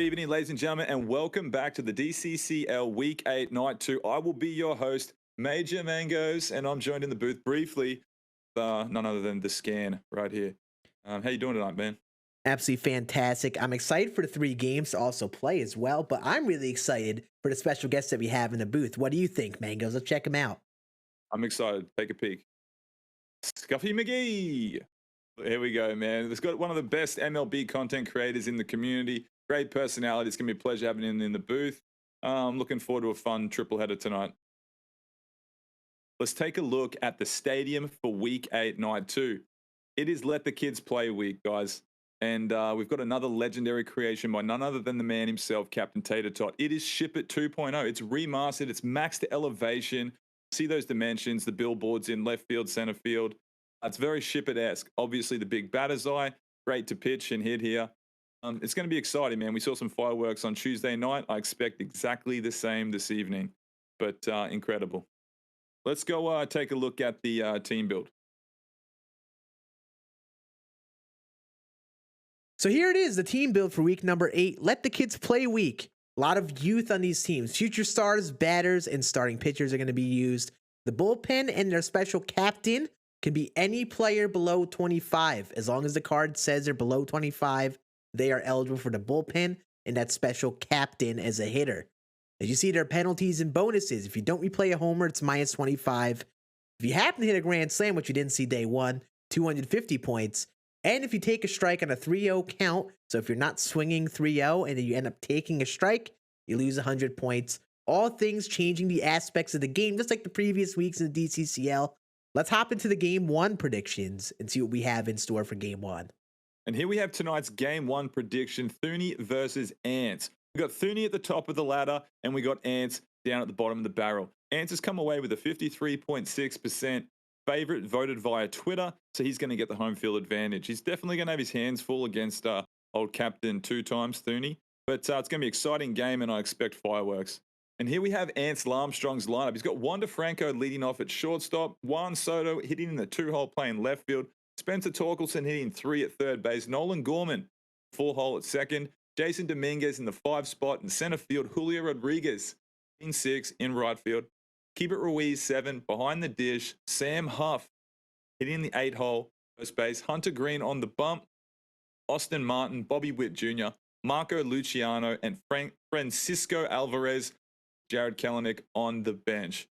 evening, ladies and gentlemen, and welcome back to the DCCL Week 8 Night 2. I will be your host, Major Mangoes, and I'm joined in the booth briefly none other than the Scann right here. How you doing tonight, man? Absolutely fantastic. I'm excited for the three games to also play as well, but I'm really excited for the special guests that we have in the booth. What do you think, Mangoes? Let's check them out. I'm excited. Take a peek. Scuffy McGee. Here we go, man. It's got one of the best MLB content creators in the community. Great personality. It's going to be a pleasure having him in the booth. Looking forward to a fun triple header tonight. Let's take a look at the stadium for Week 8, Night 2. It is Let the Kids Play week, guys. And we've got another legendary creation by none other than the man himself, Captain Tater Tot. It is Ship It 2.0. It's remastered. It's maxed elevation. See those dimensions, the billboards in left field, center field. It's very Ship It-esque. Obviously, the big batter's eye. Great to pitch and hit here. It's going to be exciting, man. We saw some fireworks on Tuesday night. I expect exactly the same this evening. But incredible. Let's go take a look at the team build. So here it is, the team build for week number 8. Let the Kids Play week. A lot of youth on these teams. Future stars, batters, and starting pitchers are going to be used. The bullpen and their special captain can be any player below 25. As long as the card says they're below 25, they are eligible for the bullpen and that special captain as a hitter. As you see, there are penalties and bonuses. If you don't replay a homer, it's minus 25. If you happen to hit a grand slam, which you didn't see day one, 250 points. And if you take a strike on a 3-0 count, so if you're not swinging 3-0 and then you end up taking a strike, you lose 100 points. All things changing the aspects of the game, just like the previous weeks in the DCCL. Let's hop into the Game 1 predictions and see what we have in store for Game 1. And here we have tonight's Game 1 prediction, Thuuuuney versus Ants. We got Thuuuuney at the top of the ladder, and we got Ants down at the bottom of the barrel. Ants has come away with a 53.6% favorite voted via Twitter, so he's going to get the home field advantage. He's definitely going to have his hands full against old captain 2 times, Thuuuuney. But it's going to be an exciting game, and I expect fireworks. And here we have AnceLarmstrong's lineup. He's got Wander Franco leading off at shortstop, Juan Soto hitting in the 2-hole playing left field, Spencer Torkelson hitting 3 at third base, Nolan Gorman 4-hole at second, Jason Dominguez in the 5 spot in center field, Julio Rodriguez in 6 in right field, Keep It Ruiz 7 behind the dish, Sam Huff hitting the 8-hole first base, Hunter Green on the bump, Austin Martin, Bobby Witt Jr., Marco Luciano, and Francisco Alvarez, Jared Kelenic on the bench.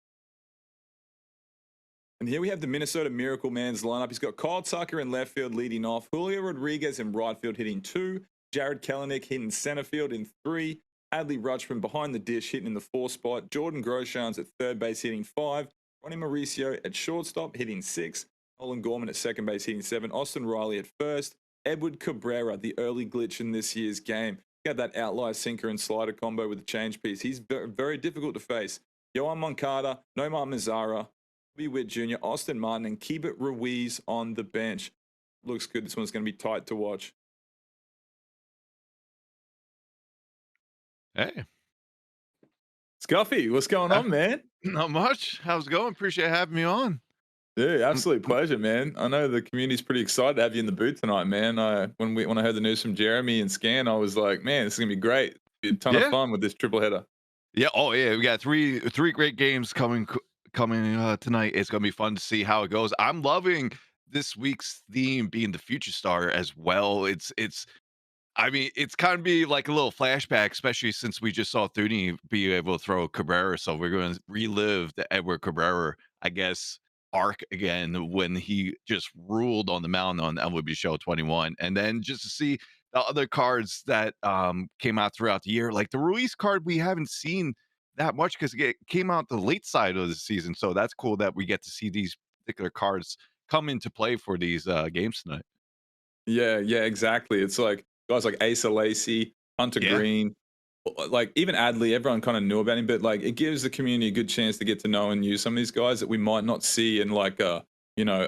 And here we have the Minnesota Miracle Man's lineup. He's got Kyle Tucker in left field leading off, Julio Rodriguez in right field hitting 2, Jared Kelenic hitting center field in 3, Adley Rutschman behind the dish hitting in the 4 spot, Jordan Groshans at third base hitting 5, Ronnie Mauricio at shortstop hitting 6, Nolan Gorman at second base hitting 7, Austin Riley at first, Edward Cabrera, the early glitch in this year's game. Got that outlier sinker and slider combo with the change piece. He's very, very difficult to face. Yohan Moncada, Nomar Mazara, Bobby Witt Jr., Austin Martin, and Keibert Ruiz on the bench. Looks good. This one's going to be tight to watch. Hey. Scuffy, what's going on, man? Not much. How's it going? Appreciate having me on. Dude, absolute pleasure, man. I know the community's pretty excited to have you in the booth tonight, man. When I heard the news from Jeremy and Scann, I was like, man, this is gonna be great. Be a ton of fun with this triple header. Yeah. Oh yeah. We got three great games coming tonight. It's gonna be fun to see how it goes. I'm loving this week's theme being the future star as well. I mean, it's kind of be like a little flashback, especially since we just saw Thuuuuney be able to throw Cabrera. So we're going to relive the Edward Cabrera, I guess, arc again when he just ruled on the mound on MLB Show 21. And then just to see the other cards that came out throughout the year, like the Ruiz card, we haven't seen that much because it came out the late side of the season. So that's cool that we get to see these particular cards come into play for these games tonight. Yeah, exactly. It's like guys like Asa Lacey, Hunter Green, like even Adley, everyone kind of knew about him, but like it gives the community a good chance to get to know and use some of these guys that we might not see in like a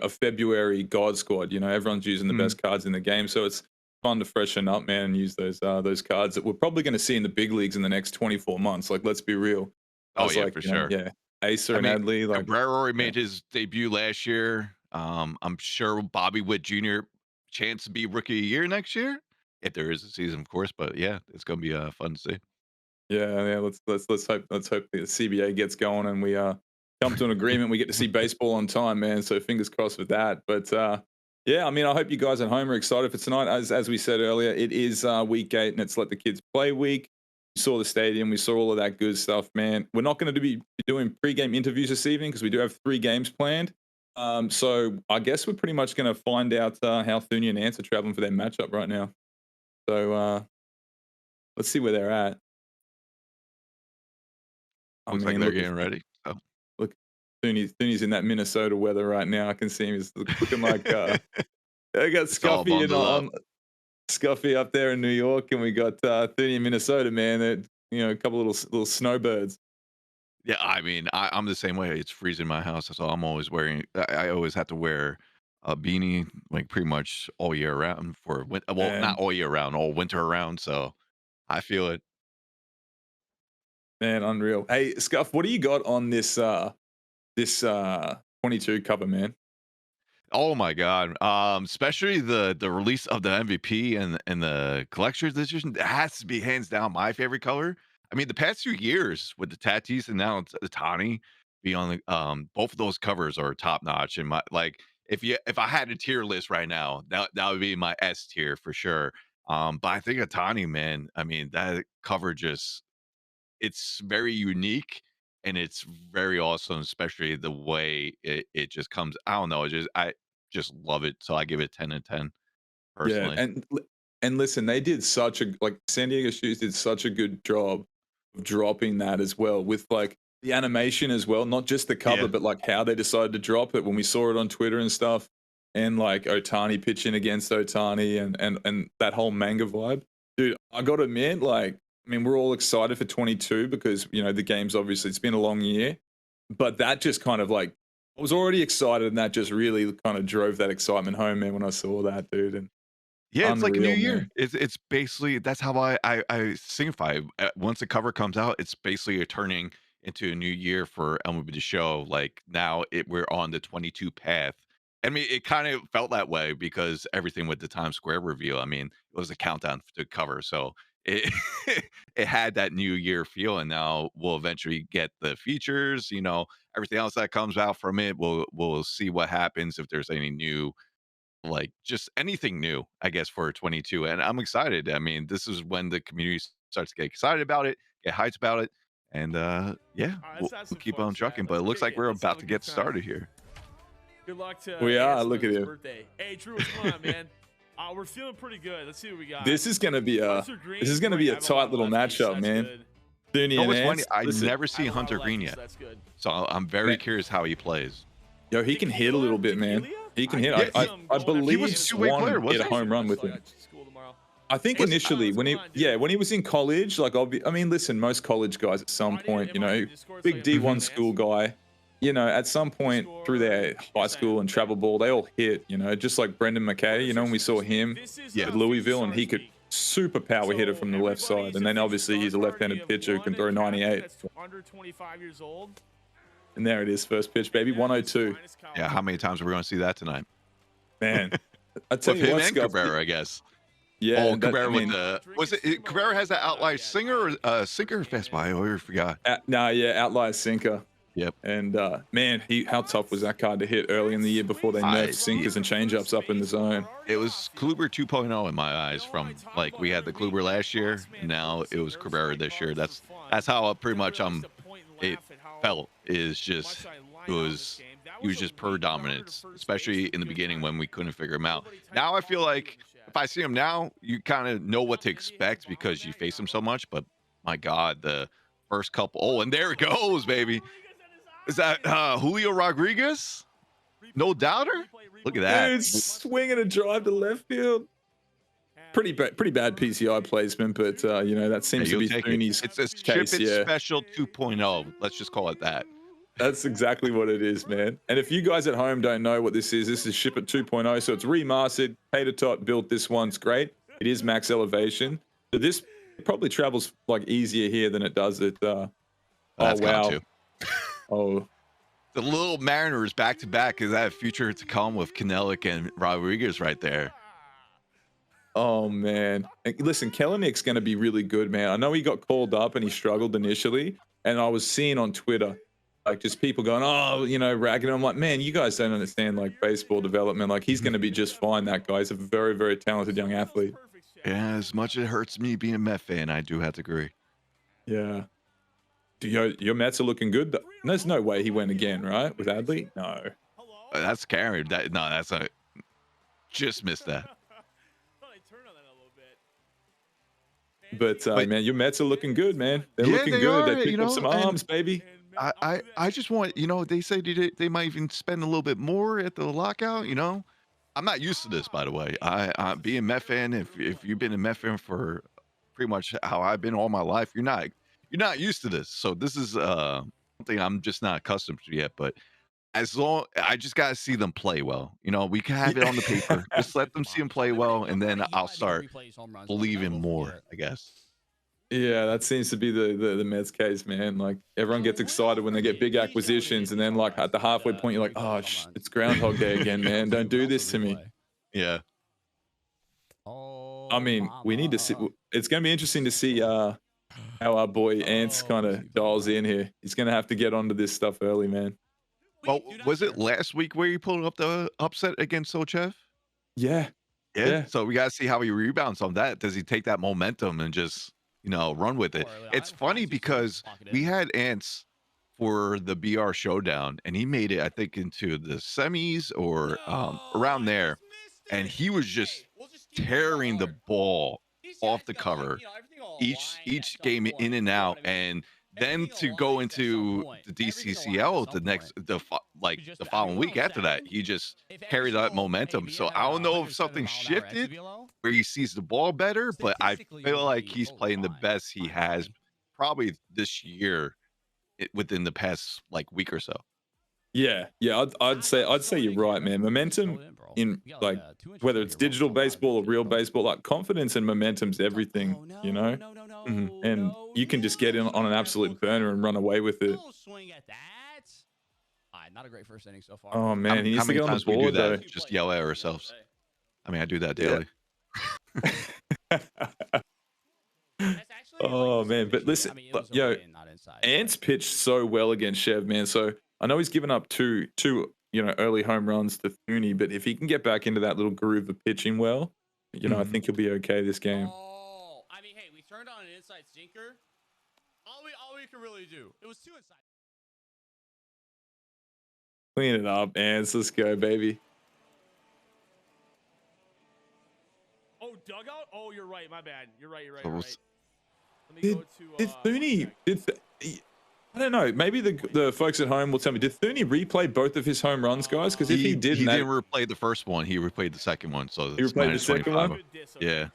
February God squad. Everyone's using the best cards in the game, so it's fun to freshen up, man, and use those cards that we're probably going to see in the big leagues in the next 24 months. Like, let's be real. Oh yeah, for sure. Yeah, Asa and Adley. Like Cabrera already made his debut last year. I'm sure Bobby Witt Jr. chance to be rookie of the year next year. if there is a season, of course. But yeah, it's gonna be fun to see. Yeah. Let's hope the CBA gets going and we come to an agreement. We get to see baseball on time, man. So fingers crossed with that. But yeah, I mean, I hope you guys at home are excited for tonight. As we said earlier, it is week 8 and it's Let the Kids Play week. We saw the stadium, we saw all of that good stuff, man. We're not going to be doing pre-game interviews this evening because we do have 3 games planned. So I guess we're pretty much going to find out how Thuuuuney and Ance are traveling for their matchup right now. So let's see where they're at. I Looks like mean, they're look, getting ready. So. look, Thuuuuney's in that Minnesota weather right now. I can see him. He's looking like I got It's all Scuffy bundled up. on Scuffy up there in New York, and we got Thuuuuney in Minnesota, man. That a couple little snowbirds. Yeah, I mean, I'm the same way. It's freezing in my house, so I'm always wearing. I always have to wear a beanie like pretty much all year round for well, not Man, all year round, all winter around. So I feel it. man, unreal. Hey, Scuff, what do you got on this 22 cover, man? Oh my god. Especially the release of the MVP and the collector's edition, that has to be hands down my favorite color. I mean, the past few years with the Tatis and now it's the Tani be on the both of those covers are top notch in my like if I had a tier list right now, that would be my S tier for sure. But I think a Tani, man, I mean, that cover just it's very unique and it's very awesome, especially the way it just comes. I don't know, I just love it. So I give it 10 and 10 Yeah, personally. and listen, they did such a like San Diego Shoes did such a good job of dropping that as well with like the animation as well, not just the cover, Yeah. but like how they decided to drop it when we saw it on Twitter and stuff, and like Otani pitching against Otani and that whole manga vibe. Dude, I gotta admit, like, I mean, we're all excited for 22 because the game's obviously it's been a long year, but that just kind of like I was already excited, and that just really kind of drove that excitement home, man, when I saw that, dude. And Yeah, it's like a new unreal, year. man. It's basically that's how I signify. Once the cover comes out, it's basically a turning into a new year for MLB The Show. Like now, we're on the 22 path. I mean, it kind of felt that way because everything with the Times Square reveal. I mean, it was a countdown to cover, so it it had that new year feel. And now we'll eventually get the features. Everything else that comes out from it. We'll see what happens if there's any new like just anything new, I guess, for 22. And I'm excited. I mean, this is when the community starts to get excited about it, get hyped about it. And yeah, All right, we'll, let's have we'll some keep fun, on chat. trucking. But Let's it looks like kick it. we're Let's about have to a get good time. started here. Good luck to We are. Anson Look on at his him. birthday. Hey, Drew, what's going on, man? We're feeling pretty good. Let's see what we got. This is gonna be Hunter Green, this is gonna great. be I a have a lot tight of little lefties, so matchup, that's man. good. Thuuuuney and It's funny. Ants. I Listen, never I seen have a lot Hunter of Green lefties, yet. so that's good. So I'm very man, curious how he plays. yo, he can hit a little bit, man. He can hit. Yeah, I he was believe a two-way player, Swan hit a wasn't he? home run with So I him. got school tomorrow. I think Was initially what's when going on, dude? when he was in college, like I mean, listen, most college guys at some I need point, an invite to Discord so I big can D1 play school Lance. guy, at some point through their Discord. high Yes, I school am. and travel ball, they all hit, just like Brendan McKay, when we saw him This is at Future Louisville and he Stars could Week. super power hitter So from the left side. everybody's And a then Future obviously he's a Stars card. We left-handed have pitcher who one can throw captain 98. that's under 25 years old. And there it is, first pitch, baby, That is 102. Linus Kyle Yeah, how many Tucker. times are we going to see that tonight? Man, I tell With you him what, and Scuff. Cabrera, I guess. Yeah, Oh, and that, I Cabrera with mean, the was it? Cabrera has that outlier singer or sinker or fastball? I already forgot. outlier sinker. Yep. And man, how tough was that card to hit early in the year before they nerfed sinkers and changeups up in the zone? It was Kluber 2.0 in my eyes. From like we had the Kluber last year, now it was Cabrera this year. That's how pretty much it felt. Is just he was just per dominance, especially in the beginning when we couldn't figure him out. Now I feel like if I see him now, you kind of know what to expect because you face him so much. But my God, the first couple. Oh, and there it goes, baby. Is that Julio Rodriguez? No doubter? Look at that. Dude, swinging a drive to left field. Pretty bad PCI placement, but that seems to you'll be take it. Thuuuuney's It's a Ship case. It Yeah, Special 2.0. Let's just call it that. that's exactly what it is, man. And if you guys at home don't know what this is Ship It 2.0. So it's remastered, Tater Tot built this one's great. It is max elevation. So this probably travels like easier here than it does at. That's oh gone wow. too. Oh, The little Mariners back to back. Is that a future to come with Kinelik and Rodriguez right there? Oh man, listen, Kellenick's going to be really good, man. I know he got called up and he struggled initially, and I was seeing on Twitter like just people going, oh, ragging him. I'm like, man, you guys don't understand like baseball development. Like he's going to be just fine. That guy. He's a very, very talented young athlete. Yeah, as much as it hurts me being a Met fan, I do have to agree. Yeah. Your Mets are looking good. There's no way he went again, right? With Adley? No. That's scary. That's a just missed that. But man, your Mets are looking good, man. They're looking they good. are, They picked up some arms, baby. I just want, they say they might even spend a little bit more at the lockout. I'm not used to this, by the way. I being a Met fan. If you've been a Met fan for pretty much how I've been all my life, you're not used to this. So this is something I'm just not accustomed to yet. But as long I just gotta see them play well. We can have it on the paper. Just let them see them play well, and then I'll start believing more, I guess. Yeah, that seems to be the Mets case, man. Like everyone gets excited when they get big acquisitions, and then like at the halfway point, you're like, oh, it's Groundhog Day again, man. Don't do this to me. Yeah. I mean, we need to see. It's going to be interesting to see how our boy Ants kind of dials in here. He's going to have to get onto this stuff early, man. Well, was it last week where you pulled up the upset against OhChev? Yeah. So we got to see how he rebounds on that. Does he take that momentum and just, run with it? It's funny because we had Ants for the BR showdown, and he made it, I think, into the semis or around there, and he was just tearing the ball off the cover each game in and out, and then to go into the DCCL the following week after that, he just carried that momentum. So I don't know if something shifted where he sees the ball better, but I feel like he's playing the best he has probably this year within the past week or so. Yeah. I'd say you're right, man. Momentum in like whether it's digital baseball or real baseball, like confidence and momentum's everything, and you can just get in on an absolute burner and run away with it. Not a great first inning so far. Oh man, he needs to get on the board though. Just yell at ourselves. I mean, I do that daily. Oh man, but listen, yo, Ants pitched so well against Chev, man. So I know he's given up two early home runs to Thuuuuney, but if he can get back into that little groove of pitching well, I think he'll be okay this game. Oh, I mean, hey, we turned on an inside sinker. All we can really do. It was two inside. Clean it up, Ants. Let's go, baby. Oh, dugout? Oh, you're right. My bad. You're right. Let me Did go to Thuuuuney? I don't know. Maybe the folks at home will tell me. Did Thuuuuney replay both of his home runs, guys? Because if he didn't, he didn't replay the first one. He replayed the second one. So he replayed the second one. Yeah.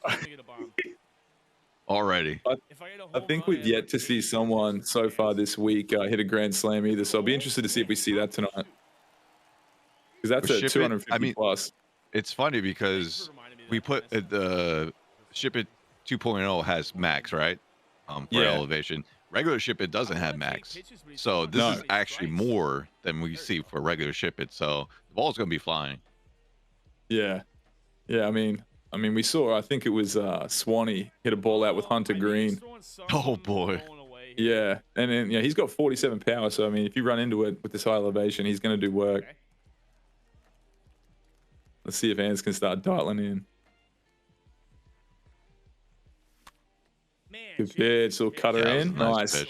Already. I think we've yet to see someone so far this week hit a grand slam either. So I'll be interested to see if we see that tonight. Because that's a 250 plus. It's funny because we put the Ship It 2.0 has max, right? For elevation. Regular Ship It doesn't have max. So this is actually more than we see for regular Ship It. So the ball's going to be flying. Yeah. I mean, we saw, I think it was Swanee hit a ball out with Hunter Green. Oh, boy. Yeah. And then, he's got 47 power. So, I mean, if you run into it with this high elevation, he's going to do work. Okay. Let's see if Ants can start dialing in. Good pitch. So cut her in. Nice.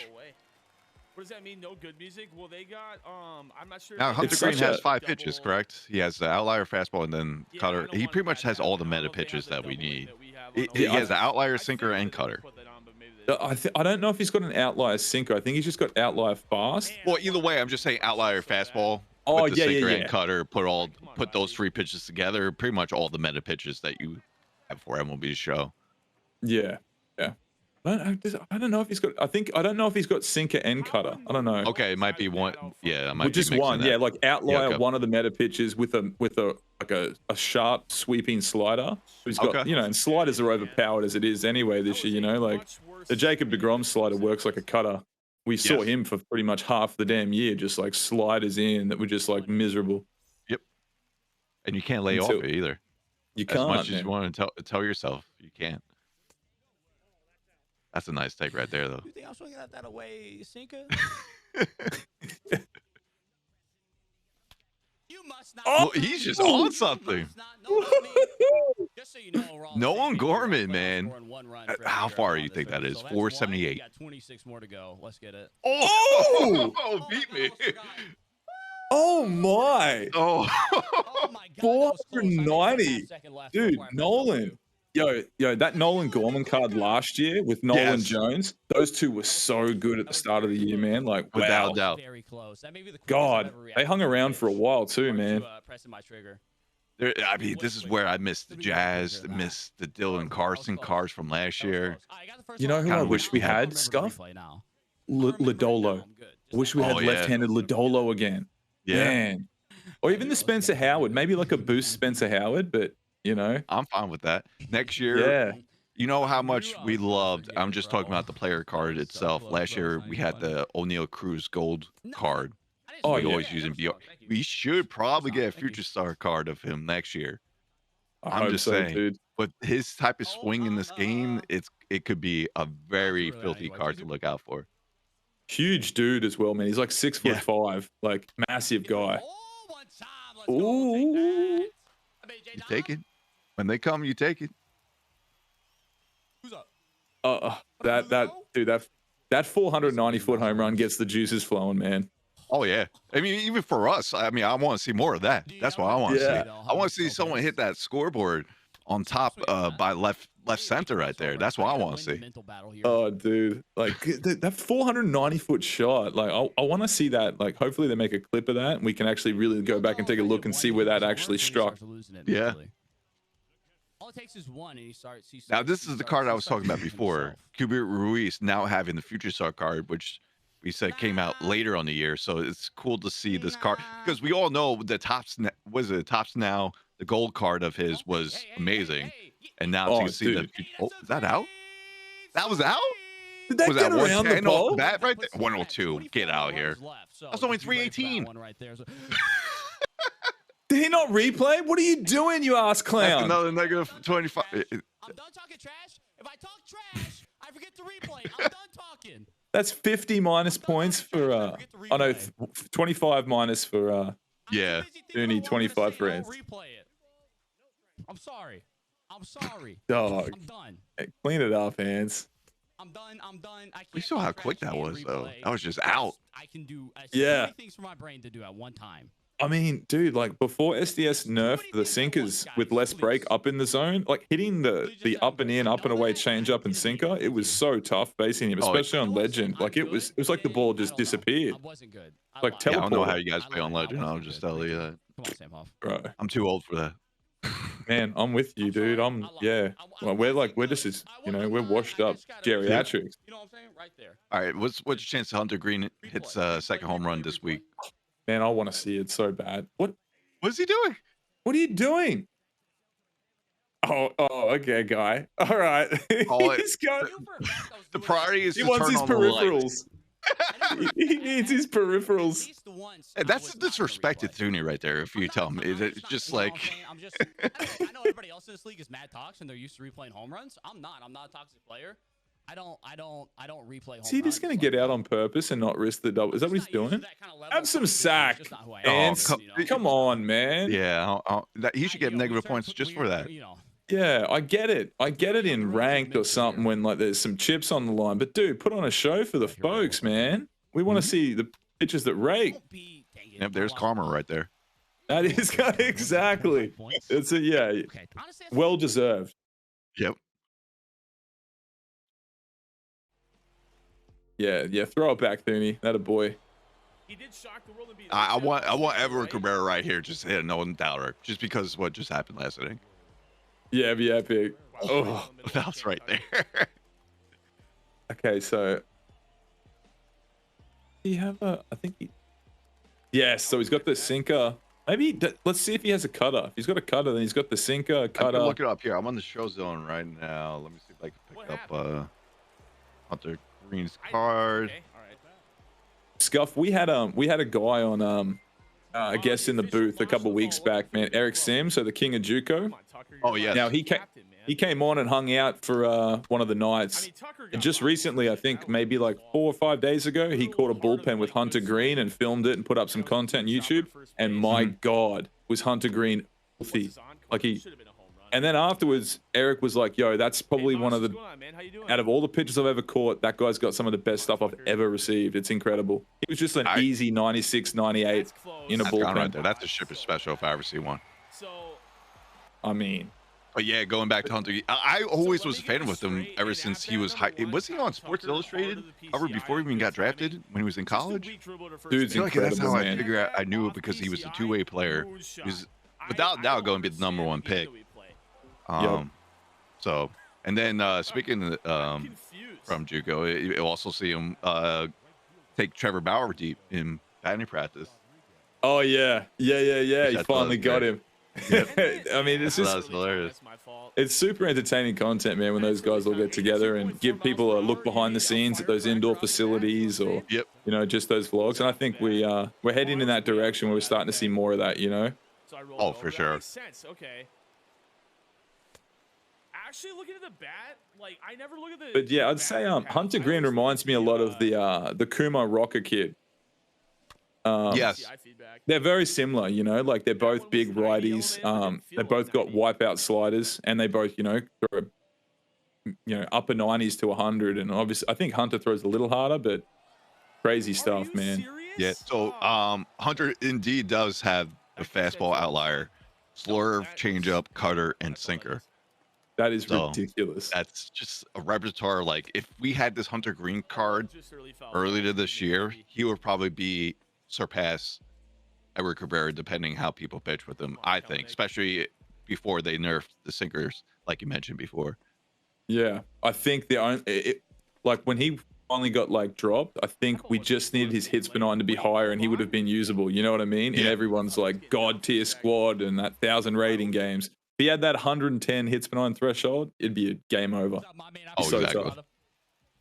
What does that mean? No good music? Well, they got I'm not sure. Now Hunter Green has 5 pitches, correct? He has the outlier fastball and then cutter. He pretty much has all the meta pitches that we need. He has the outlier, sinker, and cutter. I don't know if he's got an outlier sinker. I think he's just got outlier fast. Well, either way, I'm just saying outlier fastball. Oh, the sinker and cutter. Put those 3 pitches together. Pretty much all the meta pitches that you have for MLB The Show. Yeah. I don't know if he's got. I don't know if he's got sinker and cutter. I don't know. Okay, it might be one. Yeah, it might just be one. That. Yeah, like outlier one of the meta pitches with a sharp sweeping slider. He's got and sliders are overpowered as it is anyway this year. Like the Jacob deGrom slider works like a cutter. We saw him for pretty much half the damn year, just like sliders in that were just like miserable. Yep. And you can't lay off it either. You As can't, much as man. you want to tell yourself, you can't. That's a nice take right there, though. You think I'm swinging at that away, sinker? You must not. Well, he's just on something. Just so you know, we're all on the Nolan same page here. Gorman, Playoffs man. scoring 1 run for How every far run do you this think that week. is? So that's one. 478. We got 26 more to go. Let's get it. Oh, Oh beat my me. God, I almost forgot. Oh my. Oh, Oh my God, that was close. I think we got a half 490. second left Dude, before I messed up Nolan. too. Yo, that Nolan Gorman card last year with Nolan Yes. Jones, those two were so good at the start of the year, man. Like, Without wow. doubt. Very close. That may be the quickest I've God, ever they reacted hung to a around for a pitch. while too, Prior man. to, pressing my trigger. I mean, this is where I missed the Jazz, missed the Dylan Carson cards from last year. You know who Kinda I wish wish we we had. had, Scuff? Lodolo. Wish we had Oh, yeah. left-handed Lodolo again. Yeah, Man. Or even the Spencer Howard. Maybe like a boost Spencer Howard, but you know. I'm fine with that. Next year, Yeah. you know how much we loved. I'm just talking about the player card itself. Last year, we had the O'Neal Cruz gold card. Oh, We yeah. always use him. We should probably get a future star card of him next year. I I'm hope just so, saying. dude. But his type of swing in this game, it could be a very filthy card to look out for. Huge dude as well, man. He's like 6'5", like massive guy. Ooh. You take it. When they come, you take it. Who's up? That 490-foot home run gets the juices flowing, man. Oh yeah. I mean, even for us, I mean, I want to see more of that. That's what I want to Yeah. see. I want to see someone hit that scoreboard on top by left center right there. That's what I want to see. Oh, dude, like that 490-foot shot. Like, I want to see that. Like, hopefully they make a clip of that, and we can actually really go back and take a look and see where that actually struck. Yeah. All it takes is one, and he starts. Now this is the card I was talking about before. Kubert Ruiz now having the Future Star card, which we said came out later on the year. So it's cool to see this card because we all know the Tops now. The gold card of his was amazing, and now to see dude. is that out? That was out. Did that Was get that around the 110 off pole? the bat right there? 102. Get out of here. That's only 318. Did he not replay? What are you doing, you ass That's clown? another negative 25. I'm done talking trash. If I talk trash, I forget to replay. I'm done talking. That's 50 minus points for oh no, 25 minus for Yeah. Thuuuuney, 25 for Ants. Replay it. I'm sorry. Dog. I'm done. Hey, clean it up, Ants. I'm done. I can't We saw how talk quick trash that and was, though. replay That was just because out. I can do Yeah. many things for my brain to do at one time. I mean, dude, like before SDS nerfed the sinkers with less break up in the zone, like hitting the up and in, up and away, change up and sinker, it was so tough basing him, especially on Legend. Like it was like the ball just disappeared. I wasn't good. Like Yeah, I don't know teleport. how you guys play on Legend. I'll just tell you that. Come on, Sam Hoff. Bro, I'm too old for that. man, I'm with you, dude. Well, we're just as, we're washed up geriatrics. You know what I'm saying? Right there. All right, what's your chance that Hunter Green hits second home run this week? Man, I want to see it so bad. What's he doing? What are you doing? Oh, okay, guy. All right. Oh, He's got. The priority is He to wants turn his on the lights. peripherals. He needs his peripherals. Hey, that's the disrespect to Thuuuuney right there. If you tell him, it's just like. I know everybody else in this league is mad tox and they're used to replaying home runs. I'm not a toxic player. I don't replay home runs. Is he just gonna get out on purpose and not risk the double? Is that what he's doing? Have some sack. Ants. Come on, man. Yeah, he should get negative points just for that. Yeah, I get it. I get it in ranked or something when like there's some chips on the line. But dude, put on a show for the folks, man. We want to see the pitches that rake. Yep, there's karma right there. That is exactly. It's well deserved. Yep. Yeah. Throw it back, Thuuuuney. That a boy. He did shock the world and beat I want Everett Cabrera right here just to hit a no doubter just because what just happened last inning. Yeah, be epic. Oh, that was right there. Okay, so do you have a? I think he. Yes, so he's got the sinker. Maybe let's see if he has a cutter. If he's got a cutter, then he's got the sinker, I cutter. can look it up here. I'm on the show zone right now. Let me see if I can pick up Hunter Green's card. Okay, all right. Scuff, we had a guy on I guess in the booth a couple weeks back, man. Eric Sims, so the king of JUCO. Oh yeah. Now he came on and hung out for one of the nights. And just recently, I think maybe like 4 or 5 days ago, he caught a bullpen with Hunter Green and filmed it and put up some content on YouTube. And my God, was Hunter Green filthy. Like and then afterwards, Eric was like, yo, that's probably one of the, out of all the pitches I've ever caught, that guy's got some of the best stuff I've ever received. It's incredible. He was just an easy 96, 98 in a bullpen. Right there. That's a shipper special if I ever see one. I mean. But yeah, going back to Hunter, I always was a fan with him ever since he was high. Was he on Sports Illustrated cover before he even got drafted when he was in college? Dude's incredible, that's how man. I figure out. I knew it because he was a two-way player. He was, without doubt, going to be the #1 pick. So, and then speaking from JUCO, you'll also see him take Trevor Bauer deep in batting practice. Oh yeah. He finally got him. I mean, it's just hilarious. It's super entertaining content, man, when those guys all get together and give people a look behind the scenes at those indoor facilities or you know, just those vlogs. And I think we're heading in that direction where we're starting to see more of that, you know. Oh, for sure. Okay. Actually, looking at the bat, like I never look at the. But yeah, I'd say Hunter Green reminds me a lot of the Kumar Rocker kid. Yes, they're very similar, you know, like they're both big righties. They both got wipeout sliders, and they both, you know, throw, you know, upper 90s to 100. And obviously, I think Hunter throws a little harder, but crazy stuff, man. Yeah. So Hunter indeed does have a fastball outlier, slurve, changeup, cutter, and sinker. That is ridiculous. That's just a repertoire. Like if we had this Hunter Green card earlier this year, he would probably surpass Edward Cabrera, depending how people pitch with him. I think, especially before they nerfed the sinkers, like you mentioned before. Yeah, I think like when he finally got like dropped, I think we just needed his hits per nine to be higher, and he would have been usable. You know what I mean? In everyone's like god tier squad and that 1,000 rating games. If he had that 110 hits per nine threshold, it'd be a game over. Oh, so exactly. tough.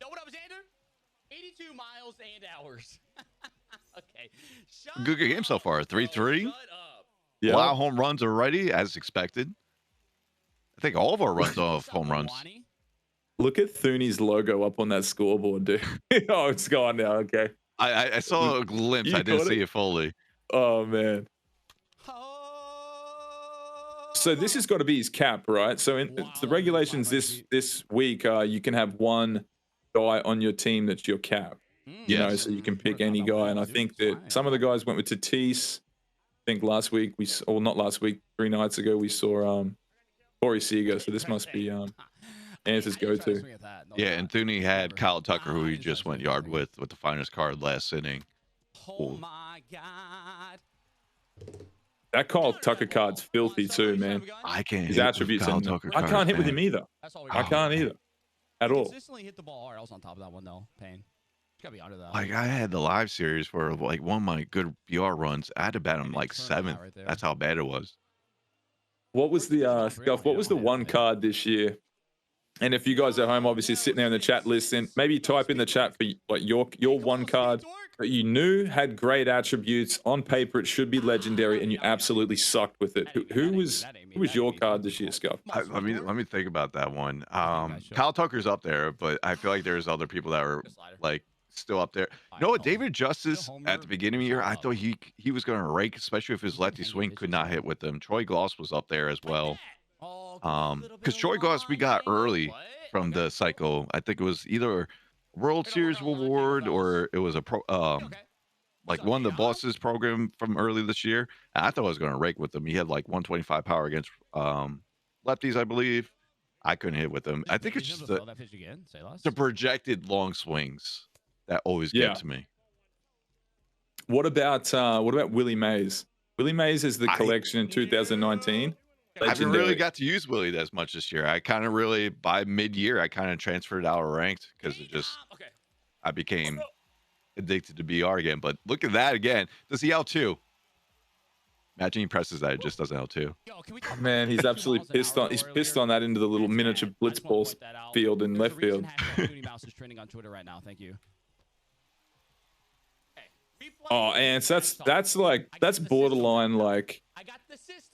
Know what I was, Andrew? 82 miles and hours. Okay. Good game so far. 3-3. Yeah. A lot of home runs already, as expected. I think all of our runs off home runs. Look at Thuuuney's logo up on that scoreboard, dude. Oh, it's gone now. Okay. I saw a glimpse. I didn't see it fully. Oh, man. So this has got to be his cap, right? So in the regulations this week, you can have one guy on your team that's your cap. You know, so you can pick any guy. And I think that some of the guys went with Tatis. I think last week or not last week, 3 nights ago, we saw Corey Seager. So this must be Ance's go-to. Yeah, and Thuuuney had Kyle Tucker, who he just went yard with the finest card last inning. Oh my God. That Kyle Tucker card's filthy too, man. I can't. His attributes. I can't hit with him either. I can't either. At all. Consistently hit the ball hard. I was on top of that one though. Pain. Gotta be under that. Like I had the live series where like one of my good BR runs, I had to bat him like 7th. That's how bad it was. What was the Scuff? What was the one card this year? And if you guys at home, obviously sitting there in the chat listening, maybe type in the chat for like your one card that you knew had great attributes on paper. It should be legendary, and you absolutely sucked with it. Who was your card this year, Scuff? Let me think about that one. Kyle Tucker's up there, but I feel like there's other people that are like still up there. You know what? David Justice at the beginning of the year, I thought he was going to rake, especially if his lefty swing could not hit with him. Troy Gloss was up there as well. Because Troy Gloss we got early from the cycle. I think it was either World Series award or it was a like one of the bosses program from early this year. And I thought I was going to rake with him. He had like 125 power against lefties, I believe. I couldn't hit with him. I think it's just the projected long swings that always get to me. What about Willie Mays? Willie Mays is the collection in 2019. I haven't really got to use Willie as much this year. I kind of really, by mid-year, I kind of transferred out of ranked because it just, I became addicted to BR again. But look at that again. Does he L2? Imagine he presses that, it just doesn't L2. Man, he's absolutely pissed on. He's pissed on that into the little miniature blitzball field in left field. Mouse is trending on Twitter right now. Thank you. Oh, Ants, that's borderline like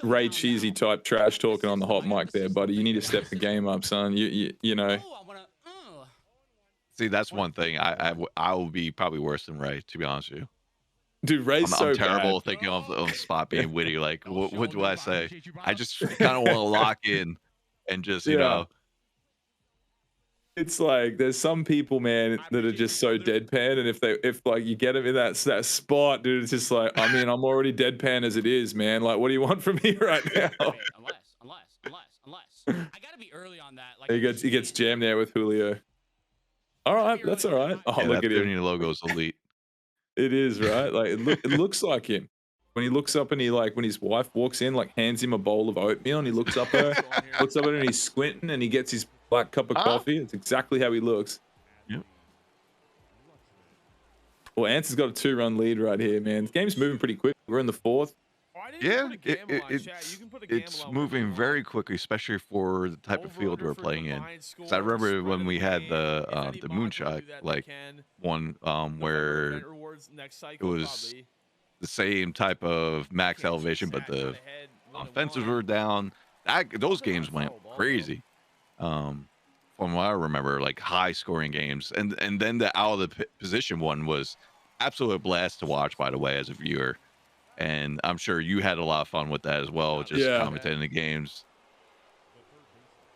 RayCheesy type trash talking on the hot mic there, buddy. You need to step the game up, son. You know. See, that's one thing. I will be probably worse than Ray, to be honest with you. Dude, Ray's I'm so terrible bad. thinking of spot being witty. Like, what do I say? I just kind of want to lock in and just, you know. It's like there's some people, man, that are just so deadpan, and if like you get them in that spot, dude, it's just like, I mean, I'm already deadpan as it is, man. Like, what do you want from me right now? Unless I gotta be early on that. Like he gets jammed there with Julio. All right, that's all right. Oh, Yeah, look that at him. Thuuuuney logo is elite. It is, right? Like it looks like him. When he looks up and he like when his wife walks in, like hands him a bowl of oatmeal and he looks up at her, and he's squinting and he gets his black cup of coffee. It's exactly how he looks. Yep. Well, Ants has got a 2-run lead right here, man. The game's moving pretty quick. We're in the 4th. Yeah, it's moving very quickly, especially for the type of field we're playing in. Because I remember when we had the moonshot, like one where it was the same type of max elevation, but the fences were down. Those games went crazy. From what I remember, like high scoring games, and then the out of the position one was absolute blast to watch, by the way, as a viewer. And I'm sure you had a lot of fun with that as well, just commentating the games.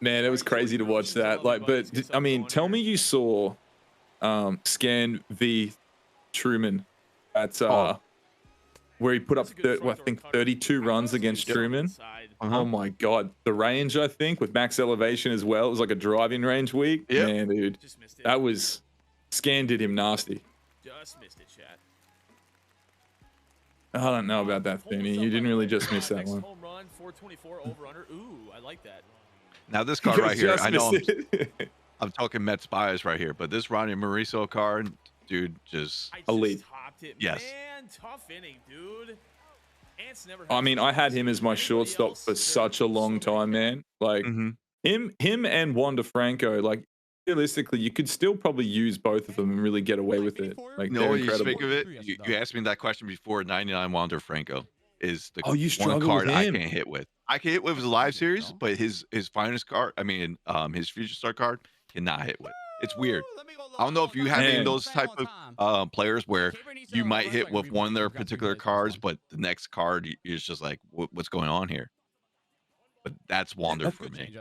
Man, it was crazy to watch that. Like, but I mean, tell me you saw Scann v Truman at where he put up I think 32 runs against Truman. Oh my god, the range, I think, with max elevation as well. It was like a driving range week. Man, dude, that was Scann did him nasty. Just missed it, Chad. I don't know about that, Thuuuuney. You didn't really just miss that one. Home run, 424 over under. Ooh, I like that. Now this card right here, I know I'm talking Mets bias right here, but this Ronnie Mauricio card, dude, just elite. Yes. Man, tough inning, dude. Ants never I mean, I had him as my shortstop for such a long time, man. Like him and Wander Franco, like realistically, you could still probably use both of them and really get away with it. Like, no, you speak of it. You asked me that question before. 99 Wander Franco is the one card I can't hit with. I can hit with his live series, but his finest card, I mean, his future star card, cannot hit with. It's weird. I don't know if you have any of those type of players where you might hit with one of their particular cards, but the next card is just like, what's going on here? But that's Wander for me.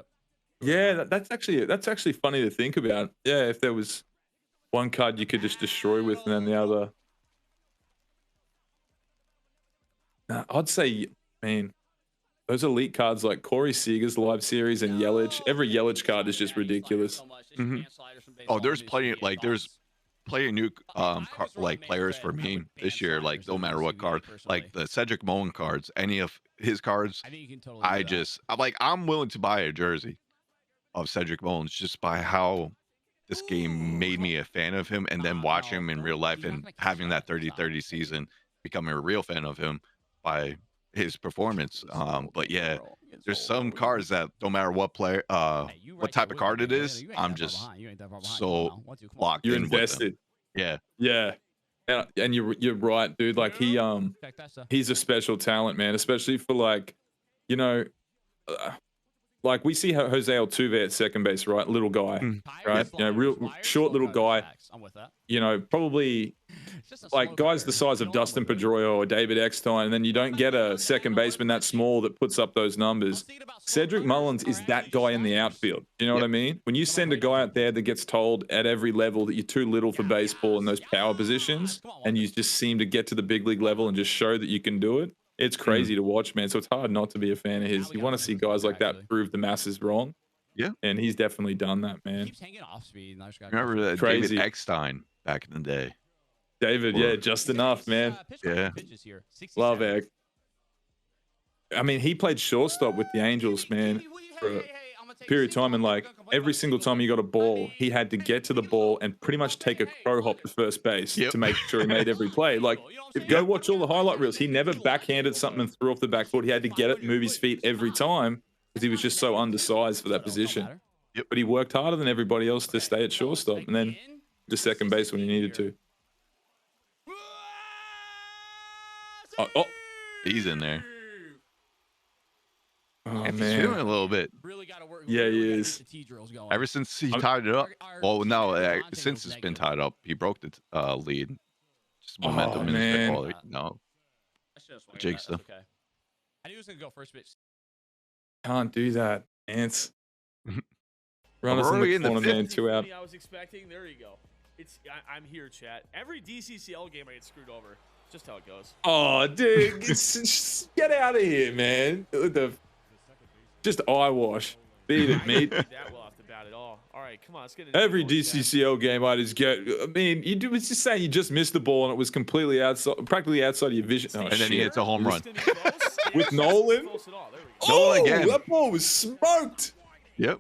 Yeah, that's actually funny to think about. Yeah, if there was one card you could just destroy with, and then the other. I'd say, man, those elite cards like Corey Seager's live series and Yelich. Every Yelich card is just ridiculous. Oh, there's plenty of new like players for me this year. Like no matter what card, like the Cedric Mullen cards, any of his cards, I'm willing to buy a jersey of Cedric Mullins just by how this game made me a fan of him, and then watching him in real life and having that 30-30 season, becoming a real fan of him by his performance. But yeah, there's some cards that no matter what player, what type of card it is, I'm just so locked in. You're invested. Yeah. And you're right, dude. Like he's a special talent, man, especially for like, you know, like we see Jose Altuve at second base, right? Little guy, right? You know, real short little guy. You know, probably like guys the size of Dustin Pedroia or David Eckstein, and then you don't get a second baseman that small that puts up those numbers. Cedric Mullins is that guy in the outfield. You know what I mean? When you send a guy out there that gets told at every level that you're too little for baseball in those power positions, and you just seem to get to the big league level and just show that you can do it, it's crazy to watch, man. So it's hard not to be a fan of his. You want to see guys like that prove the masses wrong. Yeah. And he's definitely done that, man. Remember that David Eckstein back in the day? David, yeah, just enough, man. Yeah. Love Egg. I mean, he played shortstop with the Angels, man, for a period of time. And like every single time he got a ball, he had to get to the ball and pretty much take a crow hop to first base to make sure he made every play. Like, go watch all the highlight reels. He never backhanded something and threw off the back foot. He had to get it, move his feet every time because he was just so undersized for that position. But he worked harder than everybody else to stay at shortstop and then to second base when he needed to. Oh, he's in there. oh And he's feeling man. a little bit. Really got to work. Yeah, really he gotta is. get the T-drills going. Ever since he tied it up. Well, no, Content since goes it's been negative. tied up, he broke the lead. Just Oh, momentum in his man. quality. No, I should have swung at that. Jigsaw. That's okay. I knew he was gonna go first pitch. Can't do that, Ants. Run We're us in already the in the corner, fifth. man. 2 out. I was expecting. There you go. I'm here, chat. Every DCCL game I get screwed over. It's just how it goes. Oh, dude, get out of here, man. Just eyewash. Beat it, mate. That well off the bat at all. All right, come on, let's get into Every the chat. DCCL game I just get. I mean, it's just saying you just missed the ball and it was completely outside, practically outside of your vision. Oh, And then he shit. hits a home run. It's gonna be close. With It's Nolan? close at all. There we go. Oh, Nolan again. that ball was smoked. Yep.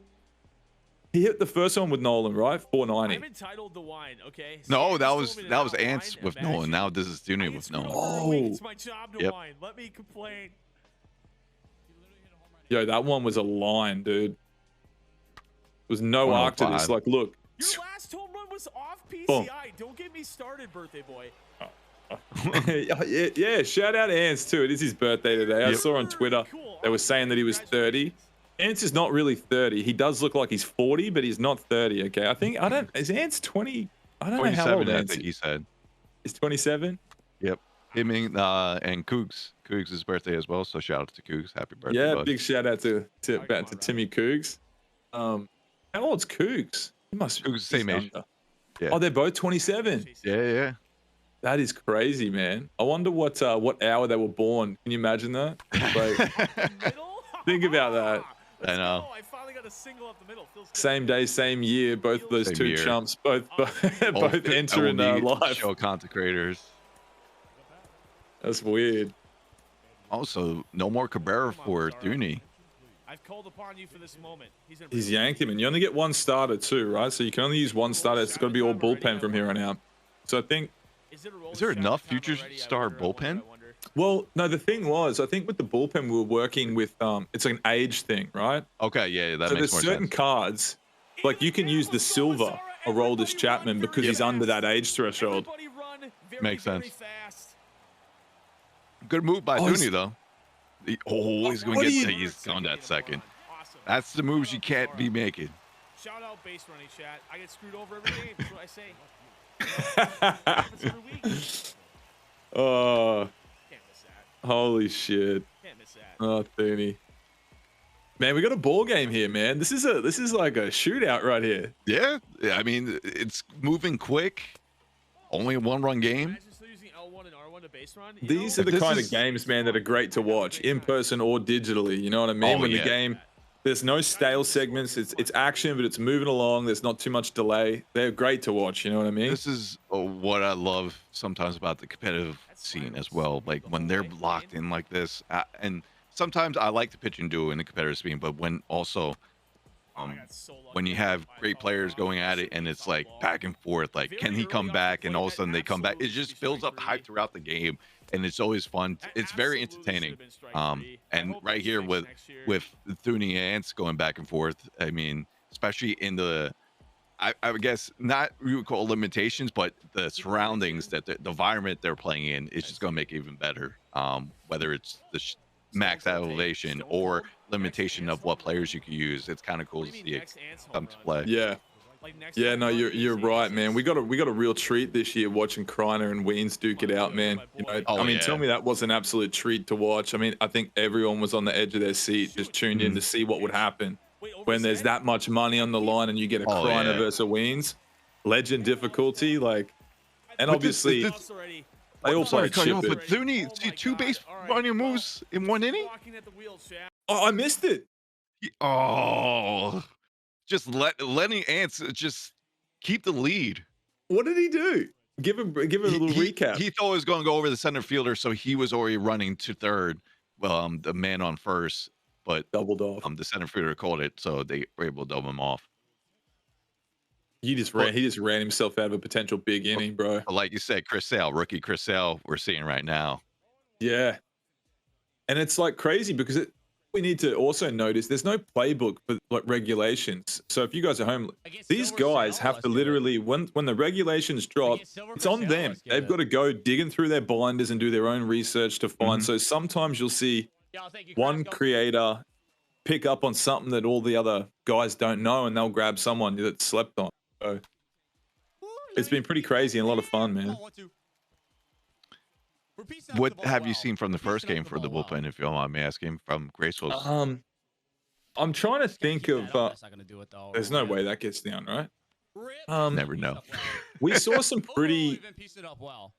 He hit the first one with Nolan, right? 490. I'm entitled to wine, okay? No, Scann that told was me to that was not Ants whine. with Imagine. Nolan. Now this is I Thuuuuney get with screwed Nolan. over every week. Oh. It's my job to Yep. whine. Let me complain. Yo, that one was a line, dude. There was no arc to this. 105. Like, look. Your last home run was off PCI. Boom. Don't get me started, birthday boy. Yeah, shout out Ants too. It is his birthday today. I Yep. saw on Twitter they were saying that he was 30. Ants is not really 30. He does look like he's 40, but he's not 30. Okay, is Ants 20? I don't know how old 27, I Ants think is. he said. Is 27. Yep. Him and Cougs. Cougs' birthday as well. So shout out to Cougs. Happy birthday. Yeah, bud. big shout out to Come on, Timmy Cougs. How old's Cougs? He must be Cougs the same age. younger. Yeah. Oh, they're both 27. Yeah. That is crazy, man. I wonder what hour they were born. Can you imagine that? Like, Middle? Think about that. Let's I know. go. I finally got a single up the middle. Feels good. same day, same year. Both of those Same two year. chumps, both Both entering MLB live. Show content creators. That's weird. Also, no more Cabrera Come on, for Zara. Thuuuuney. I've called upon you for this moment. He's yanked him, and you only get one starter too, right? So you can only use one starter. It's got to be all bullpen from here on out. So I think, Is there enough future star bullpen? well, no, the thing was, I think with the bullpen, we were working with, it's like an age thing, right? Okay, yeah, that So makes there's more certain sense. cards, like you can use the silver Aroldis Chapman because he's under that age threshold. Makes sense. Good move by Oh, he's- Thuuuuney though. He's going What to do get. you- He's going that second. Awesome. That's the moves you can't be making. Shout out base running chat. I get screwed over every game. That's what I say. Happens every week. Oh, Uh, Can't miss that. holy shit. Can't miss that. Oh, Thuuuuney. Man, we got a ball game here, man. This is like a shootout right here. Yeah, I mean it's moving quick. Only a one-run game. Imagine still using L1 and R1 to base run. You These know, are the This kind is- of games, man, that are great to watch in person or digitally. You know what I mean? Oh, When yeah. the game, there's no stale segments. It's action, but it's moving along. There's not too much delay. They're great to watch. You know what I mean? This is what I love sometimes about the competitive scene as well. Like when they're locked in like this, and sometimes I like the pitch and duo in the competitive scene, but when also when you have great players going at it and it's like back and forth, like can he come back, and all of a sudden they come back, it just builds up hype throughout the game, and it's always fun. It's very entertaining. And right here with Thuuuuney and Ants going back and forth, I mean, especially in the I would guess not we would call limitations, but the surroundings that the environment they're playing in is just going to make it even better. Whether it's the max elevation or limitation of what players you can use, it's kind of cool to see it come to play. Yeah. Yeah, no, you're right, man. We got a real treat this year watching Kreiner and Weens duke it out, man. You know, Oh, I mean, yeah. tell me that was an absolute treat to watch. I mean, I think everyone was on the edge of their seat, just tuned in to see what would happen when there's that much money on the line and you get a Oh, Kreiner yeah. versus a Weens. Legend difficulty, like, and obviously they all Sorry, play cut you off, chip but it. Thuuuuney, see two base running moves in one inning. Oh, I missed it. Oh, just letting Ants just keep the lead. What did he do? Give him a little recap. He thought he was going to go over the center fielder, so he was already running to third. The man on first, but doubled off. The center fielder called it, so they were able to double him off. He just ran himself out of a potential big inning, bro. Like you said, Chris Sale, rookie Chris Sale, we're seeing right now. Yeah. And it's like crazy because we need to also notice there's no playbook for like regulations. So if you guys are home, Against these Silver guys Cell, have let's to get it. literally when the regulations drop, Against Silver it's on Cell, them. let's get They've it. got to go digging through their binders and do their own research to find. Mhm. So sometimes you'll see Yo, thank you, one Carrasco. creator pick up on something that all the other guys don't know, and they'll grab someone that slept on. So Ooh, it's been pretty crazy and a lot of fun, man. Come on, 1-2. We're piecing up What the ball have you well. seen from the We're first piecing game up the for the ball well. bullpen, if you don't mind me asking, from Graceful's? I'm trying to Just gotta think keep of. that up. That's not gonna do it, though. There's no Rip. way that gets down, right? Rip. Never know. Pieced up well. We saw some Oh, pretty. you've been piecing it up well.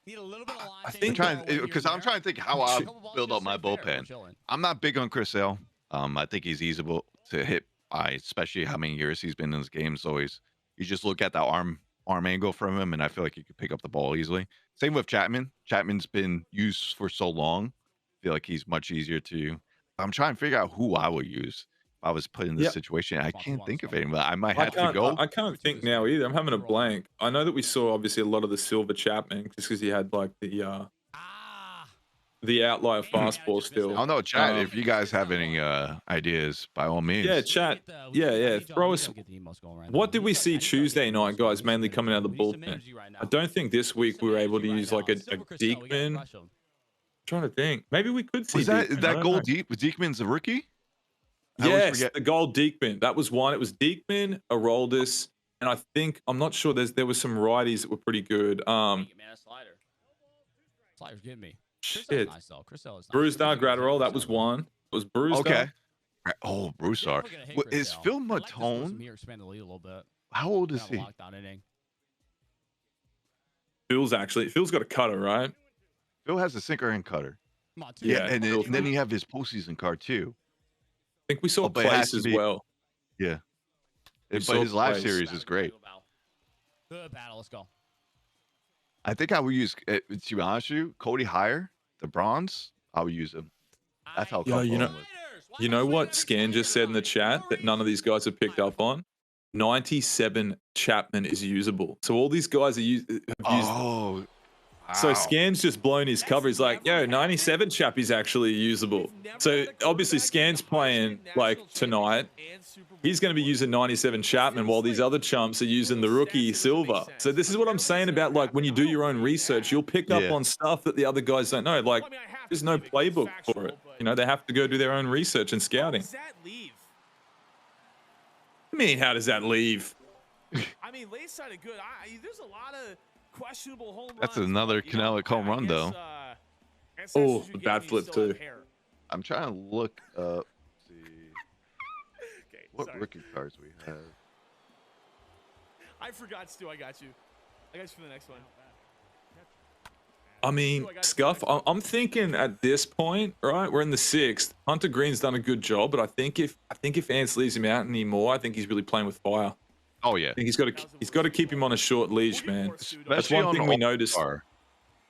Need a little bit of line I change think going Trying on here and because I'm there. trying to think how I A couple balls build just up my right there. We're bullpen. chilling. I'm not big on Chris Sale. I think he's easable to hit by, especially how many years he's been in this game. So you just look at that arm angle from him, and I feel like you could pick up the ball easily. Same with Chapman. Chapman's been used for so long. I feel like he's much easier to. I'm trying to figure out who I would use if I was put in this Yep. situation. I Come on, can't come on, think let's of go. any, but I might I have to can't. go. I can't think now either. I'm having a blank. I know that we saw obviously a lot of the Silver Chapman just because he had like Ah. the outlier Damn, I fastball just missed still. that. I don't know, chat. Um, If you guys have any ideas, by all means. Yeah, chat. Yeah. Throw us. What did we see Tuesday night, guys? Mainly coming out of the bullpen. I don't think this week we were able to use like a Diekman. Trying to think. Maybe we could see Was that Diekman. I that don't goal know. deep? Was Diekman's a rookie? I always Yes, forget. the gold Diekman. That was one. It was Diekman, Aroldis, and I think I'm not sure. There was some righties that were pretty good. Man, a slider. Slider's getting me. Shit. Nice, though. Crisell is nice. Bruisdar, Gratterall. That was one. It was Bruisdar. Okay. Oh, Broussard. We're gonna hit What, is Crisell. Phil I like this versus Matone? Mir expand the lead a little bit. How old is Kind he? of lockdown inning. Phil's got a cutter, right? Phil has a sinker and cutter. Come on, two Yeah, guys. and Phil's then you have his postseason card too. I think we saw Oh, but it has Place to as be- well. Yeah. We But saw his live Place. series is great. Good battle. Let's go. I think I would use, to be honest with you, Cody Hire, the bronze. I would use him. That's how Yo, comfortable you know- I'm with. You know what Scan just said in the chat that none of these guys have picked up on? 97 Chapman is usable. So all these guys have used. Oh, So wow. Scan's just blown his cover. He's like, yo, 97 Chappie's actually usable. So obviously Scan's playing like tonight. He's going to be using 97 Chapman while these other chumps are using the rookie Silver. So this is what I'm saying about like when you do your own research, you'll pick up Yeah. on stuff that the other guys don't know. Like there's no playbook for it. You know, they have to go do their own research and scouting. Does that leave? I mean, how does that leave? I mean, late side of good. There's a lot of questionable home runs. That's another but, you know, Canelo home I run, guess, though. ancestors Oh, who the gave bat me flip, still have too. hair. I'm trying to look up. See Okay, what sorry. rookie cards we have. I forgot, Stu. I got you. I got you for the next one. I mean, Scuff, I'm thinking at this point, right? We're in the 6th. Hunter Green's done a good job, but I think if Ants leaves him out anymore, I think he's really playing with fire. Oh yeah, I think he's got to keep him on a short leash, man. That's especially one on thing we All noticed. Star.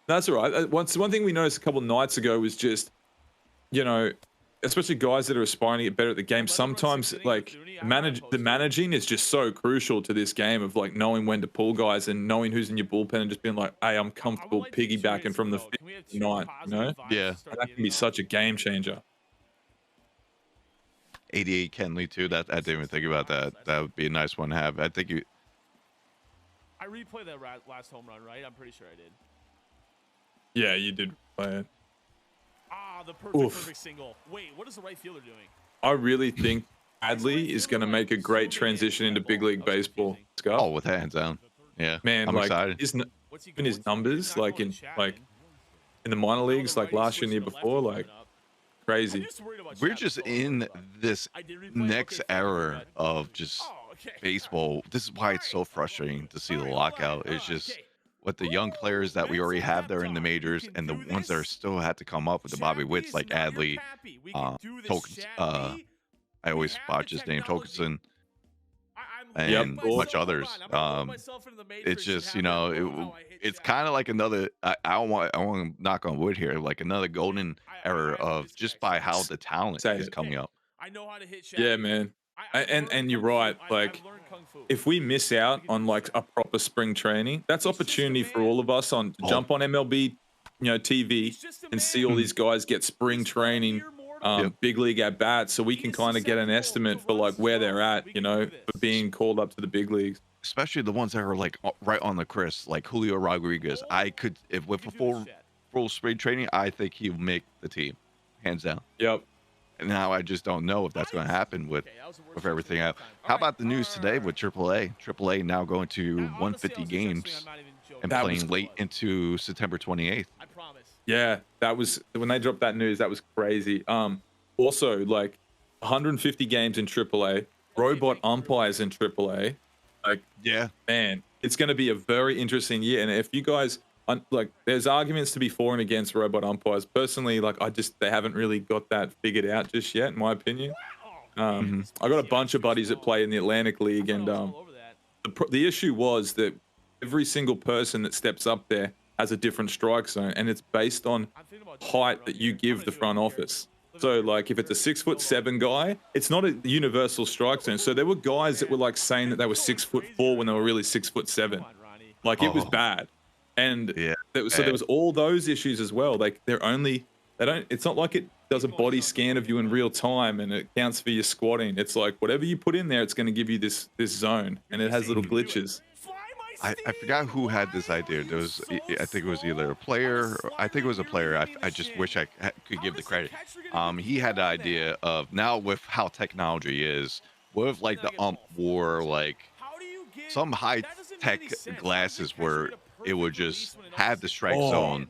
That's all right. One thing we noticed a couple of nights ago was just, you know, especially guys that are aspiring to get better at the game. Sometimes, like, the managing is just so crucial to this game of like knowing when to pull guys and knowing who's in your bullpen and just being like, hey, I'm comfortable piggybacking from the 5th to 9th, you know? Yeah. That can be such a game changer. 88 Kenley too. That I didn't even think about that. That would be a nice one to have. I think you. I replayed that last home run, right? I'm pretty sure I did. Yeah, you did play it. Ah, the perfect single. Wait, what is the right fielder doing? I really think Adley is going to make a great transition into big league baseball. Scott. Oh, with hands down. Yeah, Man, I'm like excited. even his numbers, like in the minor leagues, like last year and the year before, like crazy. We're just in this next era of just baseball. This is why it's so frustrating to see the lockout. It's just with the young players that we already have there in the majors and the ones that are still had to come up with the Bobby Witts like Adley, Tokens. I always botch his name, Tokenson, and much others. It's just, you know, it's kind of like another. I don't want to knock on wood here, like another golden era of just by how the talent is coming up. I know how to hit. Yeah, man. And you're right. Like, if we miss out on like a proper spring training, that's opportunity for all of us to jump on MLB, you know, TV and see all these guys get spring training big league at bats, so we can kind of get an estimate for like where they're at, you know, for being called up to the big leagues. Especially the ones that are like right on the crisp, like Julio Rodriguez. I could, if with a full spring training, I think he'll make the team, hands down. Yep. And now I just don't know if that's going to happen with everything else. How about the news today with AAA? AAA now going to 150 games and playing late into September 28th. Yeah, that was when they dropped that news. That was crazy. Also, like 150 games in AAA, robot umpires in AAA. Like, yeah, man, it's going to be a very interesting year. And if you guys like, there's arguments to be for and against robot umpires. Personally, like, they haven't really got that figured out just yet, in my opinion. I got a bunch of buddies that play in the Atlantic League, and the issue was that every single person that steps up there has a different strike zone, and it's based on height that you give the front office. So, like, if it's a 6'7" guy, it's not a universal strike zone. So there were guys that were like saying that they were 6'4" when they were really 6'7". Like, it was bad. And so there was all those issues as well. Like, it's not like it does a body scan of you in real time and it counts for your squatting. It's like whatever you put in there, it's going to give you this zone, and it has little glitches. I forgot who had this idea. There was, I think it was either a player. I think it was a player. I just wish I could give the credit. He had the idea of, now with how technology is, what if like the ump wore like some high tech glasses where it would just have the strike zone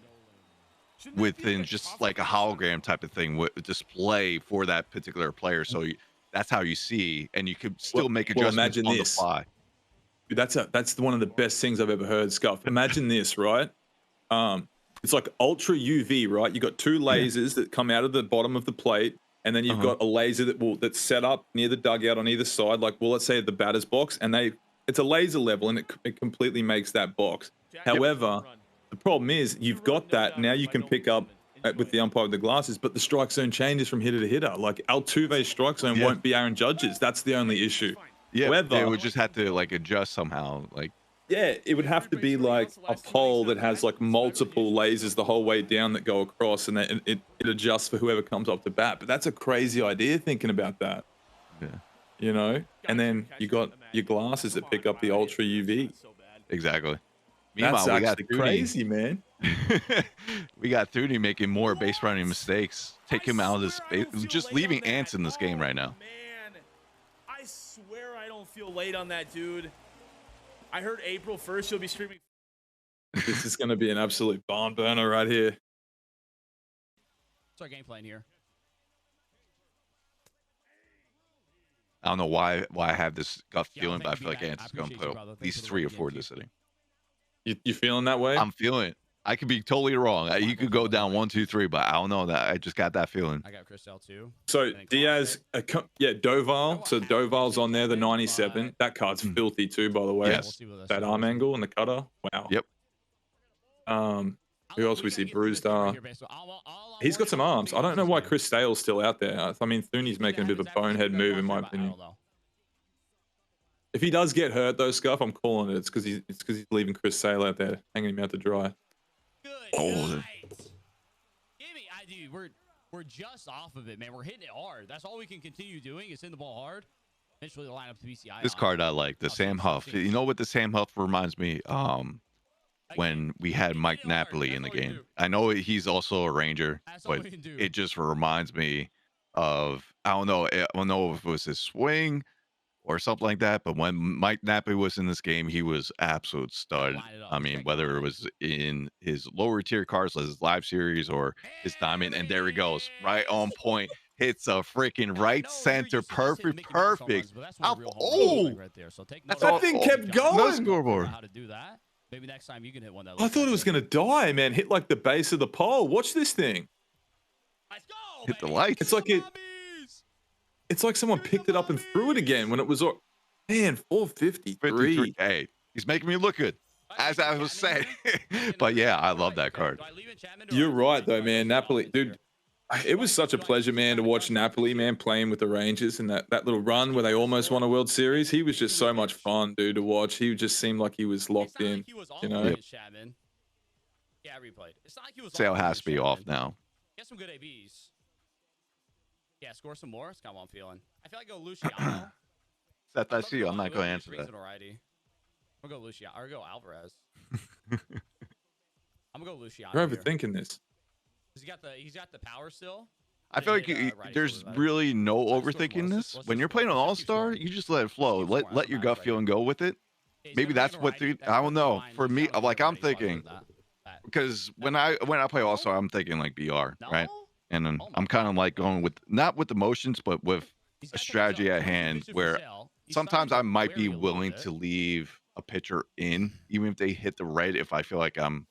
within just like a hologram type of thing with display for that particular player. So that's how you see, and you could still make adjustments on the fly. That's one of the best things I've ever heard, Scuff. Imagine this, right? It's like ultra UV, right? You got two lasers that come out of the bottom of the plate, and then you've got a laser that's set up near the dugout on either side. Like, well, let's say the batter's box, and it's a laser level, and it completely makes that box. However, the problem is you've got that now. You can pick up with the umpire with the glasses, but the strike zone changes from hitter to hitter. Like, Altuve's strike zone won't be Aaron Judge's. That's the only issue. Yeah, However, they would just have to like adjust somehow. Like, yeah, it would have to be like a pole that has like multiple lasers the whole way down that go across, and it adjusts for whoever comes up to bat. But that's a crazy idea, thinking about that. Yeah. You know, and then you got your glasses that pick up the ultra UV. Exactly. Meanwhile, we got crazy, man. We got Thuuuuney making more base running mistakes. Take him out of this space. Just leaving Ants in this game right now. I swear I don't feel late on that, dude. I heard April 1st you'll be streaming. This is going to be an absolute barn burner right here. What's our game plan here? I don't know why I have this gut feeling, but I feel like Ants is going to put at least 3 or 4 this inning. You feeling that way? I'm feeling it. I could be totally wrong. You could go down 1, 2, 3, but I don't know that. I just got that feeling. I got Chris L too. So Diaz, Doval. So Doval's on there, the 97. That card's filthy too, by the way. Yes. That arm angle and the cutter. Wow. Yep. Who else we see? Bruised. He's got some arms. I don't know why Chris Sale's still out there. I mean, Thuuuuney's making a bit of a bonehead move, in my opinion. If he does get hurt, though, Scuff, I'm calling it. It's because he's leaving Chris Sale out there, hanging him out to dry. Gimme, dude, we're just off of it, man. We're hitting it hard. That's all we can continue doing is hitting the ball hard. Eventually, the lineup to BCI. This card I like, the Sam Huff. You know what the Sam Huff reminds me? When we had Mike Napoli in the game. I know he's also a Ranger, but it just reminds me of, I don't know if it was his swing or something like that, but when Mike Napoli was in this game, he was absolute stud. I mean, whether it was in his lower tier cards, like his live series or his diamond, and there he goes, right on point. Hits a freaking right center, perfect. Oh, that thing kept going. No scoreboard. How to do that? Maybe next time you can hit one that. I thought it was gonna die, man. Hit like the base of the pole. Watch this thing. Let's go, hit the lights. It's like someone picked it up and threw it again when it was. Man, 453. Hey, he's making me look good, as I was saying. But yeah, I love that card. You're right, though, man. Napoli, dude. It was such a pleasure, man, to watch Napoli, man, playing with the Rangers and that little run where they almost won a World Series. He was just so much fun, dude, to watch. He just seemed like he was locked in, you know. Yeah, replayed. It's not like he was. Sale has to be off now. Get some good ABs. Yeah, score some more. That's kind of what I'm feeling. I feel like go Luciano. Seth, I see you. I'm not going to answer that. I'm gonna go Luciano or go Alvarez. I'm gonna go Luciano. You're here. overthinking this. He's got the power still. I feel like there's really no overthinking this. When you're playing an all-star, you just let it flow. Let your gut feel and go with it. Maybe that's what I don't know. For me, like I'm thinking, because when I play all-star, I'm thinking like BR, right? And then I'm kind of like going with not with emotions, but with a strategy at hand where sometimes I might be willing to leave a pitcher in, even if they hit the right, if I feel like I'm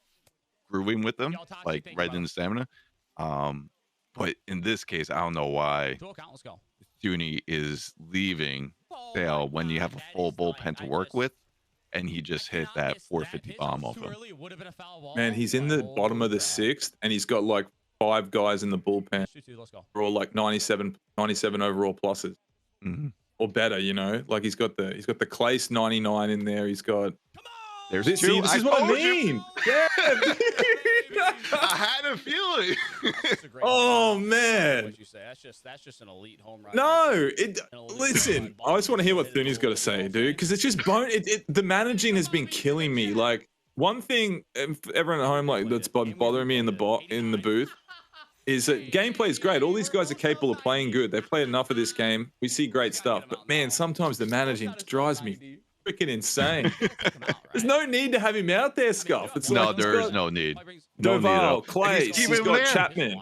grooving with them, like right in the stamina. But in this case, I don't know why Thuuuuney is leaving Sale when you have a full bullpen to work with, and he just hit that 450 bomb off him. Man, he's in the bottom of the 6th, and he's got like 5 guys in the bullpen. We're all like 97 overall pluses. Or better, you know. Like he's got the Clace 99 in there. He's got. There's this is what I mean. Yeah. I had a feeling. Oh man. That's just an elite home run. No, listen. I just want to hear what Thuuuuney's got to say, dude, because it's just the managing has been killing me. Like one thing, everyone at home, like that's bothering me in the booth, is that gameplay is great. All these guys are capable of playing good. They played enough of this game. We see great stuff, but man, sometimes the managing drives me freaking insane. There's no need to have him out there, Scuff. It's no, like there is no need. Doval, Clay, he's got Chapman.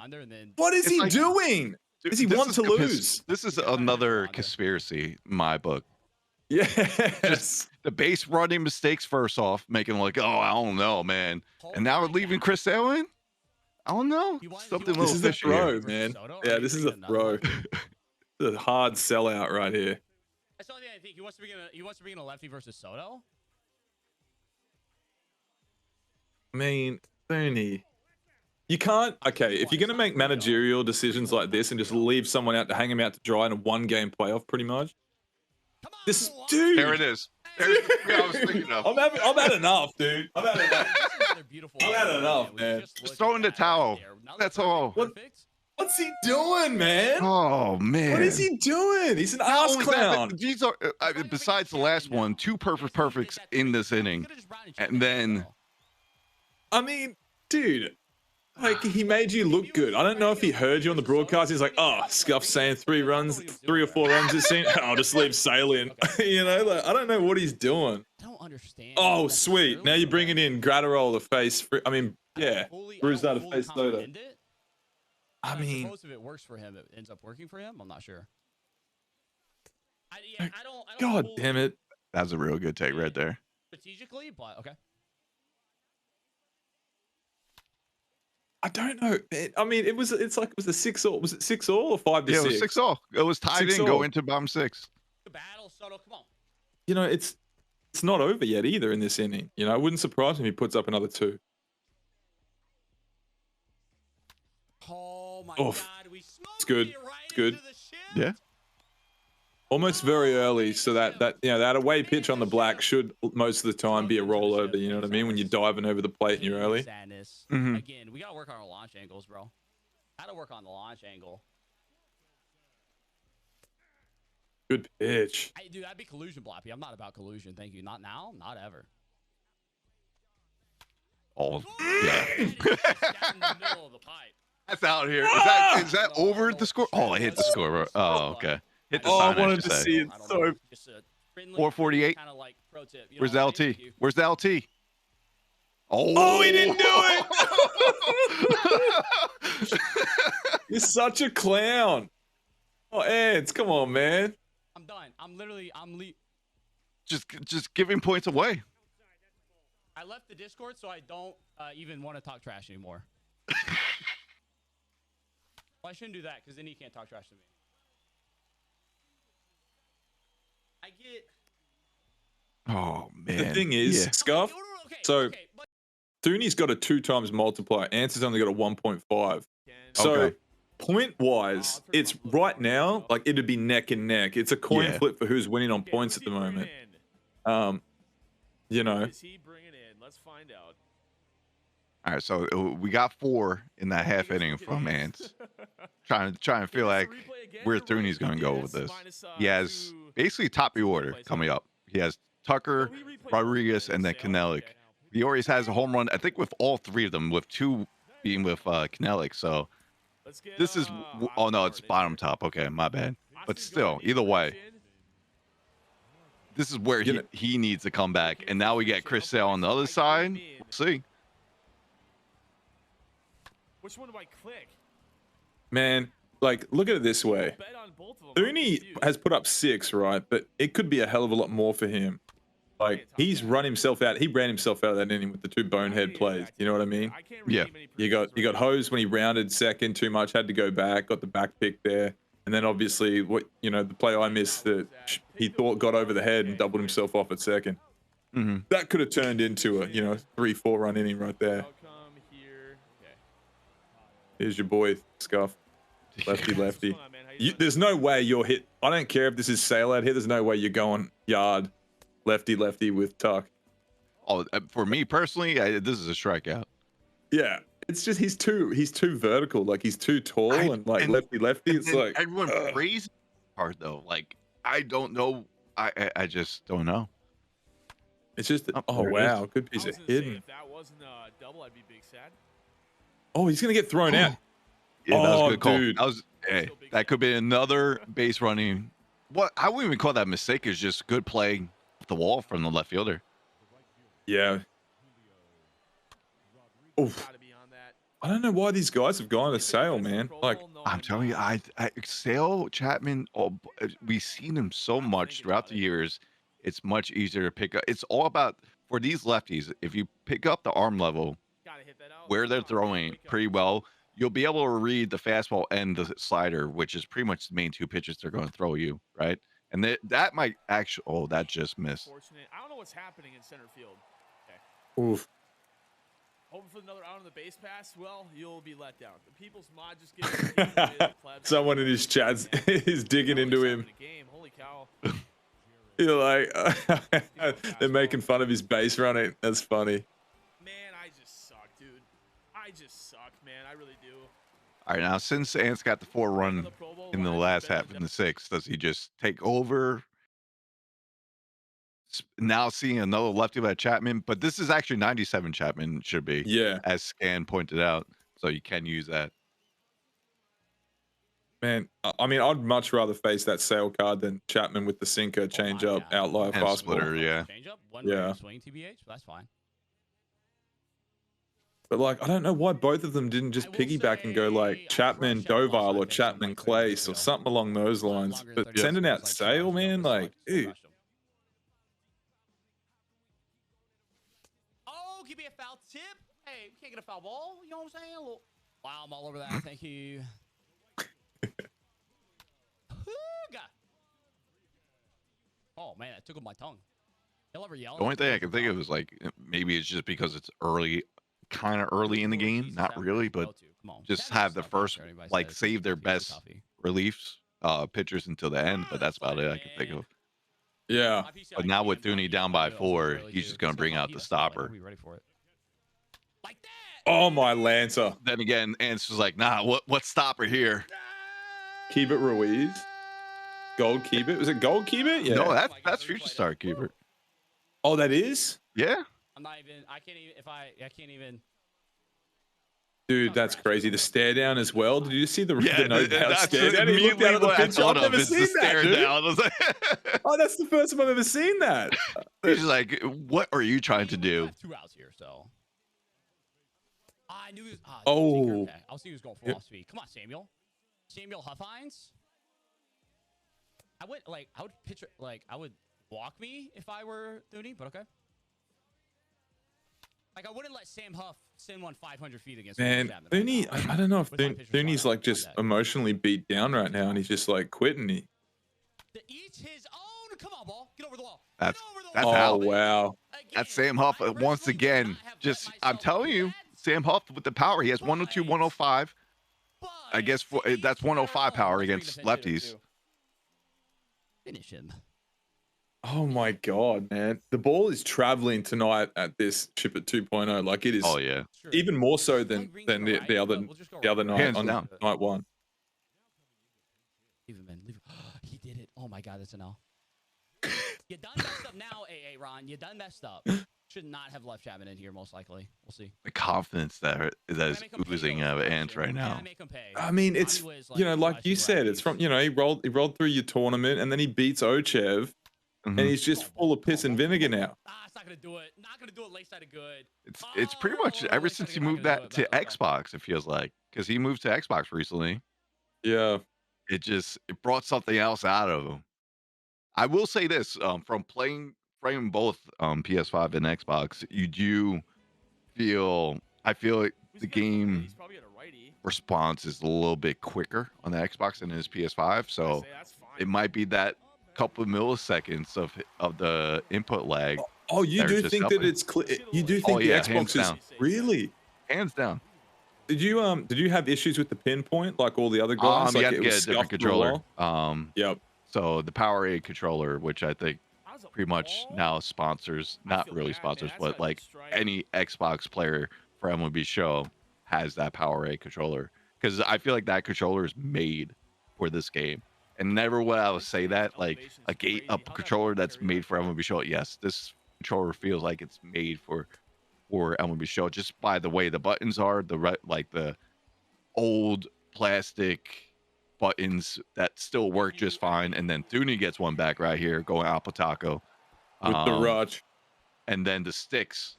What is he doing? Does he want to lose? This is another conspiracy in my book. Yes. Just the base running mistakes first off, making like, oh, I don't know, man. And now we're leaving Chris Sale in? I don't know. Something This is a fishy throw, here. man. Yeah, this is a throw. It's a hard sellout right here. That's the only thing I think. He wants to bring in a lefty versus Soto. I mean, Thuuuuney. You can't. Okay, if you're going to make managerial decisions like this and just leave someone out to hang him out to dry in a 1-game playoff, pretty much. This is, dude. There it is. There's what I was thinking of. I'm had enough, dude. I'm had enough. I'm had enough, man. Just throw in the towel. That's all. What's he doing, man? Oh man, what is he doing? He's an ass clown. These are besides the last one, 2 perfects in this inning, and then I mean, dude, like he made you look good. I don't know if he heard you on the broadcast. He's like, oh, Scuff saying 3 or 4 runs this scene. I'll just leave Sale in. You know, like I don't know what he's doing. I don't understand. Oh, sweet. Now you're bringing in Gratterall to face. I mean, yeah, Bruce out to face Soto. I mean, suppose if it works for him, it ends up working for him. I'm not sure. I don't God damn it. That's a real good take right there. Strategically, but okay. I don't know. I mean, it was a 6-all. Was it 6-all or 5-6? Yeah, it was 6-all. It was tied in, go into bottom 6. Good battle, Soto. Come on. You know, it's not over yet either in this inning. You know, it wouldn't surprise me if he puts up another 2. Oh my Oof. God, we smoked It's good. it right It's good. into the ship. Yeah. Almost very early, so that you know that away pitch on the black should most of the time be a rollover. You know what I mean? When you're diving over the plate and you're early. Again, we gotta work on our launch angles, bro. Gotta work on the launch angle. Good pitch. Dude, that'd be collusion, Bloppy. I'm not about collusion. Thank you. Not now. Not ever. Oh, yeah. Down in the middle of the pipe. That's out here. Is that over the score? Oh, I hit the score. Bro. Oh, okay. Hit the sign, I wanted to say. see it so. 448. Like pro tip, Where's the LT? Where's the LT? Oh, he didn't do it. You're such a clown. Oh, Eds, come on, man. I'm done. Just giving points away. I left the Discord, so I don't even want to talk trash anymore. Well, I shouldn't do that, because then he can't talk trash to me. I get... Oh, man. The thing is, Scuff, so Thuuuuney's got a 2 times multiplier. Ance has only got a 1.5. So point-wise, it's right now, like it'd be neck and neck. It's a coin flip for who's winning on points at the moment. You know. Is he bringing in? Let's find out. All right, so we got 4 in that half inning from Ants. Trying to feel like where Thuuuuney's going to go with this. He has basically top of the order coming up. He has Tucker, Rodriguez, and then Kinelik. The Orioles has a home run, I think, with all 3 of them, with 2 being with Kinelik. So this is oh no, it's bottom top. Okay, my bad. But still, either way, this is where he needs to come back. And now we get Chris Sale on the other side. We'll see. Which one do I click? Man, like, look at it this way. Thuuuuney has put up 6, right? But it could be a hell of a lot more for him. Like, he's run himself out. He ran himself out of that inning with the 2 bonehead plays. You know what I mean? Yeah. You got hosed when he rounded second too much, had to go back, got the back pick there. And then obviously the play I missed that he thought got over the head and doubled himself off at second. That could have turned into a 3-4 run inning right there. Here's your boy Scuff. Lefty. There's no way you're hit. I don't care if this is Sale out here. There's no way you're going yard lefty with Tuck. Oh, for me personally, this is a strikeout. Yeah, it's just he's too vertical. Like, he's too tall and lefty. It's like everyone praises part though. Like, I don't know. I just don't know. It's just wow, good piece of hidden. If that wasn't a double, I'd be big sad. Oh, he's gonna get thrown out. Yeah, that was a good call. Dude. That could be another base running. What I wouldn't even call that mistake. Is just good play off the wall from the left fielder. Yeah. Oof. I don't know why these guys have gone to Sale, man. Like, I'm telling you, I Sale Chapman. Oh, we've seen him so much throughout the years. It's much easier to pick up. It's all about for these lefties. If you pick up the arm level where they're throwing pretty well, you'll be able to read the fastball and the slider, which is pretty much the main 2 pitches they're going to throw you, right? And that might actually. Oh, that just missed. I don't know what's happening in center field. Okay. oof. Hoping for another out on the base pass. Well, you'll be let down. The people's mod just gave Someone in his chat is digging into him. Holy cow. You're like, they're making fun of his base running. That's funny. Man, I just suck, dude. I just suck, man. I really do. All right, now since Ants got the 4 run in the last half in the 6th, does he just take over? Now seeing another lefty by Chapman, but this is actually 97 Chapman should be. Yeah. As Scann pointed out, so you can use that. Man, I mean, I'd much rather face that Sale card than Chapman with the sinker, changeup, outlier, And fastball. splitter, yeah. Change up, swing TBH, but that's fine. But like, I don't know why both of them didn't just piggyback and go like Chapman Dovile or Chapman Clace or something along those lines. But sending out Sale, man, like, dude. Oh, give me a foul tip. Hey, we can't get a foul ball. You know what I'm saying? Wow, I'm all over that. Thank you. Oh man, that took up my tongue. Y'all ever yell? The only thing I can think of is like maybe it's just because it's early, kind of early in the game. Not really, but just have the first like save their best reliefs pitchers until the end. But that's about it I can think of. Yeah. But now with Thuuuuney down by 4, he's just gonna bring out the stopper. Oh my Lancer. Then again, Ants was like, nah, what stopper here? Keibert Ruiz. Gold Keibert. Was it Gold Keibert? Yeah. No, that's Future Star Keibert. Oh, that is? Yeah. I'm not even. I can't even. I can't even. Dude, that's crazy. The stare down as well. Did you see the Yeah, no doubt stare down? He looked out of the pitch. I've never seen that, dude. Oh, that's the first time I've ever seen that. He's like, what are you trying to do? 2 outs here, so. I knew he was. Oh. Okay. I was thinking he was going full off speed. Come on, Samuel. Samuel Huffines. I would pitch I would walk me if I were Thuuuuney, but okay. Like I wouldn't let Sam Huff send one 500 feet against. Man, Thuuuuney, I don't know if Thuuuuney's like just emotionally beat down right now, and he's just like quitting. To each his own. Come on, ball. Get over the wall. That's oh how. Wow. That's Sam Huff once again. Just I'm telling you, Sam Huff with the power. He has 102, 105. I guess that's 105 power against lefties. Finish him. Oh my god, man. The ball is traveling tonight at this chip at 2.0. Like it is Oh yeah, Sure. even more so Like than green to the, right, the other but we'll just go the right. other night Hands on down. night one. Leave him in. Leave him. He did it. Oh my god, that's an L. You done messed up now, AA Ron. You done messed up. Should not have left Chapman in here, most likely. We'll see. the confidence that is Can I make him pay oozing those out of first? Ants right Can now. I make him pay? I mean, Ronnie it's was, you know, like you crushing said, it's from graphies. he rolled through your tournament and then he beats OhChev and Mhm. he's just full of piss and vinegar now. It's not gonna do it. Not gonna do it. Late side of good. It's pretty much ever since he moved that to Xbox, it feels like, because he moved to Xbox recently. Yeah. It brought something else out of him. I will say this, from playing both PS5 and Xbox, you do I feel like the game He's probably got a righty. response is a little bit quicker on the Xbox than it is PS5, so Say that's fine. it might be that couple of milliseconds of the input lag. Oh, you They're do just think that upping. it's you do think the yeah, Xbox hands is down. really? Hands down. Did you have issues with the pinpoint like all the other guys? You Like have it to was get a different scuffed for a controller. while? Yep. So the PowerA controller, which I think How's a pretty much ball? now sponsors, not feel really bad, man. sponsors, That's but gotta be like strike. any Xbox player for MLB Show has that PowerA controller, because I feel like that controller is made for this game. And never would I would say that like a controller that's made for MLB Show. Yes, this controller feels like it's made for MLB Show just by the way the buttons are, like the old plastic buttons that still work just fine. And then Thuuuuney gets one back right here going Apataco. With the rush. And then the sticks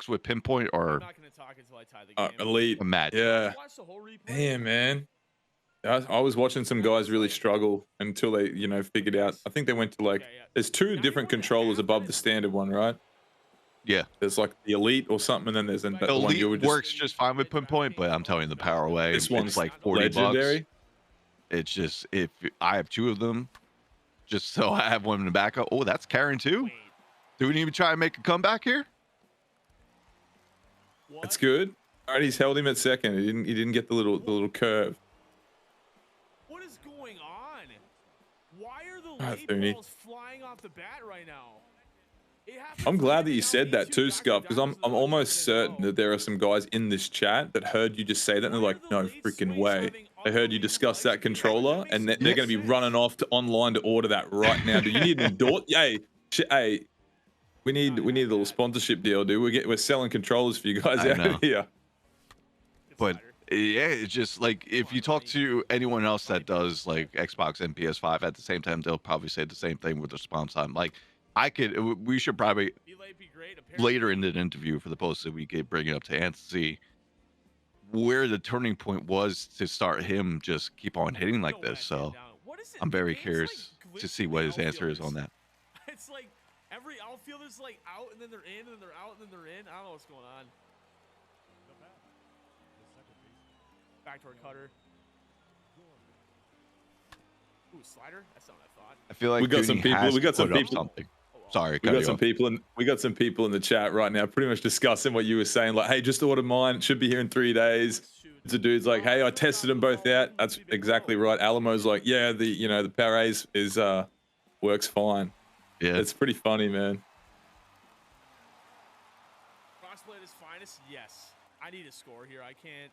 with pinpoint are I'm not gonna talk until I tie the game. Elite. a match. Yeah. Watch the whole replay. Damn, man. I was watching some guys really struggle until they, figured out. I think they went to like, there's two different controllers above the standard one, right? Yeah. There's like the Elite or something, and then there's the one you were Elite just. works just fine with pinpoint, but I'm telling you, the PowerA, This one's it's like 40 legendary. bucks. It's just, if I have two of them, just so I have one in the backup. Oh, that's Karen too. Do we even try and make a comeback here? That's good. All right, he's held him at second. He didn't get the little curve. What is going on? Why are the late Thuuuuney. balls flying off the bat right now? I'm glad that you said that too, Scuff, because I'm almost certain that there are some guys in this chat that heard you just say that and they're like, no freaking way. They heard you discuss that controller and they're going to be running off to online to order that right now. Do you need an endorse? Hey, we need a little sponsorship deal, dude. We're selling controllers for you guys out here. But yeah, it's just like if you talk to anyone else that does like Xbox and PS5 at the same time, they'll probably say the same thing with response time. Like we should probably later in the interview for the post that we could bring it up to Ant to see where the turning point was to start him just keep on hitting like this. So I'm very curious to see what his answer is on that. It's like every outfielder's like out and then they're in and then they're out and then they're in. I don't know what's going on. Backdoor cutter. Ooh, slider. That's not what I thought. I feel like we got some people. Something. Sorry, we got some people in the chat right now, pretty much discussing what you were saying. Like, hey, just ordered mine. It should be here in 3 days. The dude's like, hey, I tested them both out. That's exactly right. Alamo's like, yeah, the Power A's is works fine. Yeah, it's pretty funny, man. Crossplay at his finest. Yes, I need a score here. I can't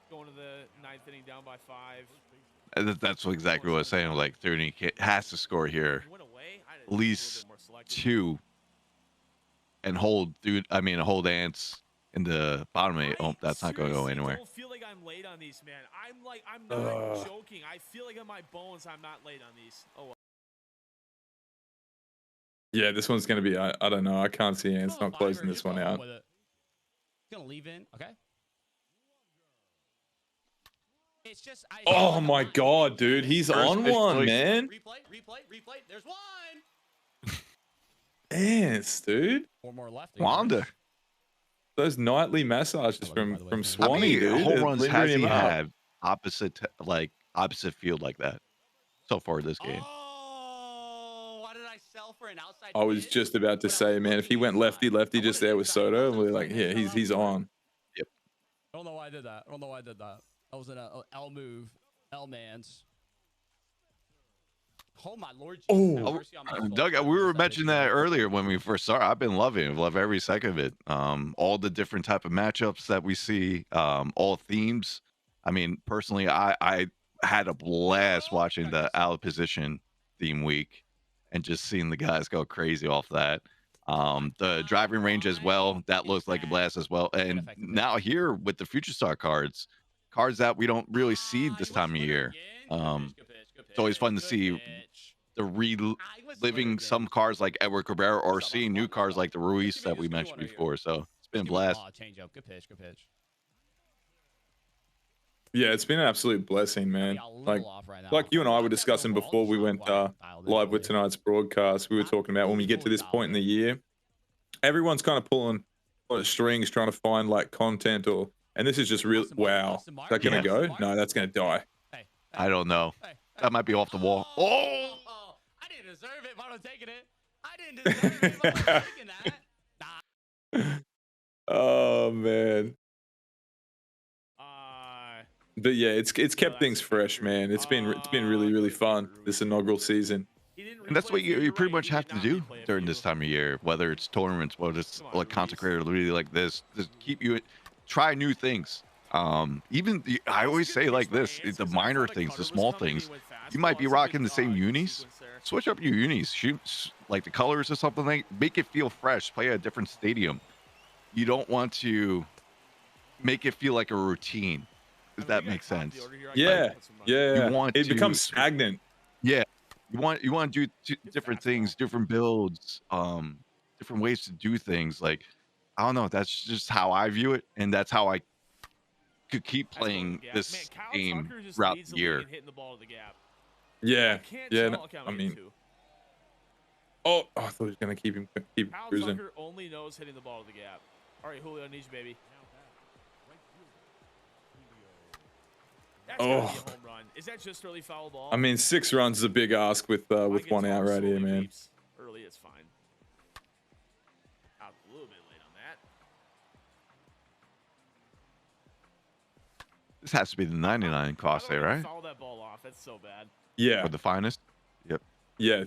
go into the 9th inning down by 5. That's exactly what I was saying. Like Thuuuuney has to score here, at least 2, and hold Ants in the bottom 8. Oh, that's not going to go anywhere. I don't feel like I'm late on these, man. I'm not joking. I feel like on my bones, I'm not late on these. Oh. Well. Yeah, this one's going to be. I don't know. I can't see Ants not closing this one out. Gonna leave in. Okay. It's just, oh my god, dude, he's on one, man. Replay. There's one. Ants, dude. 4 more left. Wanda. Those nightly massages from Swanee, dude. Home runs has he had opposite field like that so far this game? Oh, why did I sell for an outside? I was just about to say, man, if he went lefty just there with Soto, and we're like, yeah, he's on. Yep. I don't know why I did that. That was an L move. L-mans. Oh my Lord. Oh. Jesus, have mercy on my soul. Doug, we were mentioning that earlier when we first started. I've been loving it. Love every second of it. All the different type of matchups that we see, all themes. I mean, personally, I had a blast watching the out of position theme week and just seeing the guys go crazy off that. The driving range as well, that looks like a blast as well. And now here with the Future Star cards that we don't really see this time of year. It's always fun to see the reliving some cars like Edward Cabrera or seeing new cars like the Ruiz that we mentioned before. So it's been a blast. Change up. Good pitch. Good pitch. Yeah, it's been an absolute blessing, man. Like you and I were discussing before we went live with tonight's broadcast. We were talking about when we get to this point in the year, everyone's kind of pulling strings trying to find like content and this is just real. Wow, is that gonna go? No, that's gonna die. I don't know. That might be off the wall. Oh! I didn't deserve it, but I'm taking it. I didn't deserve it, but I'm taking that. Oh man. But yeah, it's kept things fresh, man. It's been really fun this inaugural season. And that's what you pretty much have to do during this time of year, whether it's tournaments, whether it's like content creator really like this, just keep you try new things. Even I always say like this, the minor things, the small things. You might be rocking the same unis, switch up your unis, shoot like the colors or something, like make it feel fresh, play at a different stadium. You don't want to make it feel like a routine, if that makes sense. Yeah, yeah. You want it becomes stagnant. Yeah, you want to do different things, different builds, different ways to do things. Like I don't know, that's just how I view it, and that's how I could keep playing this game throughout the year. Yeah, yeah. No, I mean, I thought he was gonna keep cruising. Tucker only knows hitting the ball to the gap. All right, Julio, I need you, baby. That's gotta be a home run. Is that just early foul ball? I mean, 6 runs is a big ask with one out right here, man. Early, it's fine. Out a little bit late on that. This has to be the 99 cost there, right? Foul that ball off. That's so bad. Yeah. Or the finest. Yep. Yeah.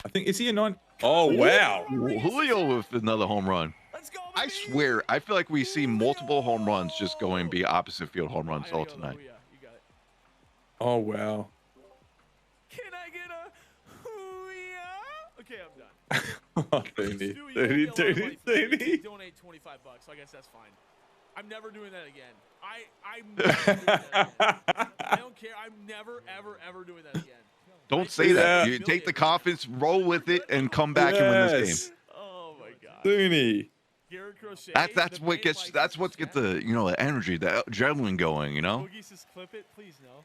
I think is he a 9? Oh wow. Julio with another home run. Let's go, I swear, I feel like we see multiple home runs just going be opposite field home runs all tonight. You got it. Oh wow. Can I get a hoo-yah? Okay, I'm done. Oh, Thuuuuney. Donate $25, so I guess that's fine. I'm never doing that again. I'm never doing that again. I don't care. I'm never, ever doing that again. Don't say that. You take the confidence, roll with it, and come back and win this game. Oh my God. Thuuuuney. That's what gets the the energy, the adrenaline going. Boogie says clip it, please no.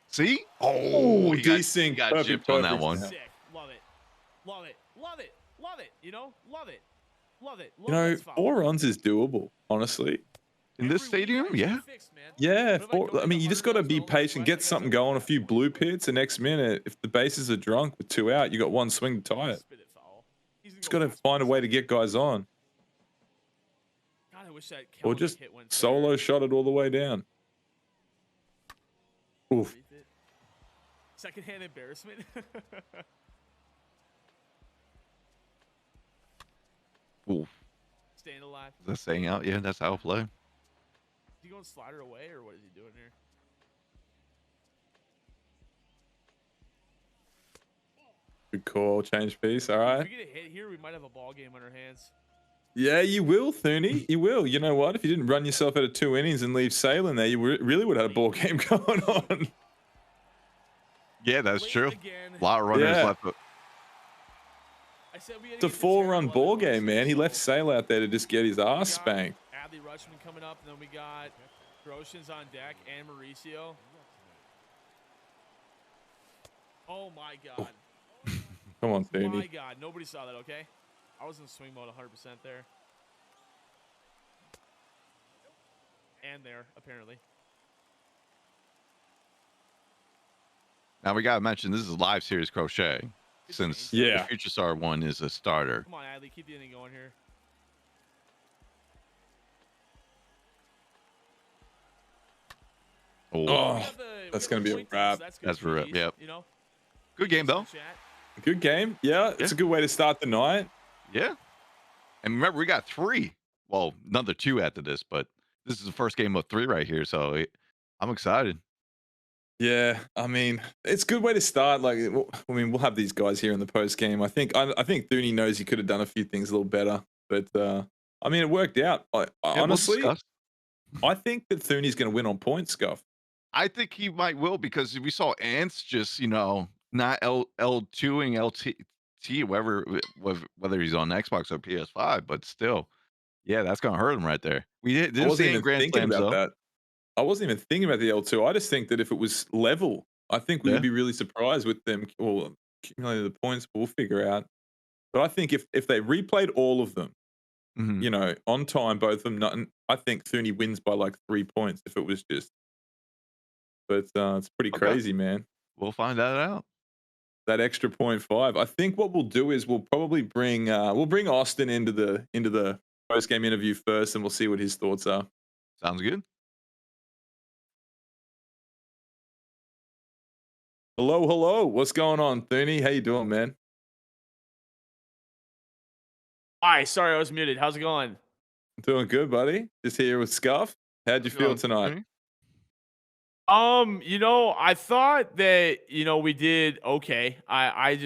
See? Oh, decent. Got gypped on that one. Sick. Love it. Love it. Love it. Love it. Love it. Love it. 4 runs is doable, honestly. In this stadium, yeah. Yeah, I mean, you just got to be patient, get something going, a few blue pits, the next minute, if the bases are drunk with 2 out, you got 1 swing to tie it. Just got to find a way to get guys on. God, I wish that or just solo shot it all the way down. Oof. Secondhand embarrassment. Oof. Staying alive. Is that saying out? Yeah, that's how I play. Is he going slider away, or what is he doing here? Good call, change piece. All right. If we get a hit here, we might have a ball game on our hands. Yeah, you will, Thuuuuney. You will. You know what? If you didn't run yourself out of 2 innings and leave Sale in there, you really would have had a ball game going on. Yeah, that's true. A lot of runners left. It's a 4-run ball game, man. He left Sale out there to just get his ass spanked. Adley Rutschman coming up, and then we got Groshans on deck and Mauricio. Oh my God. Come on, Oh Thuuuuney. my God. Nobody saw that, okay? I was in swing mode 100% there. And there, apparently. Now we gotta mention this is a live series crochet, since the Future Star one is a starter. Come on, Adley, keep the inning going here. Oh, that's gonna be a wrap. That's a wrap. Yep. You know, Good game, though. Good game. Yeah, it's a good way to start the night. Yeah. And remember, we got 3. Well, another 2 after this, but this is the first game of 3 right here, so I'm excited. Yeah, I mean, it's a good way to start. Like, I mean, we'll have these guys here in the post game. I think Thuuuuney knows he could have done a few things a little better, but I mean, it worked out. Honestly, I think that Thuuuuney's going to win on points, Scuff. I think he might will because we saw Ants just, not L2ing LT, whether he's on Xbox or PS5, but still, yeah, that's going to hurt him right there. We didn't see any Grand Slams, though. That. I wasn't even thinking about the L2. I just think that if it was level, I think we would be really surprised with them accumulating the points, but we'll figure out. But I think if they replayed all of them, on time, both of them, I think Thuuuuney wins by like 3 points if it was just. But it's pretty crazy, man. We'll find that out. That extra 0.5. I think what we'll do is we'll probably bring Austin into the post game interview first, and we'll see what his thoughts are. Sounds good. Hello. What's going on, Thuuuuney? How you doing, man? Hi, sorry I was muted. How's it going? Doing good, buddy. Just here with Scuff. How'd you feel tonight? I thought that, we did okay. I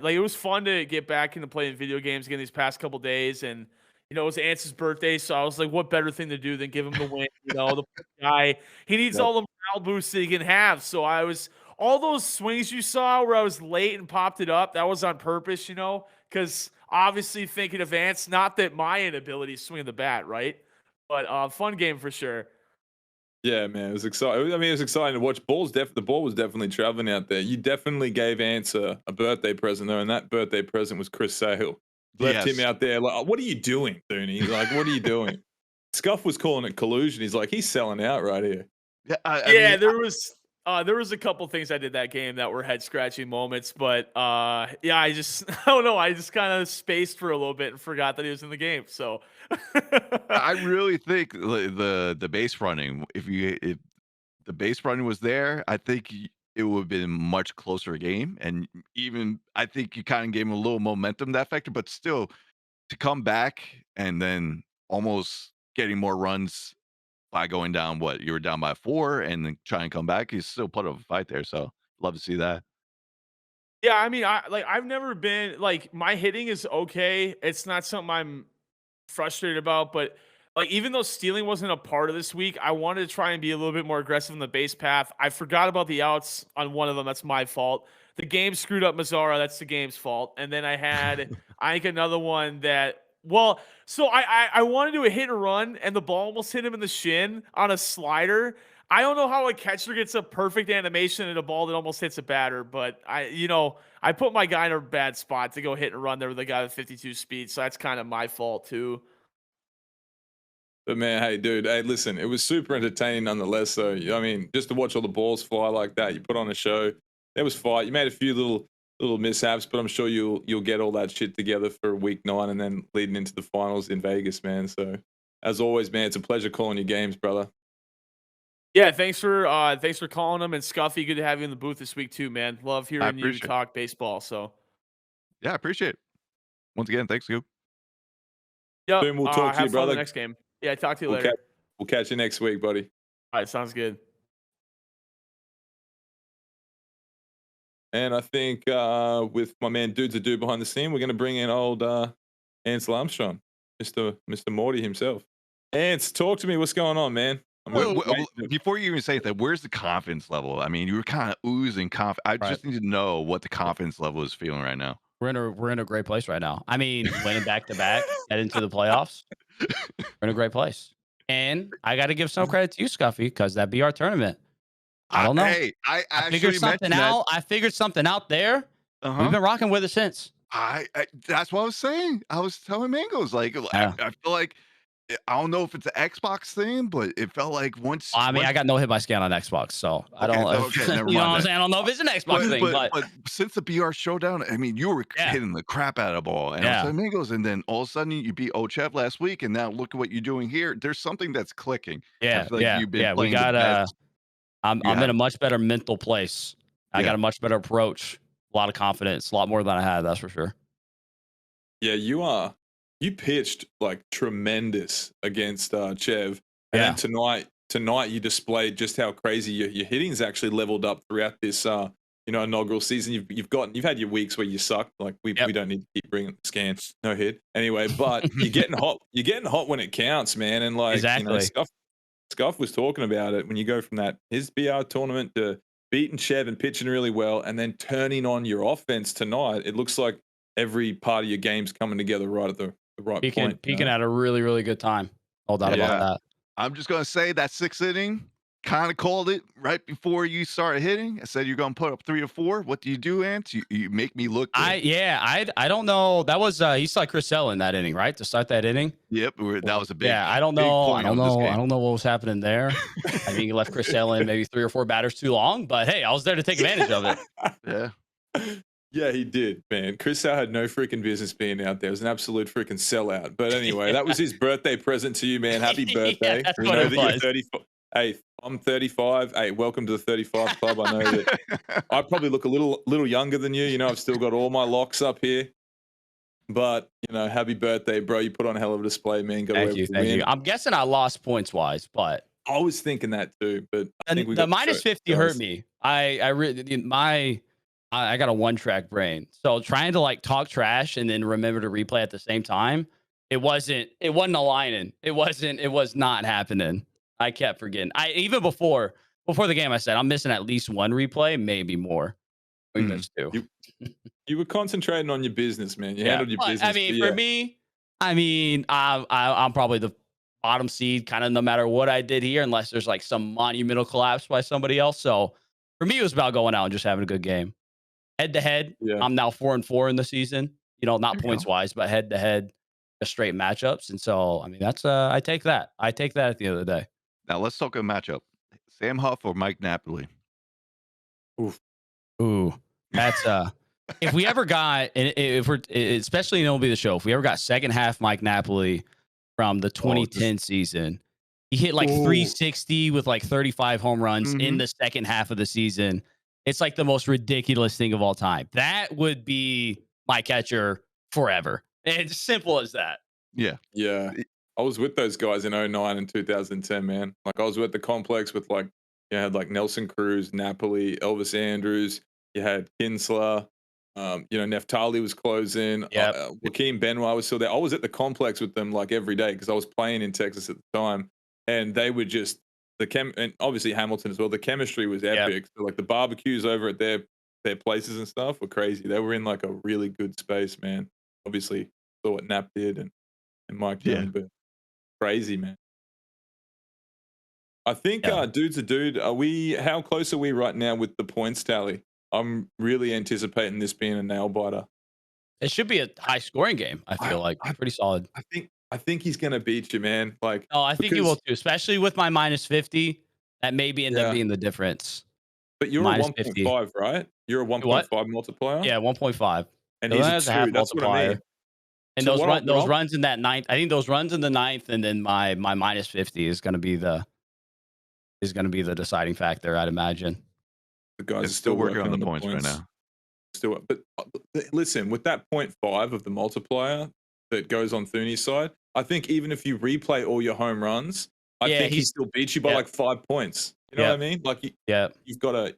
like, it was fun to get back into playing video games again these past couple days, and it was Ance's birthday, so I was like, what better thing to do than give him the win? The guy, he needs all the morale boosts that he can have. So all those swings you saw where I was late and popped it up, that was on purpose, because obviously thinking of Ance, not that my inability is swinging the bat, right? But fun game for sure. Yeah, man, it was exciting. I mean, it was exciting to watch. The ball was definitely traveling out there. You definitely gave Ance a birthday present, though, and that birthday present was Chris Sale. Left him out there like, what are you doing, Thuuuuney? He's like, what are you doing? Scuff was calling it collusion. He's like, he's selling out right here. Yeah, there was a couple things I did that game that were head scratching moments, but I don't know. I just kind of spaced for a little bit and forgot that he was in the game. So I really think the base running, if the base running was there, I think it would have been a much closer game. And even I think you kind of gave him a little momentum that factor, but still to come back and then almost getting more runs by going down, you were down by 4 and then try and come back. He's still put up a fight there. So love to see that. Yeah, I mean, I've never been like, my hitting is okay. It's not something I'm frustrated about, but like, even though stealing wasn't a part of this week, I wanted to try and be a little bit more aggressive in the base path. I forgot about the outs on one of them. That's my fault. The game screwed up Mazzara. That's the game's fault. And then I had, I think, another one that, so I wanted to do a hit and run, and the ball almost hit him in the shin on a slider. I don't know how a catcher gets a perfect animation in a ball that almost hits a batter, but I put my guy in a bad spot to go hit and run there with a guy with 52 speed, so that's kind of my fault too. But man, hey, dude, hey, listen, it was super entertaining nonetheless. So, I mean, just to watch all the balls fly like that, you put on a show. It was fun. You made a few little mishaps, but I'm sure you'll get all that shit together for week 9 and then leading into the finals in Vegas, man. So, as always, man, it's a pleasure calling your games, brother. Yeah, thanks for calling them, and Scuffy, good to have you in the booth this week too, man. Love hearing you talk baseball. So, yeah, I appreciate it. Once again, thanks, Scoop. Yeah, we'll talk to you, brother. The next game. Yeah, talk to you later. We'll catch you next week, buddy. All right, sounds good. And I think with my man Dudes a Dude behind the scene, we're going to bring in old AnceLarmstrong, Mr. Morty himself. Ance, talk to me. What's going on, man? Before you even say that, where's the confidence level? I mean, you were kind of oozing confidence. I just need to know what the confidence level is feeling right now. We're in a great place right now. I mean, winning back to back, head into the playoffs. We're in a great place. And I got to give some credit to you, Scuffy, because that BR tournament. I don't know. Hey, I figured something out. I figured something out there. We've been rocking with it since. That's what I was saying. I was telling Mangos, I feel like, I don't know if it's an Xbox thing, but it felt like once. I got no hit by Scann on Xbox, so I don't. Never you know what I'm saying? I don't know if it's an Xbox thing, but since the BR showdown, I mean, you were hitting the crap out of the ball, and I was like, Mangos, and then all of a sudden you beat OhChev last week, and now look at what you're doing here. There's something that's clicking. Yeah, you've been we got I'm in a much better mental place. I got a much better approach. a lot of confidence, a lot more than I had. That's for sure. Yeah, you pitched like tremendous against Chev, and Yeah. then tonight you displayed just how crazy your hitting's actually leveled up throughout this inaugural season. You've had your weeks where you sucked. Like we don't need to keep bringing up the Scann, no hit anyway. But you're getting hot. You're getting hot when it counts, man. And like Exactly. Scuff was talking about it when you go from his BR tournament to beating Chev and pitching really well, and then turning on your offense tonight. It looks like every part of your game's coming together right at the right point. Peaking at a really, really good time. No doubt about that. I'm just going to say that 6th inning, kind of called it right before you started hitting. I said you're going to put up 3 or 4. What do you do, Ant? You make me look good. I don't know. That was he saw Chris Sale in that inning, right? To start that inning. Yep, that was a big. Yeah, I don't know. I don't know what was happening there. I think he left Chris Sale in maybe 3 or 4 batters too long. But hey, I was there to take advantage of it. Yeah. Yeah, he did, man. Chris Sale had no freaking business being out there. It was an absolute freaking sellout. But anyway, that was his birthday present to you, man. Happy birthday. That's We what know it that was. you're 35. Hey, I'm 35. Hey, welcome to the 35 club. I know that I probably look a little younger than you. You know, I've still got all my locks up here. But, happy birthday, bro. You put on a hell of a display, man. Thank you. I'm guessing I lost points-wise, but I was thinking that too, but I think the minus 50 hurt me. I got a one-track brain, so trying to like talk trash and then remember to replay at the same time, it wasn't aligning. It was not happening. I kept forgetting. Even before the game, I said I'm missing at least one replay, maybe more. We missed 2. You were concentrating on your business, man. You handled your business. I mean, for me, I'm probably the bottom seed, kind of no matter what I did here, unless there's like some monumental collapse by somebody else. So for me, it was about going out and just having a good game. Head to head, I'm now 4-4 in the season. Not points wise, but head to head, just straight matchups. And so, I mean, that's I take that. I take that at the end of the day. Now let's talk a matchup: Sam Huff or Mike Napoli. Ooh, that's if we ever got, if we're especially in MLB The Show, if we ever got second half Mike Napoli from the 2010 season, he hit like 360 with like 35 home runs in the second half of the season. It's like the most ridiculous thing of all time. That would be my catcher forever. It's simple as that. Yeah. Yeah. I was with those guys in 09 and 2010, man. Like I was at the complex with you had like Nelson Cruz, Napoli, Elvis Andrews. You had Kinsler. Neftali was closing. Joaquin Benoit was still there. I was at the complex with them like every day because I was playing in Texas at the time. And they were just and obviously Hamilton as well. The chemistry was epic. So like the barbecues over at their places and stuff were crazy. They were in like a really good space, man. Obviously saw what Nap did and Mike did, but crazy, man. I think dude's a dude. How close are we right now with the points tally? I'm really anticipating this being a nail biter. It should be a high scoring game. I feel like pretty solid. I think he's gonna beat you, man. Like, I think he will too, especially with my minus 50. That maybe end up being the difference. But you're minus a 1.5, right? You're a 1.5 multiplier. Yeah, 1.5. And he's a 2. That's multiplier. What I mean. And so those runs in that 9th, I think those runs in the 9th, and then my minus 50 is gonna be the deciding factor, I'd imagine. The guys are still working on the points right now. But listen, with that 0.5 of the multiplier that goes on Thuuuney's side, I think even if you replay all your home runs, I think he still beats you by like 5 points. You know what I mean? Like, you've got to,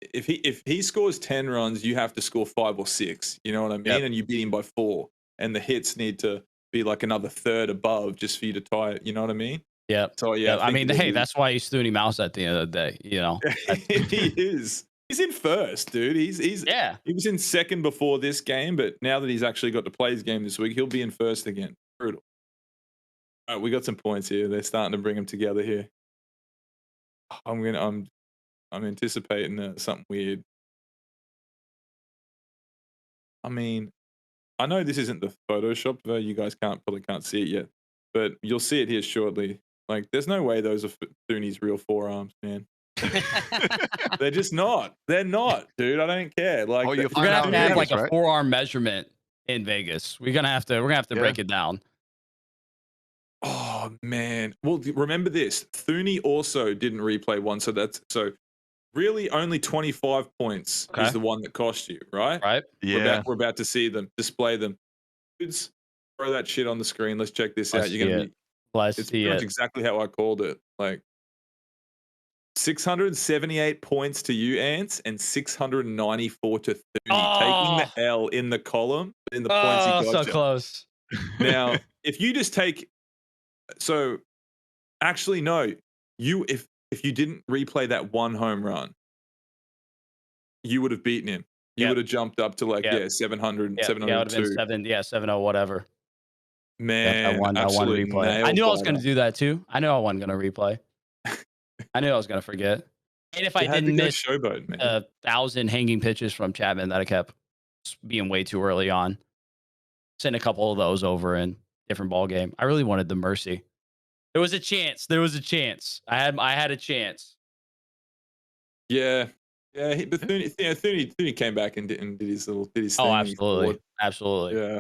if he scores 10 runs, you have to score 5 or 6. You know what I mean? And you beat him by 4, and the hits need to be like another third above just for you to tie it. You know what I mean? Yeah. So I mean, hey, that's why he's Thuuuney Mouse at the end of the day. He is. He's in first, dude. He was in second before this game, but now that he's actually got to play his game this week, he'll be in first again. Brutal. All right, we got some points here. They're starting to bring them together here. I'm anticipating something weird. I mean, I know this isn't the Photoshop. You guys probably can't see it yet, but you'll see it here shortly. Like, there's no way those are Thuuuney's real forearms, man. They're just not. They're not, dude. I don't care. Like, we're gonna have to have like a forearm measurement in Vegas. We're gonna have to break it down. Oh man. Well, remember this. Thuuuney also didn't replay one, so really only 25 points Okay. is the one that cost you, right? Right? Yeah. We're about to see them, display them. Dudes, throw that shit on the screen. Let's check this Let's out. You're see gonna it. be. Let's It's see pretty much it. exactly how I called it. Like 678 points to you, Ants, and 694 to Thuuuuney, taking the L in the column, but in the points he got so you. close. Now, if you just take, so actually no, if you didn't replay that one home run, you would have beaten him. You Yep. would have jumped up to like Yep. 700, Yeah, it would have been 702. 7-0, whatever. Yep, Man, that one absolute replay. I nail knew I was going biter. to do that too. I knew I wasn't going to replay. I knew I was going to forget. And if I You had to didn't go miss showboat, man. 1,000 hanging pitches from Chapman that I kept being way too early on, sent a couple of those over in different ball game. I really wanted the mercy. There was a chance. There was a chance. I had a chance. Yeah, yeah. But Thuuuuney came back and did his thing. Oh, And he absolutely, scored. absolutely. Yeah.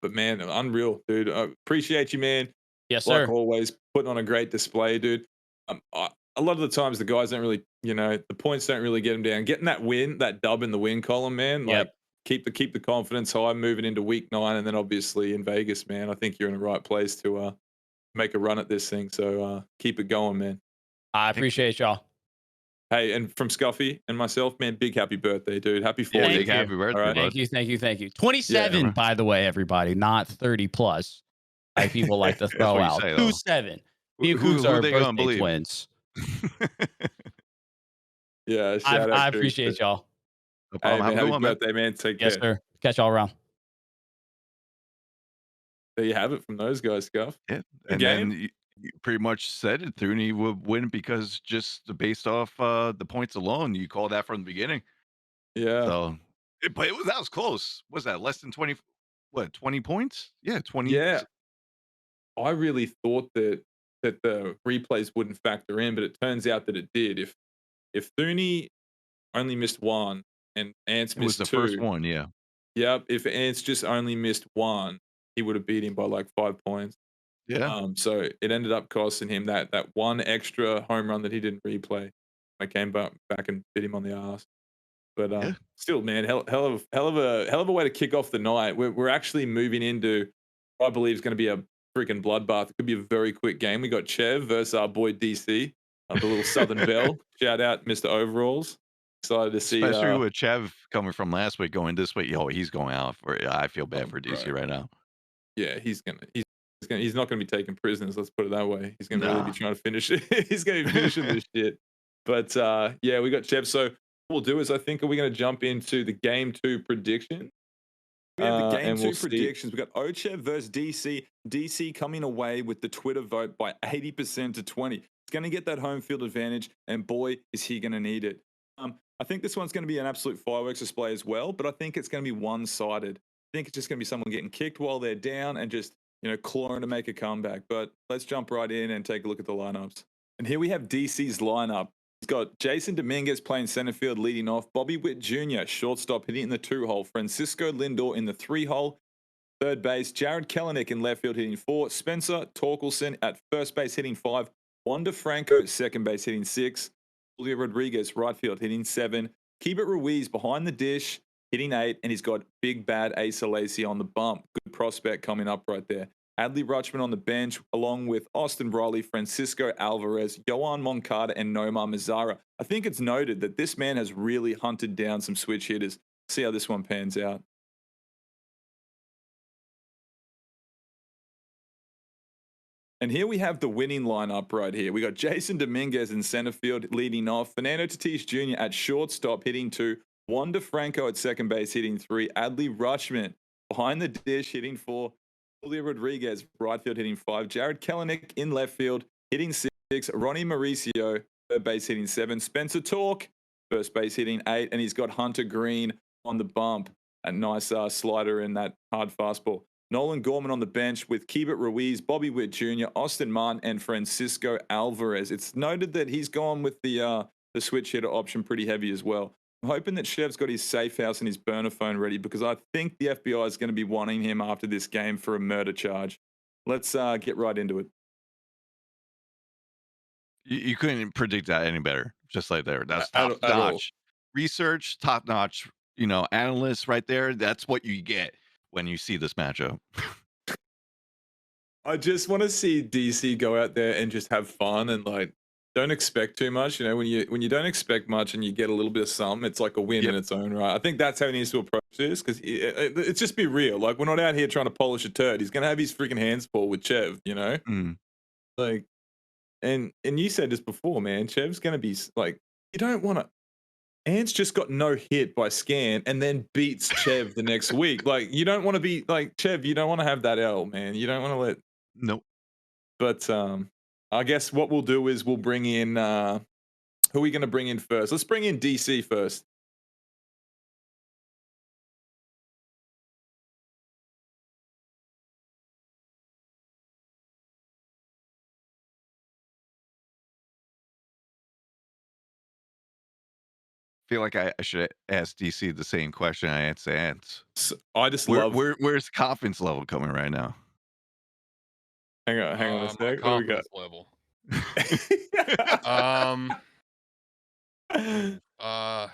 But man, unreal, dude. I appreciate you, man. Yes, Like sir. always, putting on a great display, dude. A lot of the times the guys don't really, the points don't really get them down. Getting that win, that dub in the win column, man. Like Yep. keep the confidence high moving into week 9, and then obviously in Vegas, man. I think you're in the right place to make a run at this thing. So keep it going, man. I appreciate y'all. Hey, and from Scuffy and myself, man, big happy birthday, dude. Happy 40th. Yeah, Thank big you. happy birthday, All right. bud. Thank you, thank you, thank you. 27, Yeah. by the way, everybody, not 30 plus. Like people like to That's throw what you out. say, though. 27. Me and Who Cougs are they gonna birthday believe? twins. Yeah, shout out I Cougs. appreciate y'all. No Hey, problem. man, Have a happy good one, man. birthday, man. Take Yes, care. sir. Catch y'all around. There you have it from those guys, Scuff. Yeah. Good And game. then you pretty much said it. Thuuuuney would win because just based off the points alone, you called that from the beginning. Yeah. So, but that was close. Was that less than 20? What, 20 points? Yeah, 20. Yeah. I really thought that the replays wouldn't factor in, but it turns out that it did. If Thuuuuney only missed one and Ants It was missed the two, first one. Yeah. yep. If Ants just only missed one, he would have beat him by like 5 points. Yeah. So it ended up costing him that one extra home run that he didn't replay. I came back and bit him on the ass. But Yeah. still, man, hell of a way to kick off the night. We're actually moving into, I believe, is going to be a freaking bloodbath. It could be a very quick game. We got Chev versus our boy DC, the little Southern Belle. Shout out, Mr. Overalls. Excited to see. Especially with Chev coming from last week going this week. Yo, he's going out for it. I feel bad for DC bro. right now. Yeah, he's not gonna be taking prisoners. Let's put it that way. He's gonna really be trying to finish it. He's gonna be finishing this shit. But yeah, we got Chev. So what we'll do is, I think, are we gonna jump into the game 2 prediction? We have the game 2 predictions. We got OhChev versus DC. DC coming away with the Twitter vote by 80% to 20. It's going to get that home field advantage, and boy, is he going to need it. I think this one's going to be an absolute fireworks display as well, but I think it's going to be one-sided. I think it's just going to be someone getting kicked while they're down and just, clawing to make a comeback. But let's jump right in and take a look at the lineups. And here we have DC's lineup. He's got Jason Dominguez playing center field leading off, Bobby Witt Jr., shortstop hitting in the 2-hole, Francisco Lindor in the 3-hole, third base, Jared Kelenic in left field hitting 4, Spencer Torkelson at first base hitting 5, Wander Franco at second base hitting 6, Julio Rodriguez right field hitting 7, Keibert Ruiz behind the dish hitting 8, and he's got big bad Asa Lacy on the bump. Good prospect coming up right there. Adley Rutschman on the bench, along with Austin Riley, Francisco Alvarez, Yohan Moncada, and Nomar Mazara. I think it's noted that this man has really hunted down some switch hitters. See how this one pans out. And here we have the winning lineup right here. We got Jason Dominguez in center field leading off, Fernando Tatis Jr. at shortstop hitting 2, Wander Franco at second base hitting 3, Adley Rutschman behind the dish hitting 4, Julio Rodriguez, right field hitting 5. Jared Kelenic in left field hitting 6. Ronnie Mauricio, third base hitting 7. Spencer Tork, first base hitting 8. And he's got Hunter Green on the bump. A nice slider in that hard fastball. Nolan Gorman on the bench with Keibert Ruiz, Bobby Witt Jr., Austin Martin, and Francisco Alvarez. It's noted that he's gone with the switch hitter option pretty heavy as well. I'm hoping that Chev's got his safe house and his burner phone ready, because I think the FBI is going to be wanting him after this game for a murder charge. Let's get right into it. You couldn't predict that any better. Just like there. That's top At all. notch research, top notch, analysts right there. That's what you get when you see this matchup. I just want to see DC go out there and just have fun and like don't expect too much. You know, when you don't expect much and you get a little bit of something, it's like a win in its own right. I think that's how he needs to approach this because it's just be real. Like we're not out here trying to polish a turd. He's gonna have his freaking hands full with Chev. You know, like and you said this before, man. Chev's gonna be like you don't want to. Ants just got no hit by Scann and then beats Chev the next week. Like you don't want to be like Chev. You don't want to have that L, man. You don't want to let. Nope. But I guess what we'll do is we'll bring in who are we going to bring in first? Let's bring in DC first. Feel like I should ask DC the same question I asked Ants. I just love. Where's the confidence level coming right now? Hang on a sec. My confidence level. I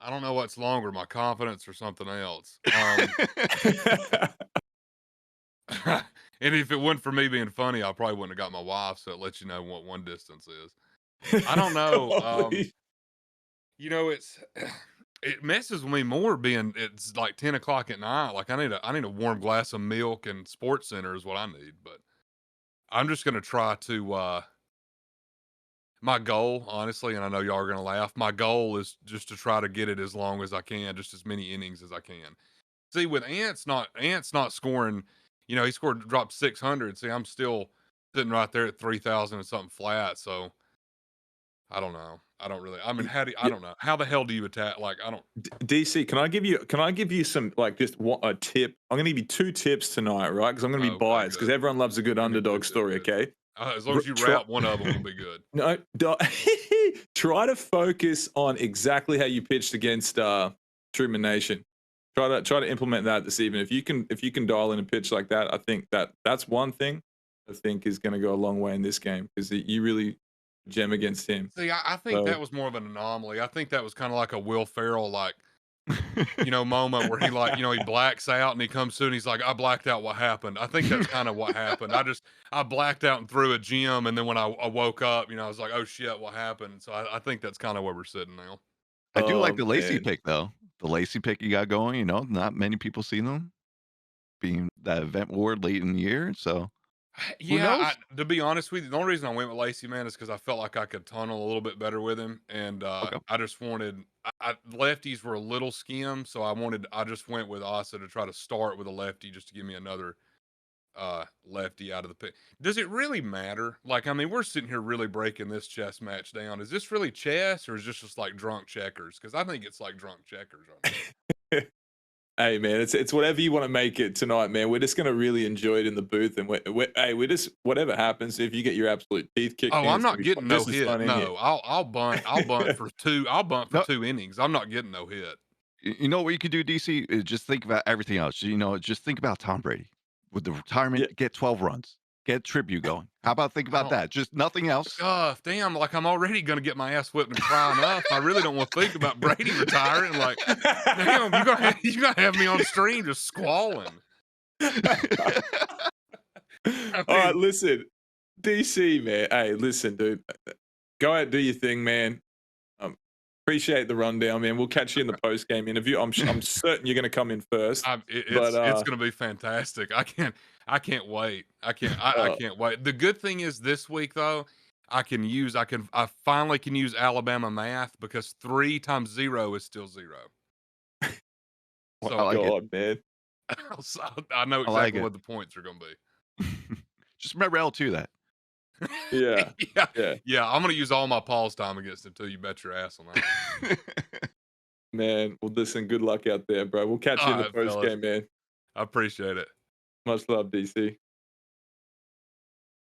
don't know what's longer, my confidence or something else. And if it wasn't for me being funny, I probably wouldn't have got my wife, so it lets you know what one distance is. I don't know. It messes with me more being it's like 10 o'clock at night. Like I need a warm glass of milk and Sports Center is what I need. But I'm just gonna try to my goal, honestly, and I know y'all are gonna laugh. My goal is just to try to get it as long as I can, just as many innings as I can. See, with Ants not scoring, he dropped 600. See, I'm still sitting right there at 3,000 and something flat. So I don't know. I don't know. How the hell do you attack? Like, I don't. DC, can I give you some, like, just a tip? I'm going to give you 2 tips tonight, right? Because I'm going to be biased because everyone loves a good underdog story, okay? As long as you wrap one of them, will be good. No, try to focus on exactly how you pitched against Truman Nation. Try to implement that this evening. If you can dial in a pitch like that, I think that's one thing I think is going to go a long way in this game because you really gem against him. See, I think that was more of an anomaly. I think that was kind of like a Will Ferrell, like, moment where he he blacks out and he comes to and he's like, I blacked out. What happened? I think that's kind of what happened. I blacked out and threw a gym. And then when I woke up, I was like, oh shit, what happened? So I think that's kind of where we're sitting now. I do like the Lacey pick though. The Lacey pick you got going, not many people see them being that event award late in the year. So yeah, to be honest with you, the only reason I went with Lacey, man, is because I felt like I could tunnel a little bit better with him, and I just wanted lefties were a little skim, so I just went with Asa to try to start with a lefty just to give me another lefty out of the pick. Does it really matter? Like, I mean, we're sitting here really breaking this chess match down. Is this really chess or is this just like drunk checkers? Because I think it's like drunk checkers. Hey man, it's whatever you want to make it tonight, man. We're just gonna really enjoy it in the booth, and we're just whatever happens. If you get your absolute teeth kicked, oh, I'm not getting no hit. No, I'll bunt for 2. I'll bunt for 2 innings. I'm not getting no hit. You know what you could do, DC? Is just think about everything else. Just think about Tom Brady with the retirement. Get 12 runs. Get tribute going. How about think about that? Just nothing else. Damn, like I'm already gonna get my ass whipped and cry enough. I really don't want to think about Brady retiring. Like, damn, you gotta have me on stream just squalling. All right, listen, DC, man. Hey, listen, dude. Go out, do your thing, man. Appreciate the rundown, man. We'll catch you in the post game interview. I'm certain you're going to come in first. It's going to be fantastic. I can't wait. I can't wait. The good thing is this week though, I finally can use Alabama math because 3 times 0 is still 0. So, oh God, man. I know exactly what the points are going to be. Just remember L2 that. Yeah. I'm gonna use all my pause time against him too. You bet your ass on that. Man, well, listen, good luck out there, bro. We'll catch you in the post game, man. I appreciate it. Much love, DC.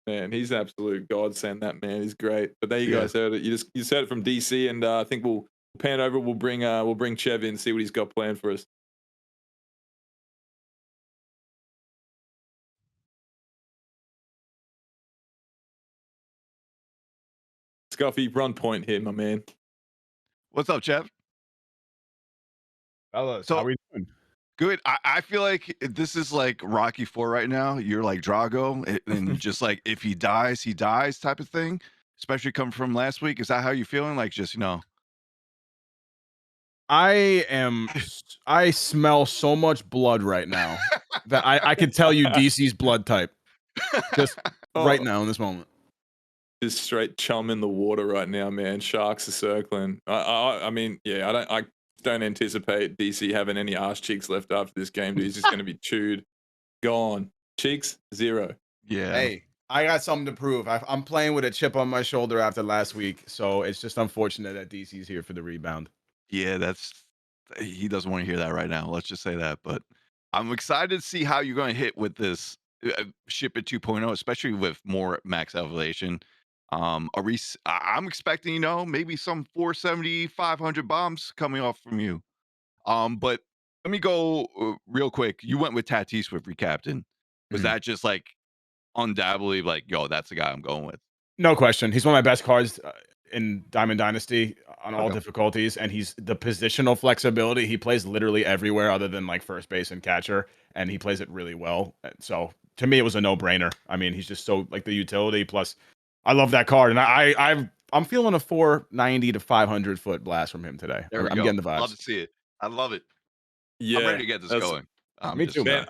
Man, he's absolute godsend. That man, he's great. But there you guys heard it. You heard it from DC, and I think we'll pan over. We'll bring Chev in, see what he's got planned for us. Scuffy, run point here, my man. What's up, Chev? Fellas, So- how we doing? Good. I feel like this is like Rocky 4 right now. You're like Drago, and just like if he dies type of thing. Especially coming from last week. Is that how you feeling? Like just I smell so much blood right now that I can tell you DC's blood type just right now in this moment. Just straight chum in the water right now, man. Sharks are circling. I mean, yeah, I don't anticipate DC having any ass cheeks left after this game. Dude, he's just going to be chewed, gone. Cheeks 0. Yeah. Hey, I got something to prove. I'm playing with a chip on my shoulder after last week, so it's just unfortunate that DC's here for the rebound. Yeah, he doesn't want to hear that right now. Let's just say that. But I'm excited to see how you're going to hit with this ship it 2.0, especially with more max elevation. I'm expecting, maybe some 470, 500 bombs coming off from you. But let me go real quick. You went with Tatis with Recaptain. Was that just like undoubtedly like, yo, that's the guy I'm going with? No question. He's one of my best cards in Diamond Dynasty on all difficulties, and he's the positional flexibility. He plays literally everywhere other than like first base and catcher, and he plays it really well. So to me, it was a no-brainer. I mean, he's just so like the utility. Plus, I love that card, and I'm feeling a 490 to 500 foot blast from him today. There we I'm go. getting the vibes. Love to see it. I love it. Yeah, I'm ready to get this going. Me too, man.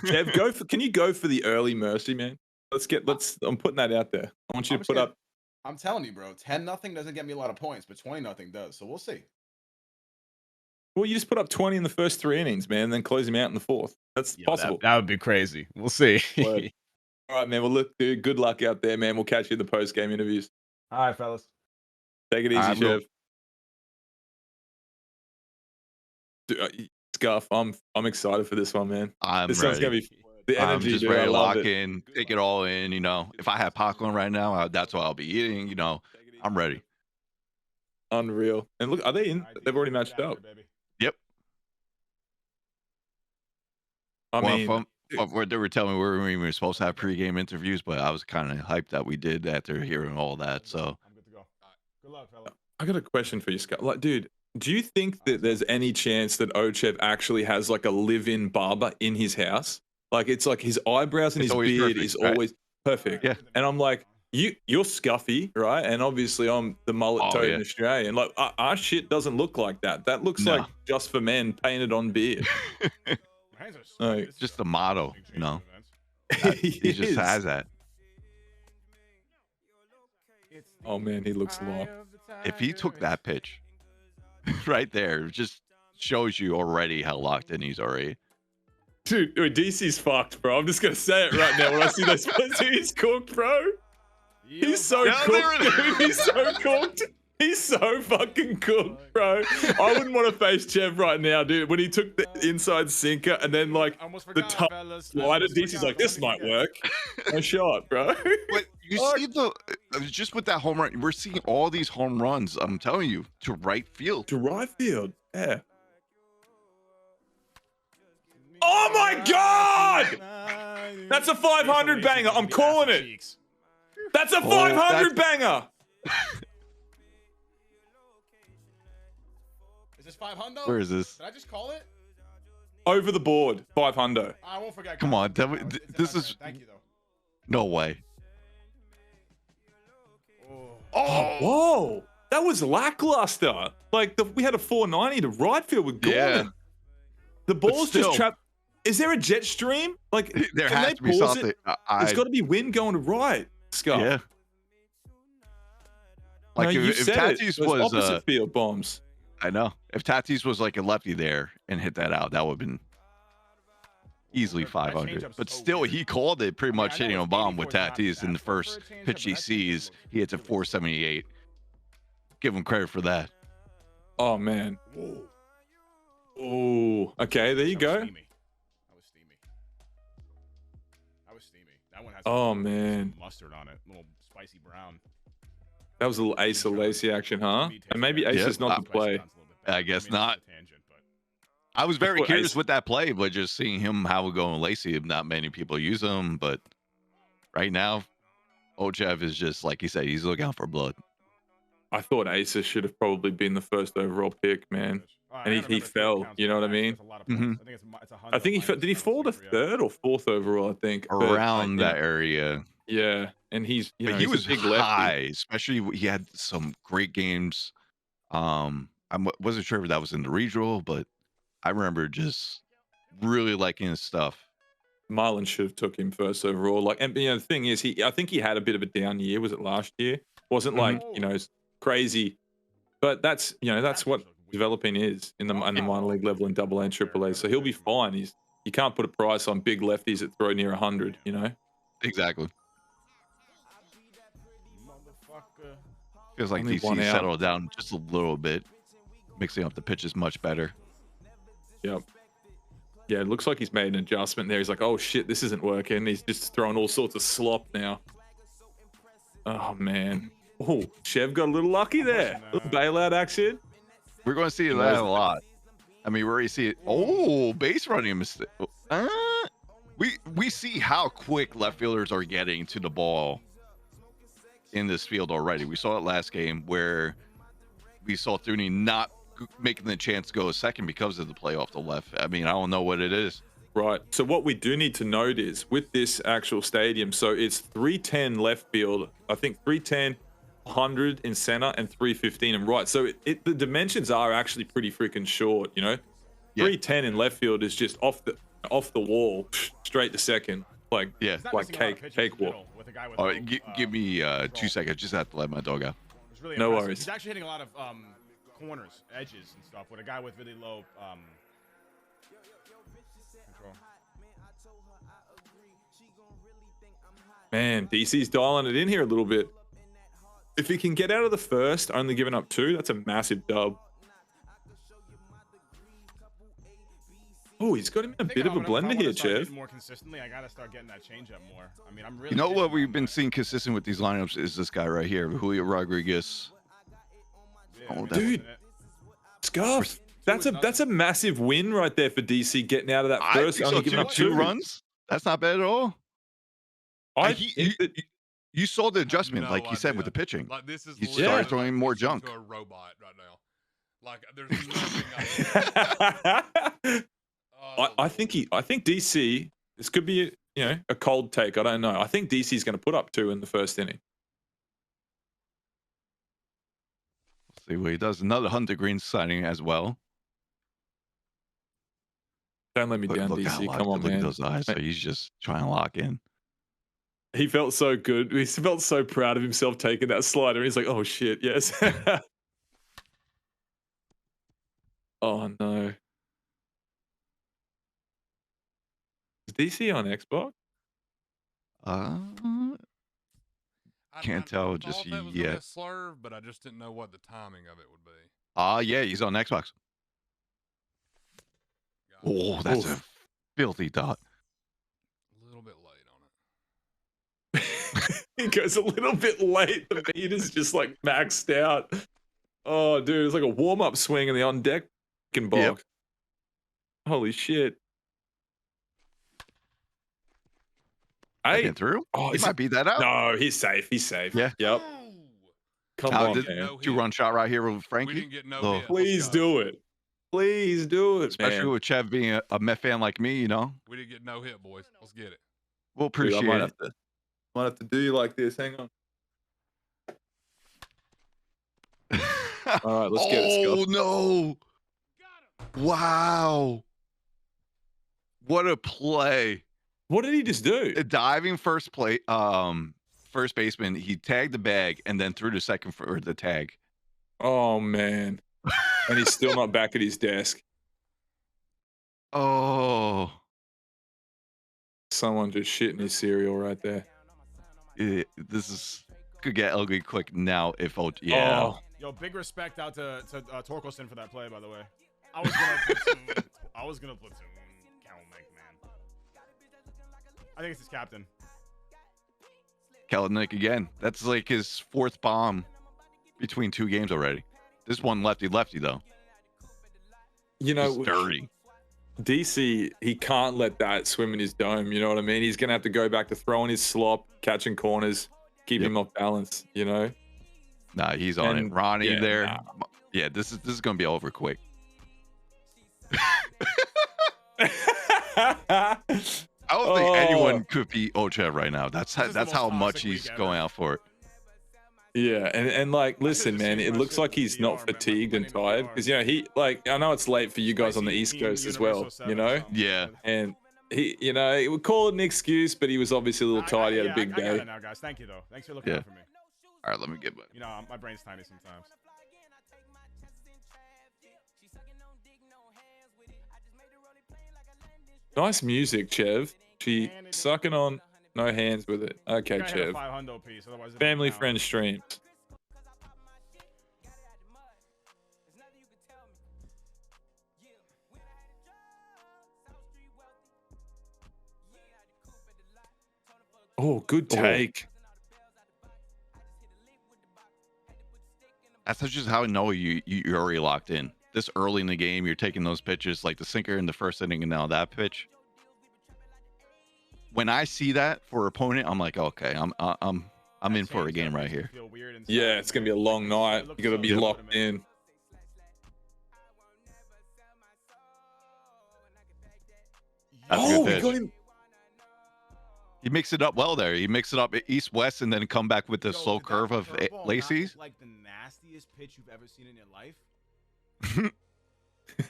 Kev, can you go for the early mercy, man? I'm putting that out there. I want you to put up. I'm telling you, bro. 10-0 doesn't get me a lot of points, but 20-0 does. So we'll see. Well, you just put up 20 in the first 3 innings, man, and then close him out in the 4th. That's possible. That would be crazy. We'll see. All right, man. Well, look, dude, good luck out there, man. We'll catch you in the post-game interviews. All right, fellas. Take it easy, Chev. Dude, Scuff, I'm excited for this one, man. This one's gonna be the energy. I'm just dude, ready I to love lock it. in, take it all in. If I had popcorn right now, that's what I'll be eating. I'm ready. Unreal. And look, are they in? They've already matched up. Yep. I mean, what they were telling me we were supposed to have pregame interviews, but I was kind of hyped that we did after hearing all that. So I'm good to go. Good luck, fella. I got a question for you, Scott. Like, dude, do you think that there's any chance that OhChev actually has like a live-in barber in his house? Like, it's like his eyebrows and It's his always beard perfect, is right? always perfect. Yeah. And I'm like, you're Scuffy, right? And obviously I'm the mullet-toting Australian. Like, our shit doesn't look like that. That looks like just for men painted on beard. It's just the motto, He just has that. Oh man, he looks locked. If he took that pitch right there, it just shows you already how locked in he's already. Dude, DC's fucked, bro. I'm just gonna say it right now. When I see those splits, he's cooked, bro. He's so cooked, dude. He's so cooked. He's so fucking cooked, bro. I wouldn't want to face Chev right now, dude. When he took the inside sinker and then like the top slider, DC's like, this might work. No shot, bro. But you see just with that home run, we're seeing all these home runs. I'm telling you, to right field. To right field, yeah. Oh my God! That's a 500 banger. I'm calling it. That's a 500 banger. Is this 500? Where is this? Did I just call it? Over the board, 500. I won't forget. Come on, this is Thank you, though. no way. Oh, whoa. That was lackluster. Like, we had a 490 to right field with Gordon. Yeah. The ball's still. just trapped. Is there a jet stream? Like, There can has they to be pause something. it? There's got to be wind going to right, Scott. Yeah. Like no, if Tatis was opposite field bombs. I know. If Tatis was like a lefty there and hit that out, that would have been easily 500. But still, he called it pretty much hitting a bomb with Tatis in the first pitch he sees. He hits a 478. Give him credit for that. Oh, man. Oh, okay. There you go. That was steamy. That one has Oh, man. mustard on it. A little spicy brown. That was a little Ace of Lacey action, huh? And maybe Ace is not the play. I guess not. I was very curious with that play, but just seeing him how we go in Lacey, not many people use him. But right now, OhChev is just like he said, he's looking out for blood. I thought Asa should have probably been the first overall pick, man. And he fell. You know what I mean? I think it's I think he did he fall to third or fourth overall? I think Around that area. Yeah, and he's But he was high, especially he had some great games. I wasn't sure if that was in the regional, but I remember just really liking his stuff. Marlon should have took him first overall. Like, and the thing is, I think he had a bit of a down year. Was it last year? Wasn't like crazy, but that's that's what developing is in the minor league level in AA and AAA. So he'll be fine. You can't put a price on big lefties that throw near 100. Exactly. Feels like Only DC one out. settled down just a little bit, mixing up the pitches much better. Yep. Yeah, it looks like he's made an adjustment there. He's like, oh shit, this isn't working. He's just throwing all sorts of slop now. Oh man. Oh, Chev got a little lucky there. A little bailout action. We're going to see that a lot. I mean, we already see it. Oh, base running mistake. We see how quick left fielders are getting to the ball in this field already. We saw it last game where we saw Thuuuuney not making the chance to go a second because of the play off the left. I mean, I don't know what it is. Right. So what we do need to note is with this actual stadium, so it's 310 left field, I think 310, 100 in center, and 315 in right. So the dimensions are actually pretty freaking short, Yeah. 310 in left field is just off the wall, straight to second, like cakewalk. All right, give me 2 seconds. Just have to let my dog out. Really no impressive. worries. He's actually hitting a lot of corners, edges, and stuff with a guy with really low control. Man, DC's dialing it in here a little bit. If he can get out of the first, only giving up 2, that's a massive dub. Oh, he's got him in a bit of a blender here, Chev. More consistently, I gotta start getting that changeup more. I mean, I'm really. You know what we've been seeing consistent with these lineups is this guy right here, Julio Rodriguez. Yeah, dude, Scarf. That's a massive win right there for DC getting out of that first. Only giving up 2 runs. That's not bad at all. You saw the adjustment, like you said, with the pitching. Like this is he started throwing more junk. To a robot right now. Like there's nothing. I think DC. This could be a cold take. I don't know. I think DC is going to put up 2 in the first inning. Let's see what he does. Another Hunter Green signing as well. Don't let me down, DC. Come on, man. Look at those eyes. So he's just trying to lock in. He felt so good. He felt so proud of himself taking that slider. He's like, oh shit, yes. Oh no. Is DC on Xbox? Can't tell just that was yet. A slurve, but I just didn't know what the timing of it would be. Yeah, he's on Xbox. Oh, that's a filthy dot. A little bit late on it. He goes a little bit late. The beat is just like maxed out. Oh, dude, it's like a warm-up swing in the on-deck block. Yep. Holy shit. Hey, through? Oh, he might beat that out. No, he's safe. He's safe. Yeah. Yep. Come on, man. 2-run shot right here with Frankie. We didn't get no hit. Please do it. Please do it, especially with Chev being a Met fan like me, We didn't get no hit, boys. Let's get it. We'll appreciate it. Might have to do you like this. Hang on. All right, let's get it, Scott. Oh, no. Wow. What a play. What did he just do? A diving first baseman. He tagged the bag and then threw the second for the tag. Oh, man. And he's still not back at his desk. Oh. Someone just shitting his cereal right there. This could get ugly quick now if yeah. Oh. Yo, big respect out to Torkelson for that play, by the way. I was gonna platoon Kalnick, man. I think it's his captain. Kalnick again. That's like his 4th bomb between 2 games already. This one lefty though. It's dirty. DC, he can't let that swim in his dome. You know what I mean? He's gonna have to go back to throwing his slop, catching corners, keep him off balance. Nah, he's on And, it. Ronnie yeah, there. nah. Yeah, this is gonna be over quick. I don't think anyone could beat OhChev right now. That's how much he's going out for it. Yeah, and like, listen, man, it looks like he's not fatigued and tired because he like I know it's late for you guys on the East Coast as well, Yeah. and he he would call it an excuse, but he was obviously a little tired. He had a big I got day. it now, guys. Thank you though. Thanks for looking out for me. All right, let me get my. My brain's tiny sometimes. Nice music, Chev. She sucking on, no hands with it. Okay, Chev. Family friend streams. Oh, good take. That's just how I know you're already locked in. This early in the game, you're taking those pitches like the sinker in the first inning, and now that pitch. When I see that for opponent, I'm like, okay, I'm in for a game right here. Yeah, it's gonna be a long night. You gotta be locked in. That's a good pitch. Got him. He mixed it up well there. He mixed it up east-west and then come back with the slow curve of Lacey's. Like the nastiest pitch you've ever seen in your life.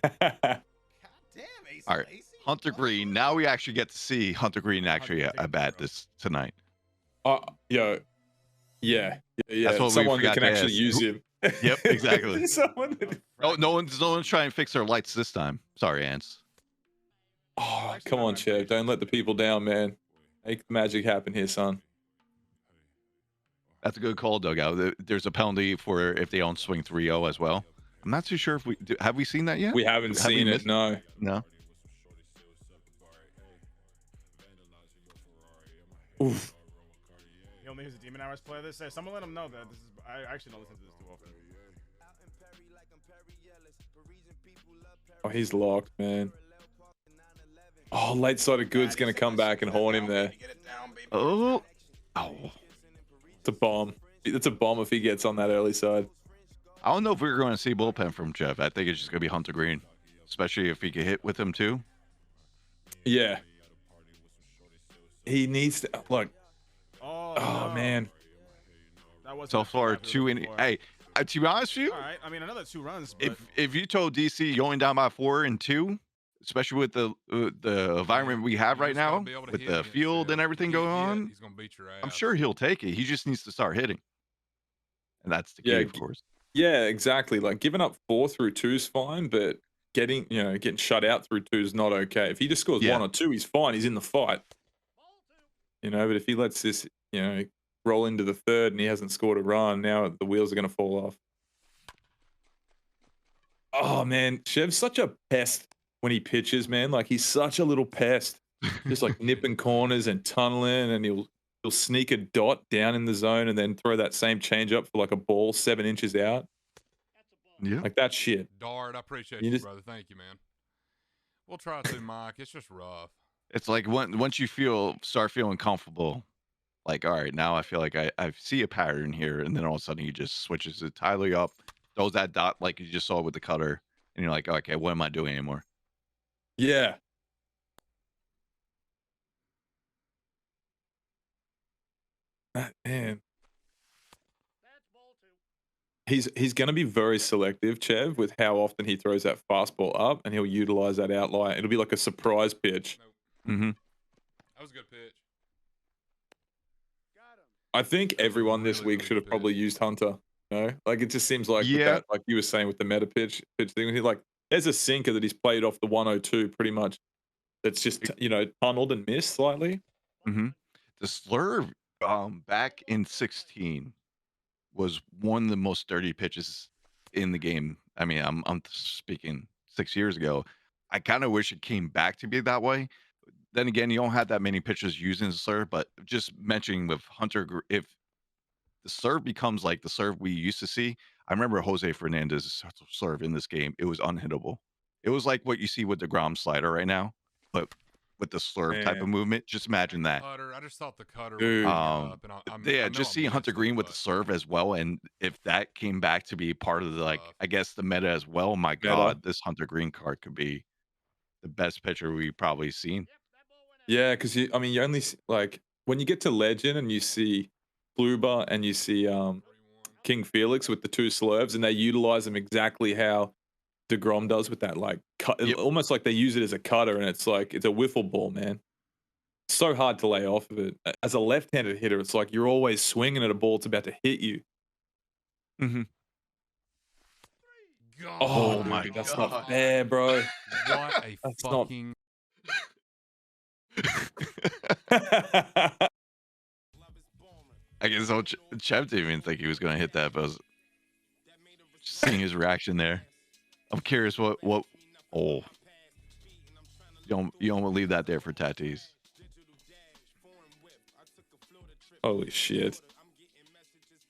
God damn, Ace. All right, Hunter Green. Now we actually get to see Hunter Green actually at bat this tonight. Yeah. That's what someone that can actually use him. Yep, exactly. No one's trying to fix their lights this time. Sorry, Ants. Oh, come on, Chev. Don't let the people down, man. Make the magic happen here, son. That's a good call, Dugout. There's a penalty for if they don't swing 3-0 as well. I'm not too sure if have we seen that yet? We haven't seen it. No. Oof. He only has a Demon Hours player. This says someone let him know that this is. I actually don't listen to this too often. Oh, he's locked, man. Oh, late side of good's gonna come back and horn him there. Oh. It's a bomb. It's a bomb if he gets on that early side. I don't know if we're going to see bullpen from Jeff. I think it's just going to be Hunter Green, especially if he can hit with him too. Yeah. He needs to look. Oh no. Man. So far, 2 innings. Hey, to be honest with you, all right. I mean, another 2 runs. But... If you told DC going down by 4 and 2, especially with the environment we have right now, with the field and everything going on, he's gonna beat your ass. I'm sure he'll take it. He just needs to start hitting, and that's the key, of course. Yeah, exactly. Like giving up 4 through 2 is fine, but getting shut out through 2 is not okay. If he just scores 1 or 2, he's fine. He's in the fight. But if he lets this, roll into the third and he hasn't scored a run, now the wheels are going to fall off. Oh man, Chev's such a pest when he pitches, man. Like he's such a little pest, just like nipping corners and tunneling, and he'll sneak a dot down in the zone and then throw that same change up for like a ball 7 inches out. Yeah, like that shit. Dart, I appreciate you, brother. Thank you, man. We'll try to, Mike. It's just rough. It's like once you start feeling comfortable, like, all right, now I feel like I see a pattern here, and then all of a sudden he just switches it entirely up, throws that dot like you just saw with the cutter, and you're like, okay, what am I doing anymore? Yeah. Man. He's going to be very selective, Chev, with how often he throws that fastball up, and he'll utilize that outlier. It'll be like a surprise pitch. Mm-hmm. That was a good pitch. I think everyone this week should have probably used Hunter. Like it just seems like with that, like you were saying with the meta pitch thing. He there's a sinker that he's played off the 102 pretty much. That's just tunneled and missed slightly. Mm-hmm. The slurve back in 16 was one of the most dirty pitches in the game. I mean, I'm speaking 6 years ago. I kind of wish it came back to be that way. Then again, you don't have that many pitchers using the serve, but just mentioning with Hunter, if the serve becomes like the serve we used to see, I remember Jose Fernandez's serve in this game. It was unhittable. It was like what you see with the DeGrom slider right now, but with the slurve type Man. of movement. Just imagine that. Cutter. I just thought the cutter Dude. would up, and Yeah, I know just I'm seeing Hunter biased, Green with the but, serve as well, and if that came back to be part of the, like, I guess the meta as well, my Meta. God, this Hunter Green card could be the best pitcher we've probably seen. Yeah, because you only like when you get to Legend and you see Kluber and you see King Felix with the two slurves, and they utilize them exactly how DeGrom does with that, like Yep. almost like they use it as a cutter, and it's like it's a wiffle ball, man. It's so hard to lay off of it. As a left-handed hitter, it's like you're always swinging at a ball that's about to hit you. Mhm. Oh, my dude, that's God. not fair, bro. What a That's not- fucking. I guess Chev didn't even think he was going to hit that, but I was just seeing his reaction there. I'm curious what. Oh, you don't leave that there for Tatis. Holy shit.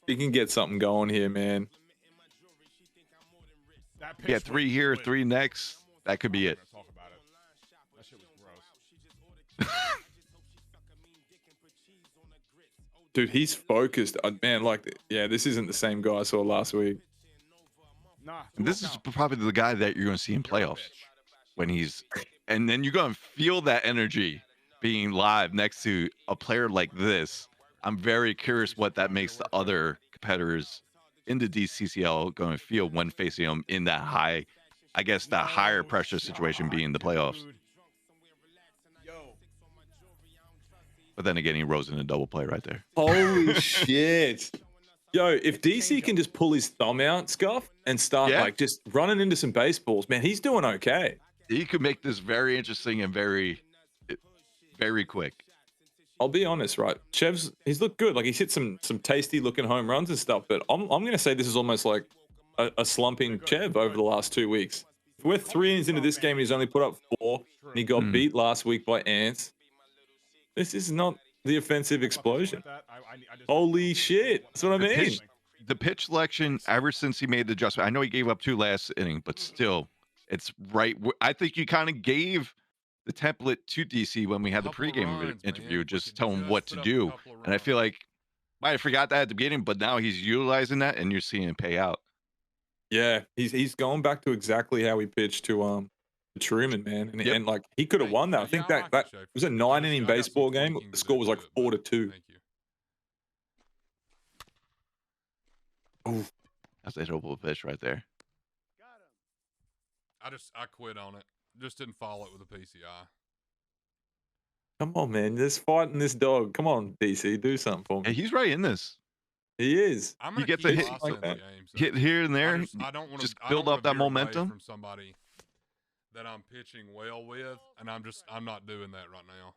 He can get something going here, man. That Yeah, pitch 3 was here, good. 3 next. That could be We're it. gonna talk about it. That shit was gross. Dude, he's focused. Man, like, yeah, this isn't the same guy I saw last week. Nah, And this is probably the guy that you're going to see in playoffs when he's, and then you're going to feel that energy being live next to a player like this. I'm very curious what that makes the other competitors in the DCCL going to feel when facing him in that high, I guess that higher pressure situation being the playoffs. Yo, But then again, he rose in a double play right there. Holy shit. Yo, if DC can just pull his thumb out, Scuff, and start Yeah. like just running into some baseballs, man, he's doing okay. He could make this very interesting and very quick. I'll be honest, right? He's looked good. Like he's hit some tasty looking home runs and stuff, but I'm gonna say this is almost like a slumping Chev over the last 2 weeks. If we're 3 innings into this game and he's only put up 4, and he got beat last week by Ants. This is not the offensive explosion. Holy shit. That's what I mean. The pitch selection ever since he made the adjustment. I know he gave up 2 last inning, but still, it's right. I think you kind of gave the template to DC when we had the Couple of pregame runs, interview, man. just We could tell him just what put to up a do. couple of And I feel runs. like might have forgot that at the beginning, but now he's utilizing that, and you're seeing it pay out. Yeah, he's going back to exactly how he pitched to Truman, man. And, Yep. and like he could have won that. I think Yeah, that like it, Schaefer. was a I 9-inning got some baseball game. tweaking The to score do was like to it, 4-2. Thank you. That's a double pitch right there. I quit on it. Just didn't follow it with a PCI. Come on, man. Just fighting this dog. Come on, DC. Do something for Hey, me. he's right in this. He is. I'm You gonna get keep to hit tossing like that. games. Hit here and there. I don't want just to build up that veer away momentum. from somebody that I'm pitching well with, and I'm not doing that right now.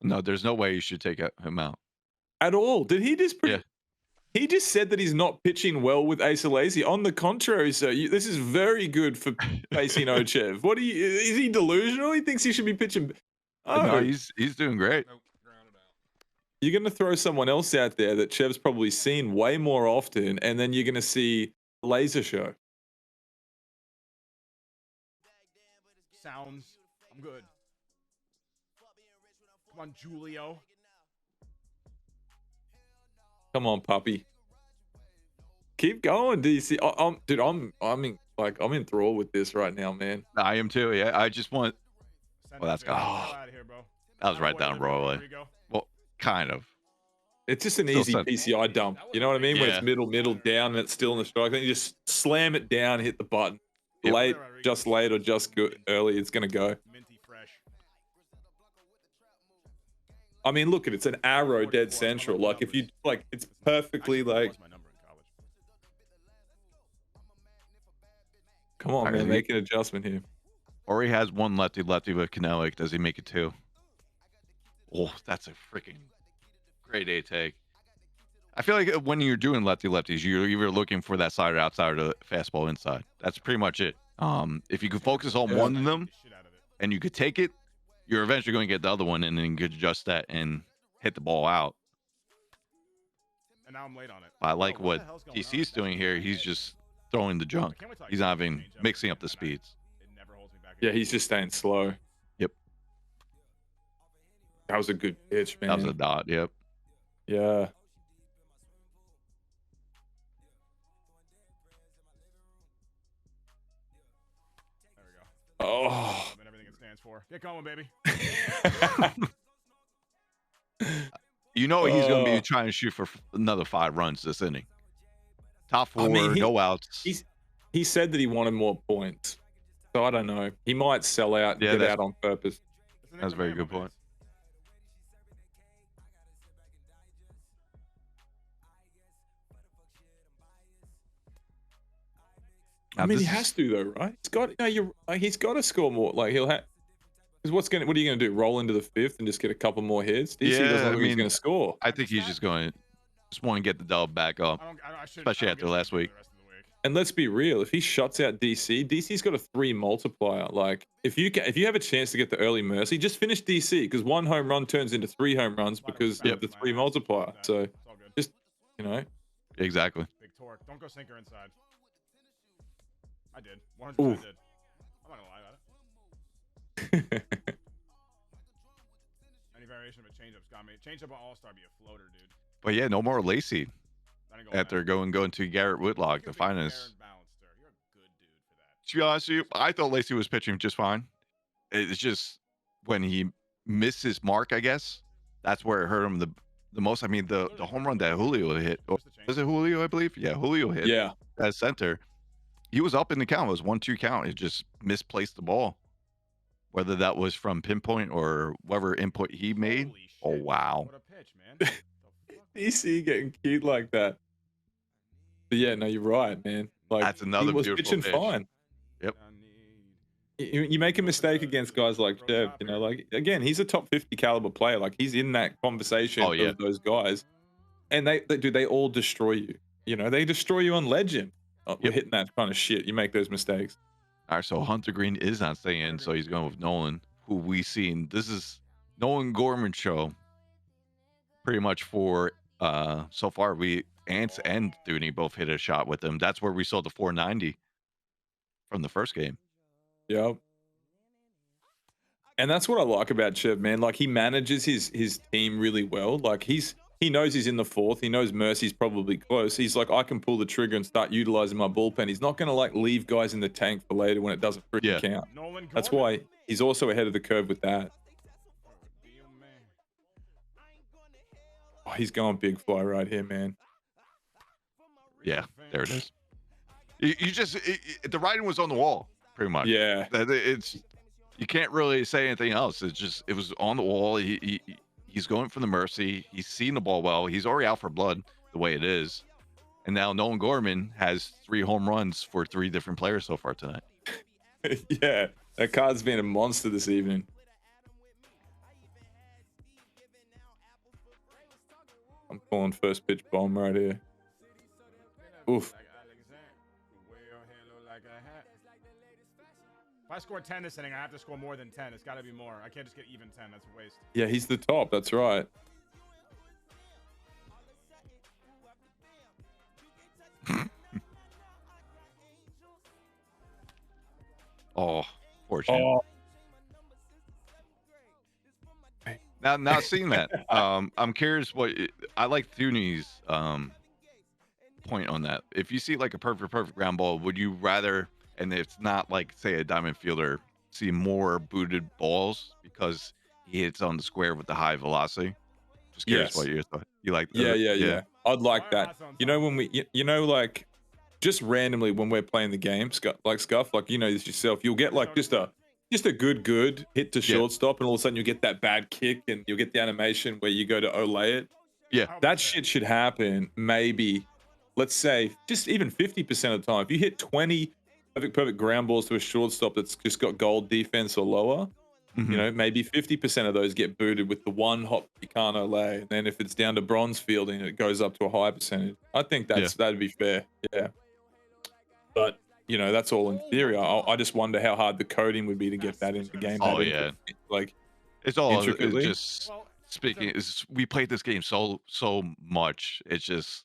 No, there's no way you should take him out. At all. Did he just Yeah. He just said that he's not pitching well with AnceLarmstrong. On the contrary, sir, this is very good for facing OhChev. Is he delusional? He thinks he should be pitching. Oh, No, he's doing great. Nope, grounded out. you're going to throw someone else out there that Chev's probably seen way more often, and then you're going to see a laser show. sounds. I'm good. Come on, Julio. Come on, puppy. Keep going, DC. Dude, I'm enthralled with this right now, man. I am too. Yeah, I just want. Send Well, that's that bitch gone. out of here, bro. That was right down Royal. There you go. Well, kind of. It's just an Still easy sent- PCI dump. You know what I mean? When Yeah. it's middle down, and it's still in the strike. Then you just slam it down, hit the button. Yep. Late, just late, or just good early. It's gonna go. Minty fresh. I mean, look at it. It's an arrow dead central. Like if you like, it's perfectly like. Lost my number in college. Come on, Alright, man, we- make an adjustment here. Or he has one lefty with Kanelic. Does he make it 2? Oh, that's a freaking great A take. I feel like when you're doing lefties, you're either looking for that side or outside or the fastball inside. That's pretty much it. If you could focus on Yeah. one of them The shit out of it. and you could take it, you're eventually going to get the other one, and then you could adjust that and hit the ball out. And now I'm late on it. I like Yo, what the hell's going TC's on? doing here. He's just throwing the junk. I can't wait till I He's get not the even changeup mixing up the and I- speeds. It never holds me back Yeah, again. he's just staying slow. Yep. That was a good pitch, man. That was a dot. Yep. Yeah. There we go. Oh. And everything it stands for. Get going, baby. You know he's going to be Oh. trying to shoot for another 5 runs this inning. Top 4, I mean, no outs. he said that he wanted more points. So I don't know. He might sell out, Yeah, get out on purpose. That's a very good point. I mean, he has to though, right? He's got, he's got to score more. Like he'll have. Because what are you going to do? Roll into the 5th and just get a couple more hits? DC doesn't look like he's going to score. I think he's just going to want to get the dub back up, especially after last week. And let's be real, if he shuts out DC's got a 3 multiplier. Like if you have a chance to get the early mercy, just finish DC because 1 home run turns into 3 home runs because of the 3 multiplier. So just Exactly. Big torque. Don't go sinker inside. I did. 100% Ooh. I did. I'm not gonna lie about it. Any variation of a changeup got me. Changeup on All-Star be a floater, dude. But yeah, no more Lacey after going to Garrett Whitlock, the finest. To be honest with you, I thought Lacey was pitching just fine. It's just when he missed his mark, I guess, that's where it hurt him the most. I mean, the home run that Julio hit, or was it Julio, I believe? Yeah, Julio hit at center. He was up in the count. It was 1-2 count. It just misplaced the ball. Whether that was from pinpoint or whatever input he made. Oh, wow. What a pitch, man. DC getting cute like that. But yeah, no, you're right, man. Like That's another he was beautiful pitching pitch. fine. Yep. You make a mistake against guys like Chev, like again, he's a top 50 caliber player. Like he's in that conversation of those guys, and they all destroy you. They destroy you on legend. Hitting that kind of shit, you make those mistakes. All right, so Hunter Green is not staying, so he's going with Nolan, who we seen. This is Nolan Gorman show. Pretty much for so far, Ants and Thuuuuney both hit a shot with him. That's where we saw the 490 from the first game. Yep. And that's what I like about Chev, man. Like he manages his team really well. Like he knows he's in the 4th. He knows Mercy's probably close. He's like, I can pull the trigger and start utilizing my bullpen. He's not going to like leave guys in the tank for later when it doesn't freaking count. That's why he's also ahead of the curve with that. Oh, he's going big fly right here, man. Yeah, there it is. You just the writing was on the wall, pretty much. Yeah, you can't really say anything else. It was on the wall. He's going for the mercy. He's seen the ball well. He's already out for blood the way it is. And now Nolan Gorman has 3 home runs for 3 different players so far tonight. Yeah, that card's been a monster this evening. I'm calling first pitch bomb right here. Oof. If I score 10 this inning, I have to score more than 10. It's got to be more. I can't just get even 10. That's a waste. Yeah, he's the top. That's right. Oh, fortunate. Oh. Now seeing that, I'm curious I like Thuuuuney's point on that. If you see like a perfect ground ball, would you rather, and it's not like say a diamond fielder, see more booted balls because he hits on the square with the high velocity? Just curious what you thought. You like that? Yeah. I'd like that. When we, like just randomly when we're playing the game, Scuff, like this yourself, you'll get like just a good hit to shortstop, and all of a sudden you get that bad kick, and you'll get the animation where you go to olay it. Yeah, that shit should happen. Maybe, let's say, just even 50% of the time. If you hit 20 perfect ground balls to a shortstop that's just got gold defense or lower, maybe 50% of those get booted with the one hop you can't olay, and then if it's down to bronze fielding, it goes up to a high percentage. I think that'd be fair. Yeah, but. That's all in theory. I just wonder how hard the coding would be to get that into the game. Oh yeah, like it's all intricately. Just speaking. We played this game so much. It's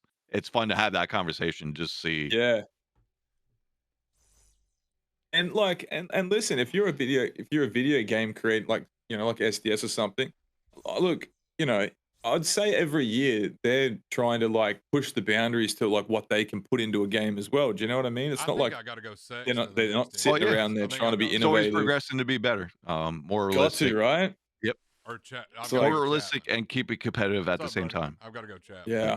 fun to have that conversation. Just see. Yeah. And listen, if you're a video game creator, like SDS or something, look, you know, I'd say every year they're trying to like push the boundaries to like what they can put into a game as well. Do you know what I mean? It's I not think like I got to go Sexton. they're not next sitting inning. around there I think trying to I'll be go It's always innovative. progressing to be better, more Got realistic. to, right? Yep. Or chat. It's More like- realistic and keep it competitive at the What's up, same buddy? time. I've got to go chat. Yeah.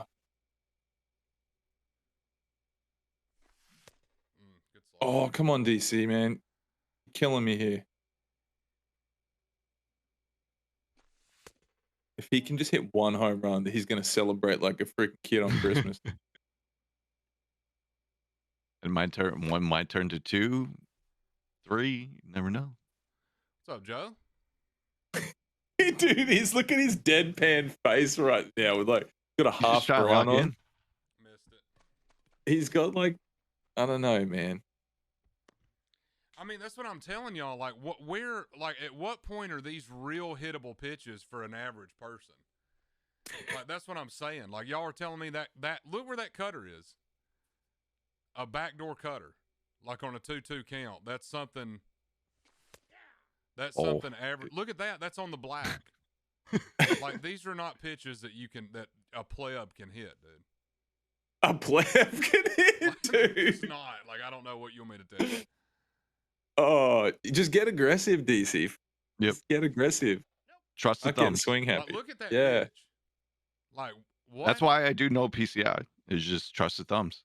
Good slot. Oh, come on, DC, man. You're killing me here. If he can just hit one home run, he's going to celebrate like a freaking kid on Christmas. And my turn, one might turn to 2, 3. You never know. What's up, Joe? Dude, look at his deadpan face right now with like, got a He's half just trying to brown lock on. in. Missed it. He's got like, I don't know, man. I mean, that's what I'm telling y'all. Like, at what point are these real hittable pitches for an average person? Like, that's what I'm saying. Like, y'all are telling me that look where that cutter is. A backdoor cutter, like on a 2-2 count. That's something. That's something average. Look at that. That's on the black. Like, these are not pitches that a pleb can hit, dude. A pleb can hit, dude. It's not. Like, I don't know what you want me to tell you. Oh, just get aggressive, DC. Yep. Just get aggressive. Trust the I can thumbs. swing Like, happy. look at that Yeah. pitch. Like, what? That's why I do no PCI. Is just trust the thumbs.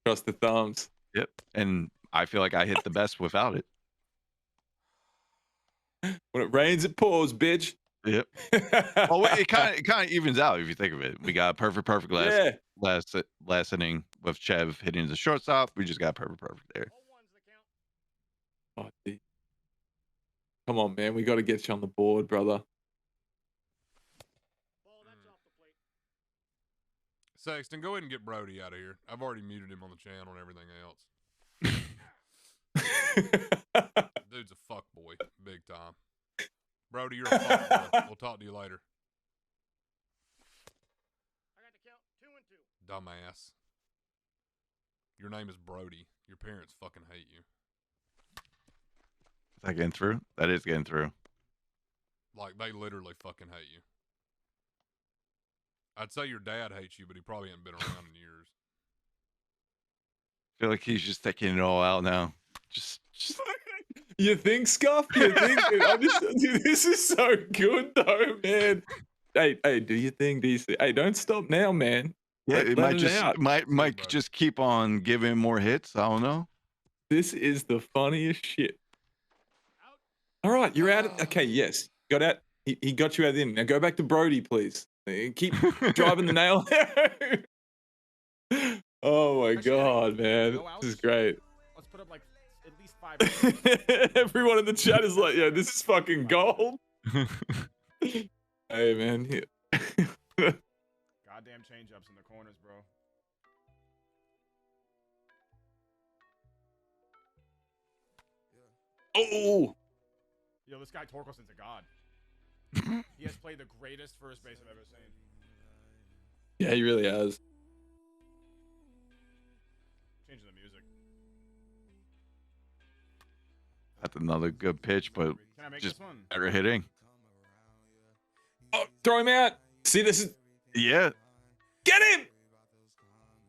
Trust the thumbs. Yep. And I feel like I hit the best without it. When it rains, it pours, bitch. Yep. Well, it kind of evens out if you think of it. We got perfect last inning with Chev hitting the shortstop. We just got perfect there. Oh, dude. Come on, man. We got to get you on the board, brother. Sexton, go ahead and get Brody out of here. I've already muted him on the channel and everything else. Dude's a fuck boy, big time. Brody, you're a fuck boy. We'll talk to you later. I got to count 2 and 2. Dumbass. Your name is Brody. Your parents fucking hate you. Is that getting through? That is getting through. Like, they literally fucking hate you. I'd say your dad hates you, but he probably hasn't been around in years. I feel like he's just taking it all out now. Just You think, Scuff? You think? Dude, this is so good, though, man. Hey, do you think, DC? Hey, don't stop now, man. yeah, it might just out. might Bro. just keep on giving more hits. I don't know. This is the funniest shit. All right, you're out. Okay, yes. Got out. He got you out of the inning. Now go back to Brody, please. Keep driving the nail. Oh my god, man. This is great. Let's put up like at least 5. Everyone in the chat is like, yeah, this is fucking gold. Hey, man. Here. Goddamn change ups in the corners, bro. Oh, Yo, this guy Torkelson's a god. He has played the greatest first base I've ever seen. yeah, he really has. Changing the music. That's another good pitch, but Can I make just this one? better hitting. Oh, throw him out. See, this is. Yeah. Get him!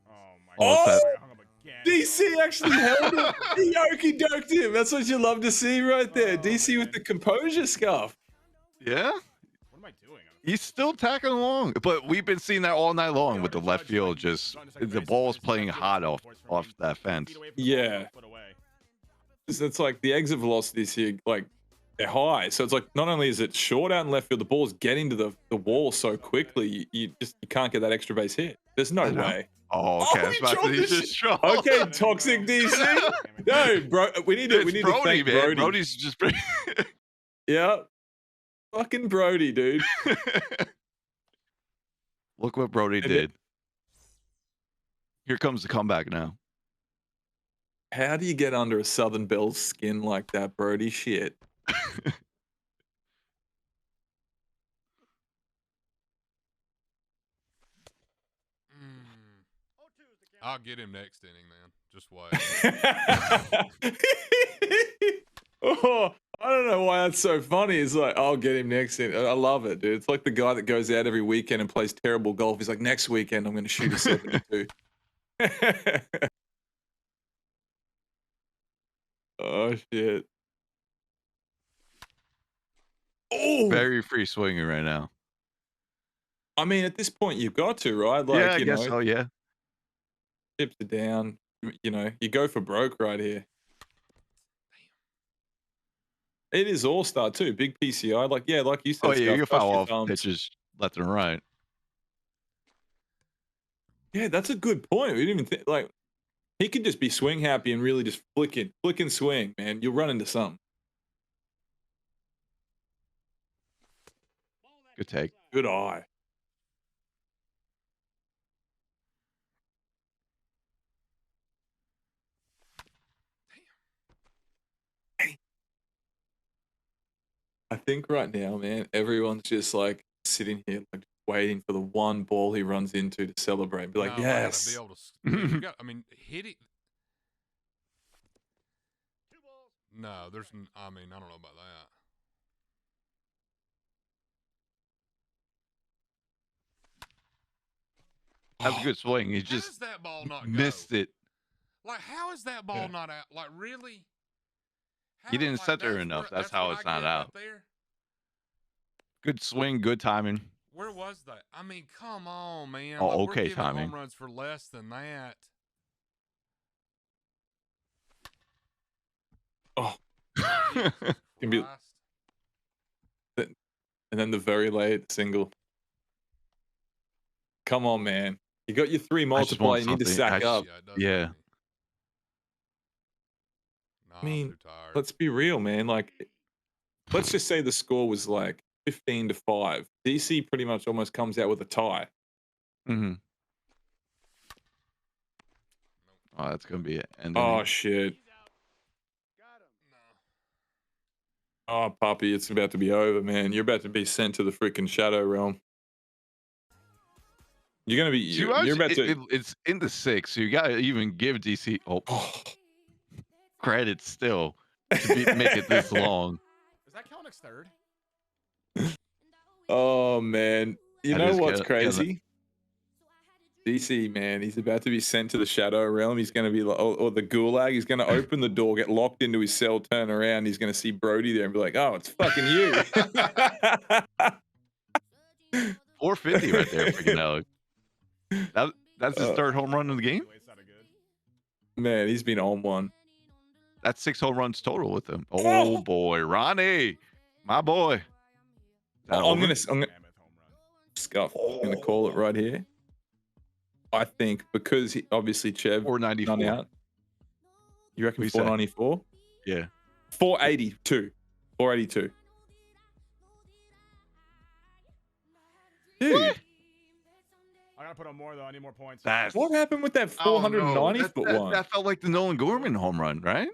Oh my Oh! god. I hung up again. DC actually held him. He okey doked him. That's what you love to see right there. Oh, DC with man. the composure scarf. Yeah. What am I doing? He's still tacking along, but we've been seeing that all night long with the left field. Just the ball's playing hot off that fence. Yeah. It's like the exit velocities here, like they're high. So it's like not only is it short out in left field, the ball's getting to the wall so quickly, you can't get that extra base hit. There's no way. Oh, okay. Oh, I was he about to dropped say, this just show. Okay, toxic DC. No, bro, we need to Brody, thank man. Brody. Brody's just. Yeah, fucking Brody, dude. Look what Brody And did. Here comes the comeback now. How do you get under a Southern Belle's skin like that, Brody? Shit. I'll get him next inning, man. Just wait. Oh, I I don't know why that's so funny. It's like, I'll get him next. I love it, dude. It's like the guy that goes out every weekend and plays terrible golf. He's like, next weekend, I'm going to shoot a 72. Oh, shit. Oh, Very free swinging right now. I mean, at this point, you've got to, right? Like, Yeah, I you guess know, so. Yeah. chips are down. You know, you go for broke right here. It is all-star too. Big PCI. Like, yeah, like you said, Oh yeah, Scuff, you can touch foul your off thumbs. pitches left and right. Yeah, that's a good point. We didn't even think, like, he could just be swing happy and really just flick and swing, man. You'll run into something. Good take. Good eye. I think right now, man, everyone's just like sitting here, like waiting for the one ball he runs into to celebrate. Be like, No, I gotta yes. be able to. You got, I mean, hit it. No, there's. I mean, I don't know about that. That was a good swing. He How does just that ball not missed go? it. Like, how is that ball Yeah. not out? Like, really? He didn't like, set there that's enough. where- That's how what it's I not get out. there. Good swing, good timing. Where was that? I mean, come on, man. Oh, Like, we're okay giving timing. home runs for less than that. Oh, Jesus Can be- Christ. and then the very late single. Come on, man. You got your 3 I just multiplier. want You need to something. sack up. Yeah, it does Yeah. hurt me. Nah, I mean, I'm too tired. Let's be real, man. Like, let's just say the score was like 15-5. DC pretty much almost comes out with a tie. Mm-hmm. Oh, that's gonna be it. And Oh, shit. Oh, puppy, it's about to be over, man. You're about to be sent to the freaking shadow realm. You're gonna be. You're about to. it's in the 6, so you gotta even give DC credit still to make it this long. Is that Kelnick's third? Oh man, you That know is what's good. crazy? DC, man, he's about to be sent to the shadow realm. He's gonna be like, or the gulag. He's gonna open the door, get locked into his cell, turn around. He's gonna see Brody there and be like, "Oh, it's fucking you." 450 right there, freaking Alec. That's his third home run in the game. Man, he's been on one. That's 6 home runs total with him. Oh boy, Ronnie, my boy. Is that I'm over? gonna Scuff. I'm gonna call it right here. I think because obviously Chev 494. none out. You reckon We say. 494? Yeah. 482. 482. Dude, I gotta put on more though. I need more points. That's what happened with that 490 foot one? That felt like the Nolan Gorman home run, right?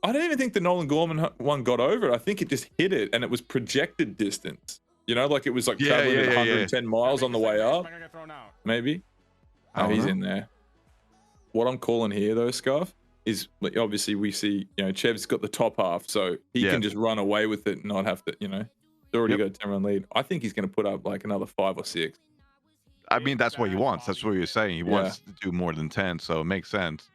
I don't even think the Nolan Gorman one got over it. I think it just hit it and it was projected distance. You know, like it was like Yeah, traveling at yeah, 110 miles on the way up. Am I gonna get thrown out? Maybe. I Oh, don't he's know. in there. What I'm calling here, though, Scuff, is like, obviously we see, you know, Chev's got the top half, so he Yeah. can just run away with it and not have to, you know, he's already Yep. got a 10-run lead. I think he's going to put up like another 5 or 6. I mean, that's what he wants. That's what you're saying. He Yeah. wants to do more than 10, so it makes sense.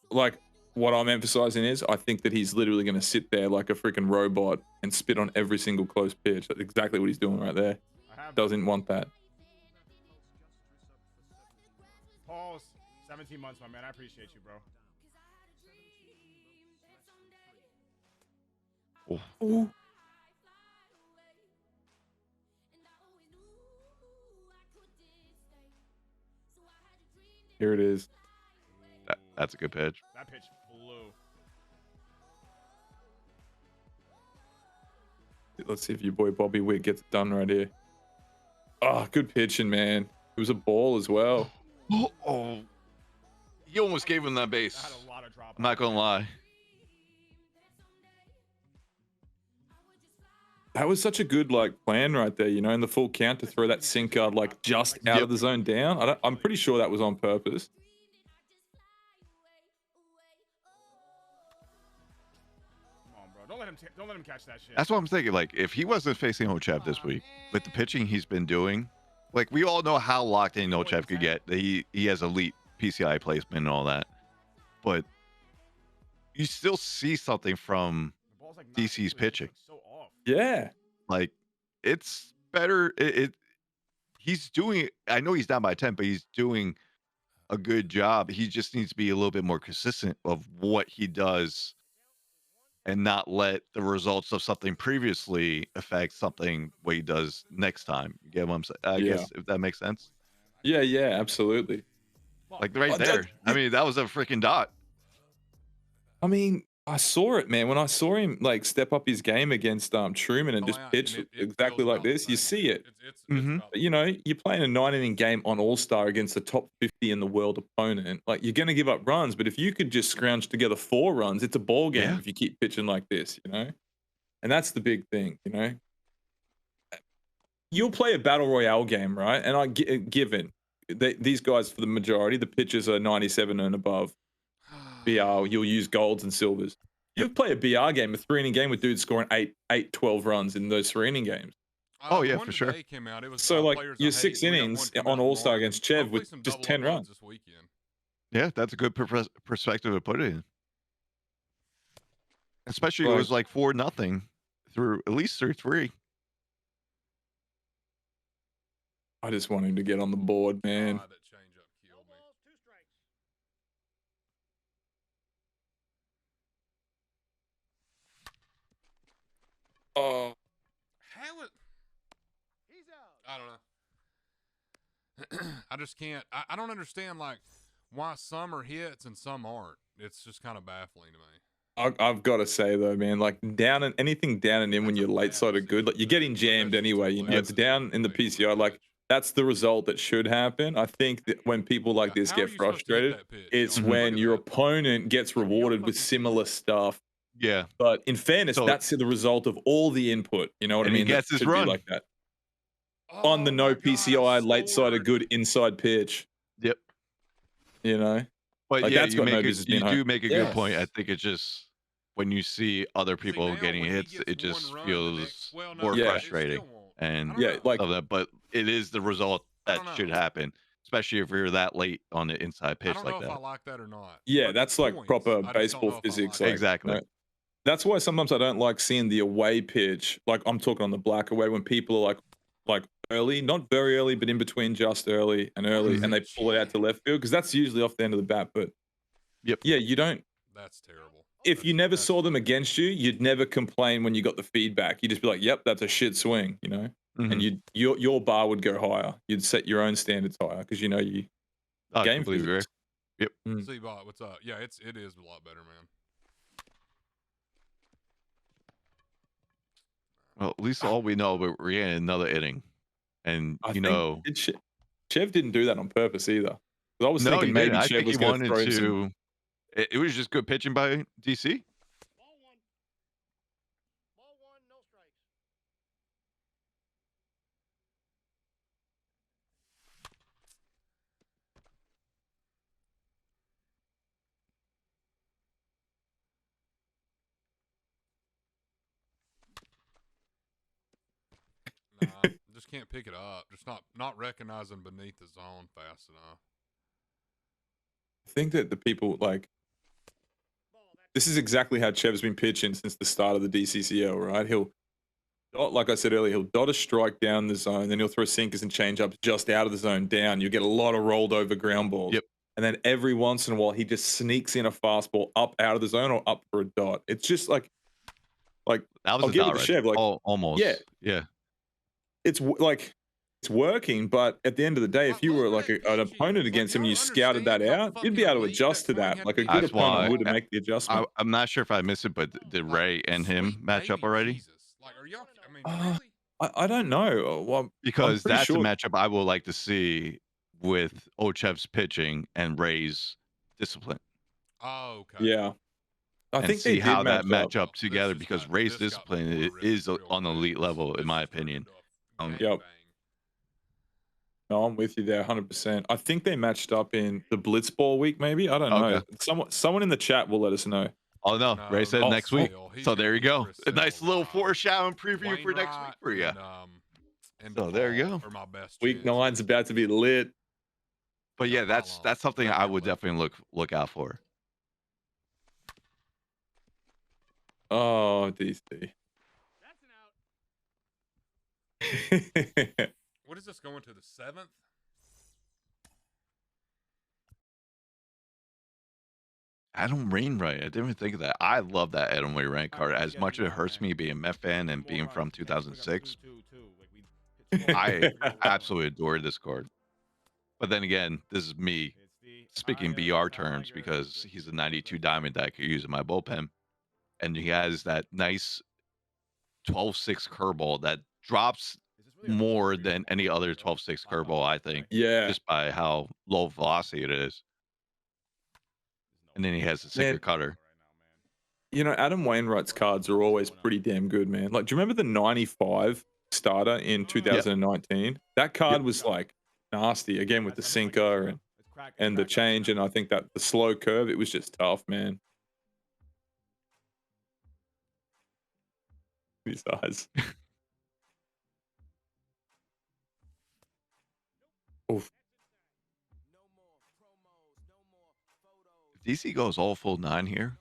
Like, what I'm emphasizing is I think that he's literally going to sit there like a freaking robot and spit on every single close pitch. That's exactly what he's doing right there. I have Doesn't want that. Pause. 17 months, my man. I appreciate you, bro. Oh. Here it is. That's a good pitch. That pitch flew. Let's see if your boy Bobby Witt gets it done right here. Oh, good pitching, man. It was a ball as well. Oh. He almost gave him that base. That had a lot of drop. I'm not going to lie. That was such a good like plan right there, you know, in the full count to throw that sinker like just out of the zone down. I'm pretty sure that was on purpose. don't let him catch that shit. That's what I'm thinking. Like, if he wasn't facing OhChev this week, with the pitching he's been doing, like, we all know how locked in OhChev could get. He has elite PCI placement and all that. But you still see something from DC's pitching. So off. Yeah. Like, it's better. He's doing, I know he's down by 10, but he's doing a good job. He just needs to be a little bit more consistent of what he does and not let the results of something previously affect something what he does next time. You get what I'm saying? I guess, if that makes sense. Yeah, absolutely. Like right there. I mean, that was a freaking dot. I mean, I saw it, man. When I saw him like step up his game against Truman and just pitch exactly like this, you see it. You know, you're playing a 9-inning game on All-Star against the top 50 in the world opponent. Like, you're going to give up runs, but if you could just scrounge together 4 runs, it's a ball game if you keep pitching like this, you know? And that's the big thing, you know? You'll play a battle royale game, right? And I given these guys, for the majority, the pitchers are 97 and above. BR, you'll use golds and silvers. You'll play a BR game, a 3-inning game with dudes scoring 12 runs in those 3-inning games. Oh yeah, for sure. So like your 6 innings on All-Star against Chev with just 10 runs. This weekend. Yeah, that's a good perspective to put it in. Especially it was like 4-0 through at least through 3. I just want him to get on the board, man. That changeup killed me. Oh, How it? He's out. I don't know. I just can't. I don't understand like why some are hits and some aren't. It's just kind of baffling to me. I've got to say though, man, like anything down and in when you're late side are good. Like you're getting jammed anyway. You know, it's down in the PCI. Like that's the result that should happen. I think that when people like this get frustrated, it's when your opponent gets rewarded with similar stuff. Yeah. But in fairness, that's the result of all the input. You know what I mean? He gets his run like that. On the no PCI late side a good inside pitch. Yep. You know? But like, yeah, that's you do make a good point. I think it's just when you see other people getting hits, it just feels more frustrating. And like that. But it is the result that should happen, especially if you're that late on the inside pitch like that. I don't know if I like that or not. Yeah, that's like proper baseball physics. Like, exactly. You know? That's why sometimes I don't like seeing the away pitch. Like I'm talking on the black away when people are like early, not very early, but in between just early, and they pull it out to left field because that's usually off the end of the bat. But yeah, you don't. That's terrible. If you never saw them against you, you'd never complain when you got the feedback. You'd just be like, "Yep, that's a shit swing," you know. And your bar would go higher. You'd set your own standards higher because you know you. Game physics. Yep. Z-Bot, what's up? Yeah, it is a lot better, man. Well, at least all we know, but we're in another inning, and Chev didn't do that on purpose either. I was thinking maybe Chev was going to throw him. It was just good pitching by DC. Ball one, no strikes. Nah, just can't pick it up. Just not recognizing beneath the zone fast enough. I think that the people like this is exactly how Chev's been pitching since the start of the DCCL, right? He'll like I said earlier, he'll dot a strike down the zone, then he'll throw sinkers and changeups just out of the zone down. You get a lot of rolled over ground balls. Yep. And then every once in a while, he just sneaks in a fastball up out of the zone or up for a dot. It's just like that was I'll give it to Chev. Like almost. Yeah. It's like it's working, but at the end of the day, if you were like an opponent against him, and you scouted that out, you'd be able to adjust to that. Like a good opponent would make the adjustment. I'm not sure if I missed it, but did Ray and him match up already? Like, are y'all? I mean, really? I don't know. Well, because that's a matchup I would like to see with OhChev's pitching and Ray's discipline. Oh, okay. Yeah. I think see they how did that match up together because Ray's discipline is on the elite level, in my opinion. Yep. No, I'm with you there 100%. I think they matched up in the Blitzball week, maybe. I don't know. Someone in the chat will let us know. Oh no, No, Ray said not next week. Sale. So there you go. Chris A nice Sale, little foreshadowing preview for next week Wainwright for you. and So there you DePaul go. are my best Week chances. 9's about to be lit. But yeah, Not that's long. something Not I that would late. definitely look out for. Oh, DC. What is this going to the 7th? Adam Wainwright. I didn't even think of that. I love that Adam Wainwright card. As much as it hurts me being a Met fan and being from 2006, I absolutely adore this card. But then again, this is me speaking BR terms because he's a 92 diamond that I could use in my bullpen. And he has that nice 12-6 curveball that drops more than any other 12-6 curveball, I think, Yeah. just by how low velocity it is. And then he has the sinker cutter. You know, Adam Wainwright's cards are always pretty damn good, man. Like, do you remember the 95 starter in 2019? That card was like nasty again with the sinker and the change, and I think that the slow curve, it was just tough, man. These eyes. Oof. If DC goes all full 9 here,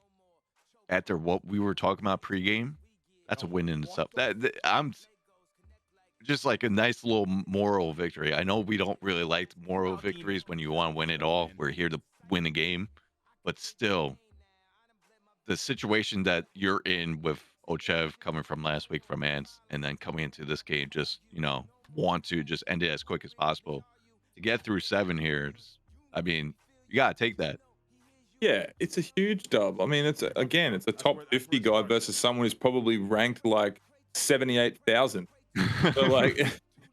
after what we were talking about pregame, that's a win in itself. I'm just like a nice little moral victory. I know we don't really like moral victories when you want to win it all. We're here to win the game, but still, the situation that you're in with OhChev coming from last week from Ants and then coming into this game, just want to just end it as quick as possible to get through 7 here. I mean, you gotta take that. Yeah, it's a huge dub. I mean, it's a top 50 guy versus someone who's probably ranked like 78,000. So like,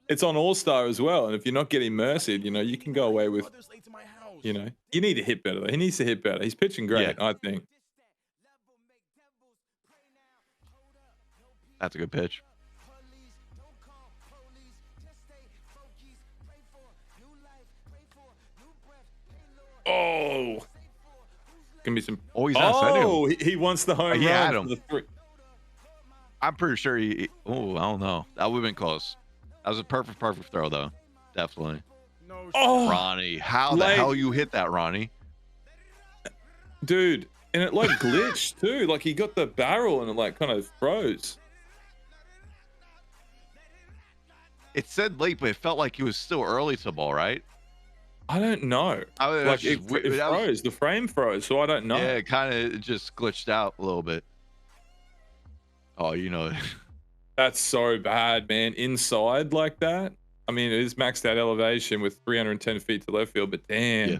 it's on All-Star as well. And if you're not getting mercied, you can go away with, you need to hit better. He needs to hit better. He's pitching great, I think. That's a good pitch. Oh, gonna be some. Oh, he's not setting him. Oh, he wants the home He run. had him. For the 3. I'm pretty sure he. Oh, I don't know. That would have been close. That was a perfect throw, though. Definitely. Oh, Ronnie, how the hell you hit that, Ronnie? Dude, and it like glitched too. Like he got the barrel and it like kind of froze. It said late, but it felt like he was still early to the ball, right? I don't know. Like it froze. The frame froze, so I don't know. Yeah, it kind of just glitched out a little bit. Oh, That's so bad, man. Inside like that. I mean, it is maxed out elevation with 310 feet to left field, but damn. Yeah.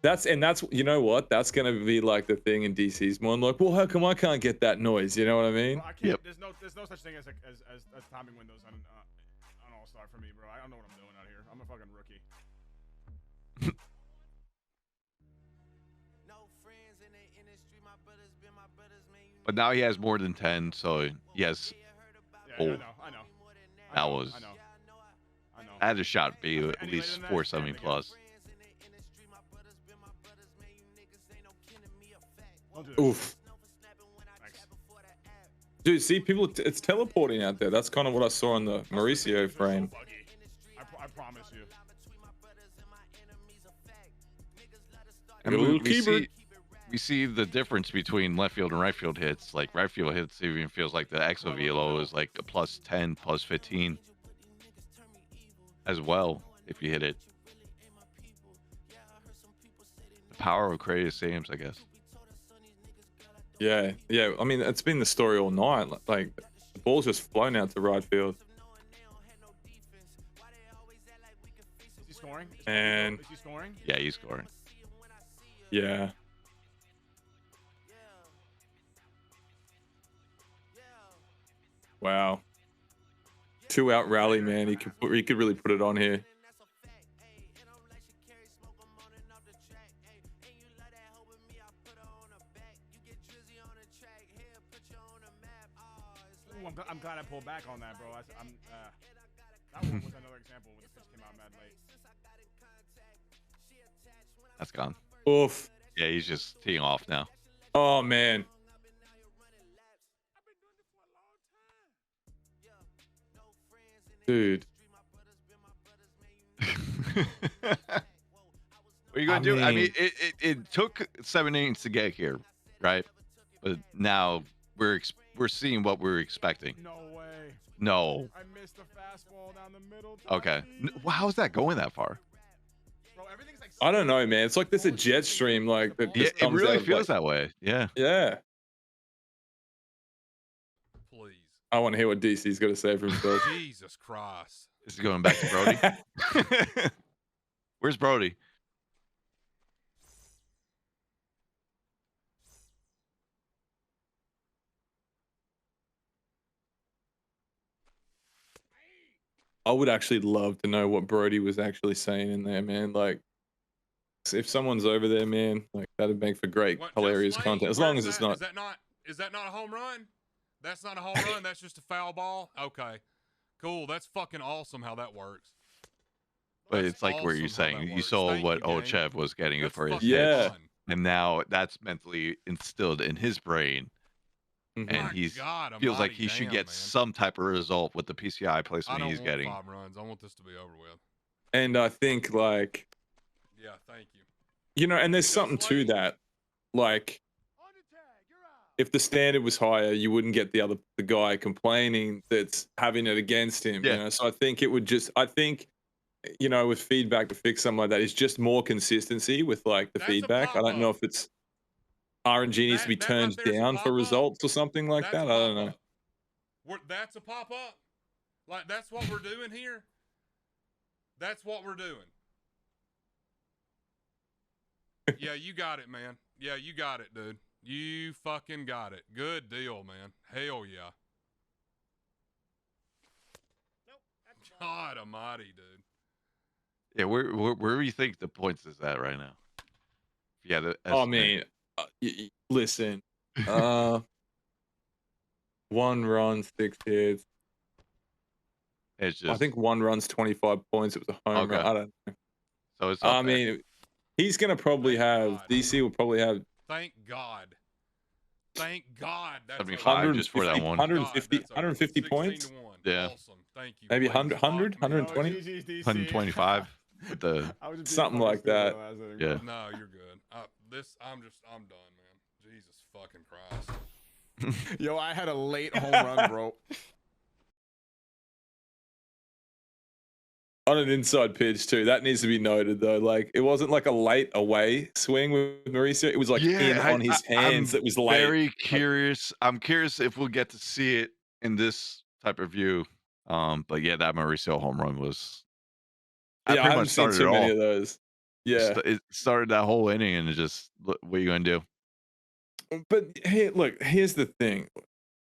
That's you know what? That's gonna be like the thing in DC's more like, well, how come I can't get that noise? You know what I mean? Bro, I can't, there's no such thing as timing windows on All-Star for me, bro. I don't know what I'm doing out here. I'm a fucking rookie. But now he has more than 10, so yes. Yeah, I know. That was. I know. I had a shot to be at least 470 plus. Oof. Dude, see, people, it's teleporting out there. That's kind of what I saw on the Mauricio frame. I promise you. And we see the difference between left field and right field hits. Like right field hits even feels like the Exo Velo is like a plus 10, plus 15 as well if you hit it. The power of creative saves, I guess. Yeah. I mean, it's been the story all night. Like the ball's just flown out to right field. Is he scoring? And is he scoring? Yeah, he's scoring. Yeah. Wow. 2-out rally, man. He could really put it on here. Ooh, I'm glad I pulled back on that, bro. That one was another example where the pitch came out mad late. That's gone. Oof. Yeah, he's just teeing off now. Oh man. Dude. What are you gonna do? I mean, it took 7 innings to get here, right? But now we're seeing what we're expecting. No way. No. I missed the fastball down the middle. Okay. Well, how is that going that far? Bro, everything's like I don't know, man. It's like there's a jet stream like that Yeah, just it comes really out of, feels like, that way. Yeah. Yeah. Please. I want to hear what DC's got to say for himself. Jesus Christ. Is he going back to Brody? Where's Brody? I would actually love to know what Brody was actually saying in there, man. Like, if someone's over there, man, like that'd make for great, What, hilarious just content. As where's long as it's that? not. Is that not a home run? That's not a home run. That's just a foul ball. Okay, cool. That's fucking awesome how that works. But That's it's like where you're awesome how that saying you works. saw Thank what you, gang. OhChev was getting That's for his fucking Yeah. hits, fun. and now that's mentally instilled in his brain, Mhm. and My he God, feels like almighty he should damn, get man. some type of result with the PCI I placement don't he's want getting. 5 runs. I want this to be over with. And I think, like, Yeah, thank you. you know, and there's Just something to like- that. Like, if the standard was higher, you wouldn't get the guy complaining that's having it against him. Yeah. You know, so I think it would just. I think, you know, with feedback to fix something like that is just more consistency with like the That's a feedback. I don't know pop-up. if it's RNG needs to be That right turned there's a down for pop-up. results or something like That's that. a I don't know. pop-up. That's a pop-up. Like, that's what we're doing here. That's what we're doing. Yeah, you got it, man. Yeah, you got it, dude. You fucking got it. Good deal, man. Hell yeah. God almighty, dude. Yeah, where do you think the points is at right now? Yeah, I mean, listen. 1 run, 6 hits. it's I just think 1 run's 25 points. It was a home Okay. run. I don't know. so it's. I Up there. mean, he's gonna probably Thank have God. DC will probably have Thank God. Thank God. That's 75 over. just for that one. 150 God, that's over. 150 16 points. to 1. Yeah. Awesome. Thank you. Maybe Please 100, fuck 100, me. 120? 125 with the Something like that. Yeah. No, you're good. I'm done, man. Jesus fucking Christ. Yo, I had a late home run, bro. On an inside pitch too. That needs to be noted though. Like it wasn't like a late away swing with Mauricio. It was like on his hands. I'm That was late. very curious. I'm curious if we'll get to see it in this type of view. But yeah, that Mauricio home run was. Yeah, I pretty haven't much seen started too it many all. of those. Yeah, It started that whole inning, and it just what are you gonna do? but here, look. Here's the thing.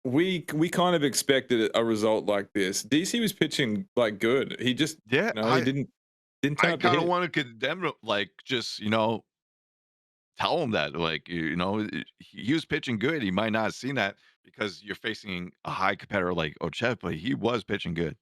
We kind of expected a result like this. DC was pitching like good. He just Yeah, he didn't turn I up to kind of hit. want to condemn him, like just tell him that, like he was pitching good. He might not have seen that because you're facing a high competitor like OhChev, but he was pitching good.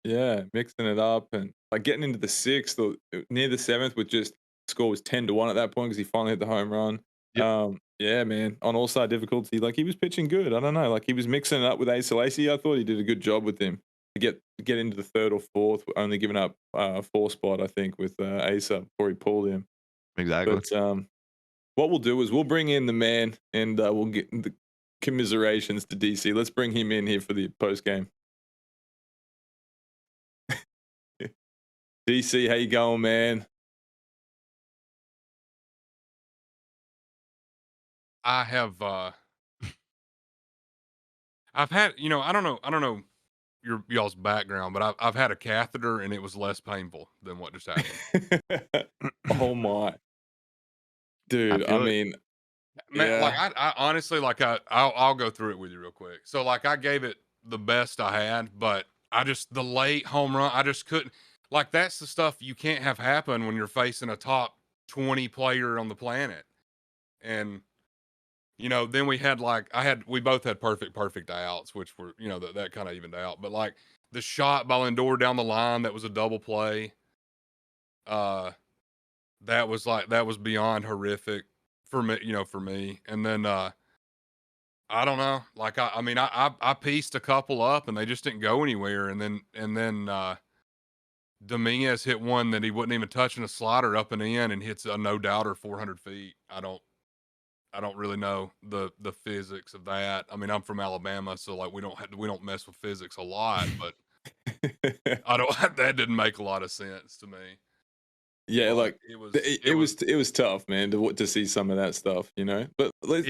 Yeah, mixing it up and like getting into the 6th or near the 7th with just score was 10-1 at that point because he finally hit the home run. Yep. Yeah, man, on all side difficulty, like he was pitching good. I don't know, like he was mixing it up with AnceLarmstrong. I thought he did a good job with him to get into the 3rd or 4th, only giving up 4 spot, I think, with Asa before he pulled him. Exactly. But what we'll do is we'll bring in the man and we'll get the commiserations to DC. Let's bring him in here for the post game. DC, how you going, man? I have I've had, I don't know y'all's background, but I've had a catheter and it was less painful than what just happened. Oh my, dude! I mean, Man, yeah. like I honestly, like I'll go through it with you real quick. So like I gave it the best I had, but the late home run, I just couldn't. Like that's the stuff you can't have happen when you're facing a top 20 player on the planet. And then we had we both had perfect outs, which were, that kind of evened out. But like the shot by Lindor down the line, that was a double play. That was beyond horrific. for me, for me. And then I don't know. Like I mean, I pieced a couple up and they just didn't go anywhere. And then Dominguez hit one that he wasn't even touching a slider up and in, and hits a no doubter 400 feet. I don't really know the physics of that. I mean, I'm from Alabama, so like we don't mess with physics a lot, but I don't that didn't make a lot of sense to me. Yeah, But like it was tough, man, to see some of that stuff, But look,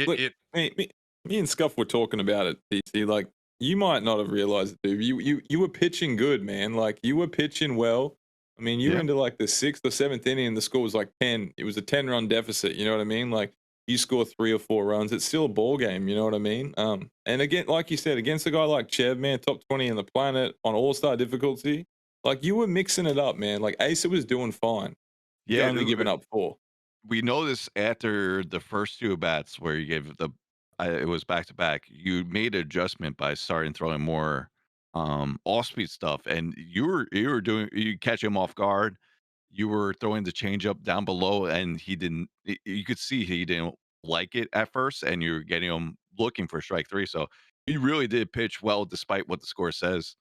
me and Scuff were talking about it, DC. Like, you might not have realized it, dude. You were pitching good, man. Like, you were pitching well. I mean, you were into like the 6th or 7th inning, and the score was like 10. It was a 10-run deficit. You know what I mean? Like, you score 3 or 4 runs, it's still a ball game. You know what I mean? And again, like you said, against a guy like Chev, man, top 20 in the planet on all-star difficulty, like, you were mixing it up, man. Like, Asa was doing fine. Yeah, only giving up 4. we know this after the first 2 bats where you gave it was back to back. You made an adjustment by starting throwing more off speed stuff, and you catch him off guard. You were throwing the changeup down below, and he didn't. You could see he didn't like it at first, and you were getting him looking for strike 3. So he really did pitch well, despite what the score says.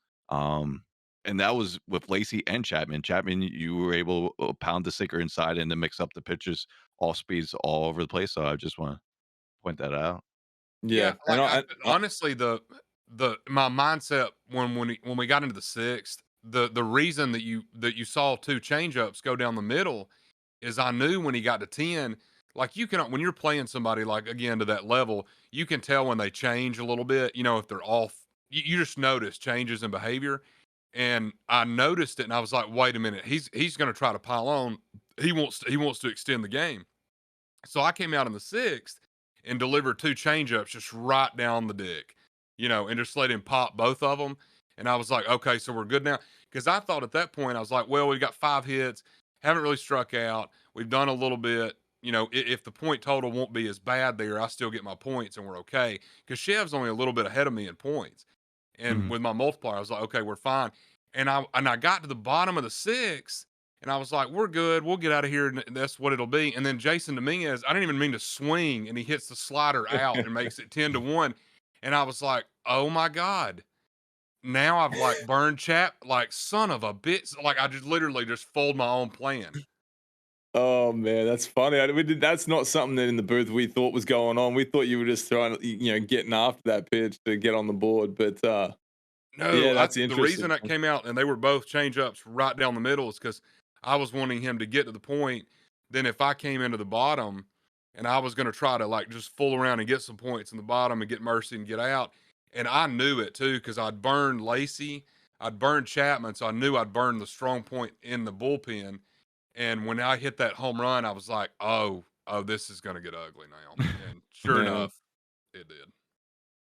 And that was with Lacey and Chapman. Chapman, you were able to pound the sinker inside and then mix up the pitches, all speeds, all over the place. So I just want to point that out. Yeah, Yeah, like and honestly, my mindset when we got into the 6th, the reason that you saw 2 changeups go down the middle is I knew when he got to 10, like you can when you're playing somebody like again to that level, you can tell when they change a little bit. If they're off, you just notice changes in behavior. And I noticed it, and I was like, wait a minute, he's going to try to pile on. He wants to extend the game. So I came out in the 6th and delivered 2 changeups just right down the dick, and just let him pop both of them. And I was like, okay, so we're good now. Because I thought at that point, I was like, well, we've got 5 hits, haven't really struck out. We've done a little bit. If the point total won't be as bad there, I still get my points and we're okay. Because Chev's only a little bit ahead of me in points. And with my multiplier, I was like, okay, we're fine. And I got to the bottom of the 6th, and I was like, we're good. We'll get out of here, and that's what it'll be. And then Jason Dominguez, I didn't even mean to swing, and he hits the slider out and makes it 10-1. And I was like, oh my God. Now I've like burned Chap, like son of a bitch. Like I just literally just fold my own plan. Oh man, that's funny. That's not something that in the booth we thought was going on. We thought you were just trying to, getting after that pitch to get on the board. But no, yeah, that's the interesting. reason I came out and they were both change ups right down the middle is because I was wanting him to get to the point. Then if I came into the bottom and I was going to try to like just fool around and get some points in the bottom and get Mercy and get out, and I knew it too because I'd burned Lacey, I'd burned Chapman, so I knew I'd burned the strong point in the bullpen. And when I hit that home run, I was like, oh, this is going to get ugly now. And sure enough, it did.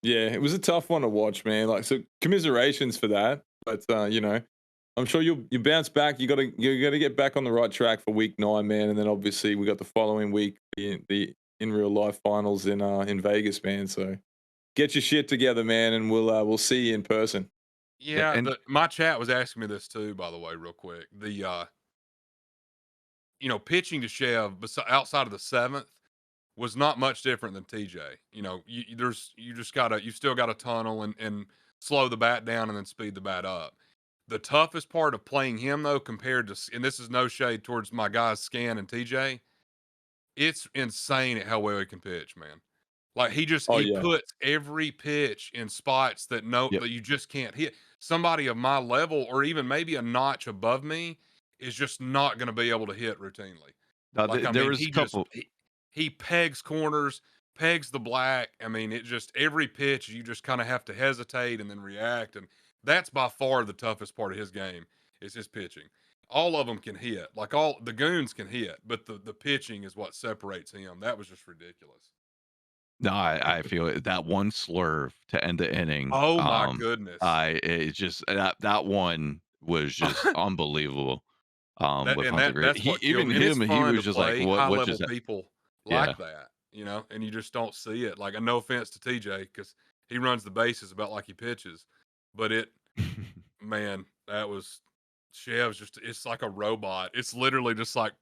Yeah, it was a tough one to watch, man. Like, so commiserations for that. But I'm sure you bounce back. You gotta get back on the right track for week 9, man. And then obviously we got the following week, the in real life finals in Vegas, man. So get your shit together, man, and we'll see you in person. Yeah, and my chat was asking me this too, by the way, real quick. The pitching to Chev outside of the 7th was not much different than TJ. You still got to tunnel and slow the bat down and then speed the bat up. The toughest part of playing him though, compared to, and this is no shade towards my guys Scann and TJ, it's insane at how well he can pitch, man. Like he puts every pitch in spots that that you just can't hit. Somebody of my level or even maybe a notch above me is just not going to be able to hit routinely. There was a couple. He pegs corners, pegs the black. I mean, it just every pitch you just kind of have to hesitate and then react, and that's by far the toughest part of his game is his pitching. All of them can hit, like all the goons can hit, but the pitching is what separates him. That was just ridiculous. No, I feel it. That one slurve to end the inning. Oh my goodness! It just that one was just unbelievable. With Hunter Gray, he was just like, what just people like that, and you just don't see it. Like, no offense to TJ because he runs the bases about like he pitches, but man, that was Chev's it's like a robot. It's literally just like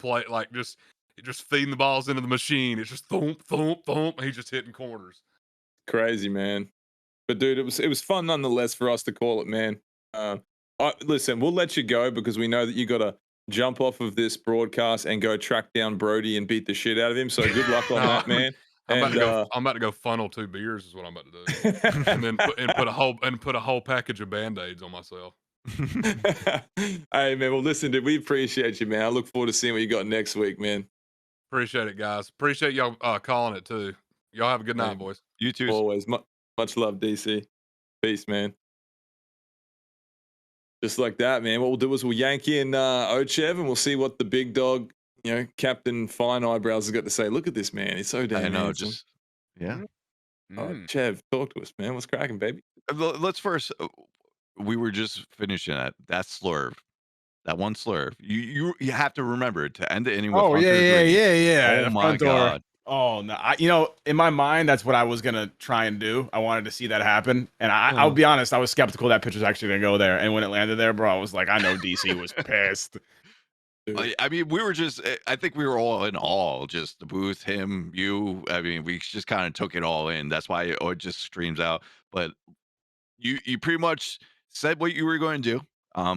just feeding the balls into the machine. It's just thump, thump, thump. He's just hitting corners. Crazy, man. But dude, it was fun nonetheless for us to call it, man. Listen, we'll let you go because we know that you got to jump off of this broadcast and go track down Brody and beat the shit out of him. So good luck on that, man. I'm about to go funnel 2 beers is what I'm about to do, and then put a whole package of Band-Aids on myself. Hey man, well listen, dude, we appreciate you, man. I look forward to seeing what you got next week, man. Appreciate it, guys. Appreciate y'all calling it too. Y'all have a good night, boys. You too. Always. Much love, DC. Peace, man. Just like that, man. What we'll do is we'll yank in OhChev and we'll see what the big dog, Captain Fine Eyebrows has got to say. Look at this, man. He's so damn handsome. Yeah. Chev, talk to us, man. What's cracking, baby? Let's first. We were just finishing that slurve, that one slurve. You have to remember to end the inning with. Oh yeah. Oh my god. Oh no, in my mind, that's what I was gonna try and do. I wanted to see that happen, and I'll be honest, I was skeptical that pitch was actually gonna go there. And when it landed there, bro, I was like, I know DC was pissed. I mean, we were just. I think we were all in awe. Just the booth, him, you. I mean, we just kind of took it all in. That's why it just streams out. But you pretty much said what you were going to do.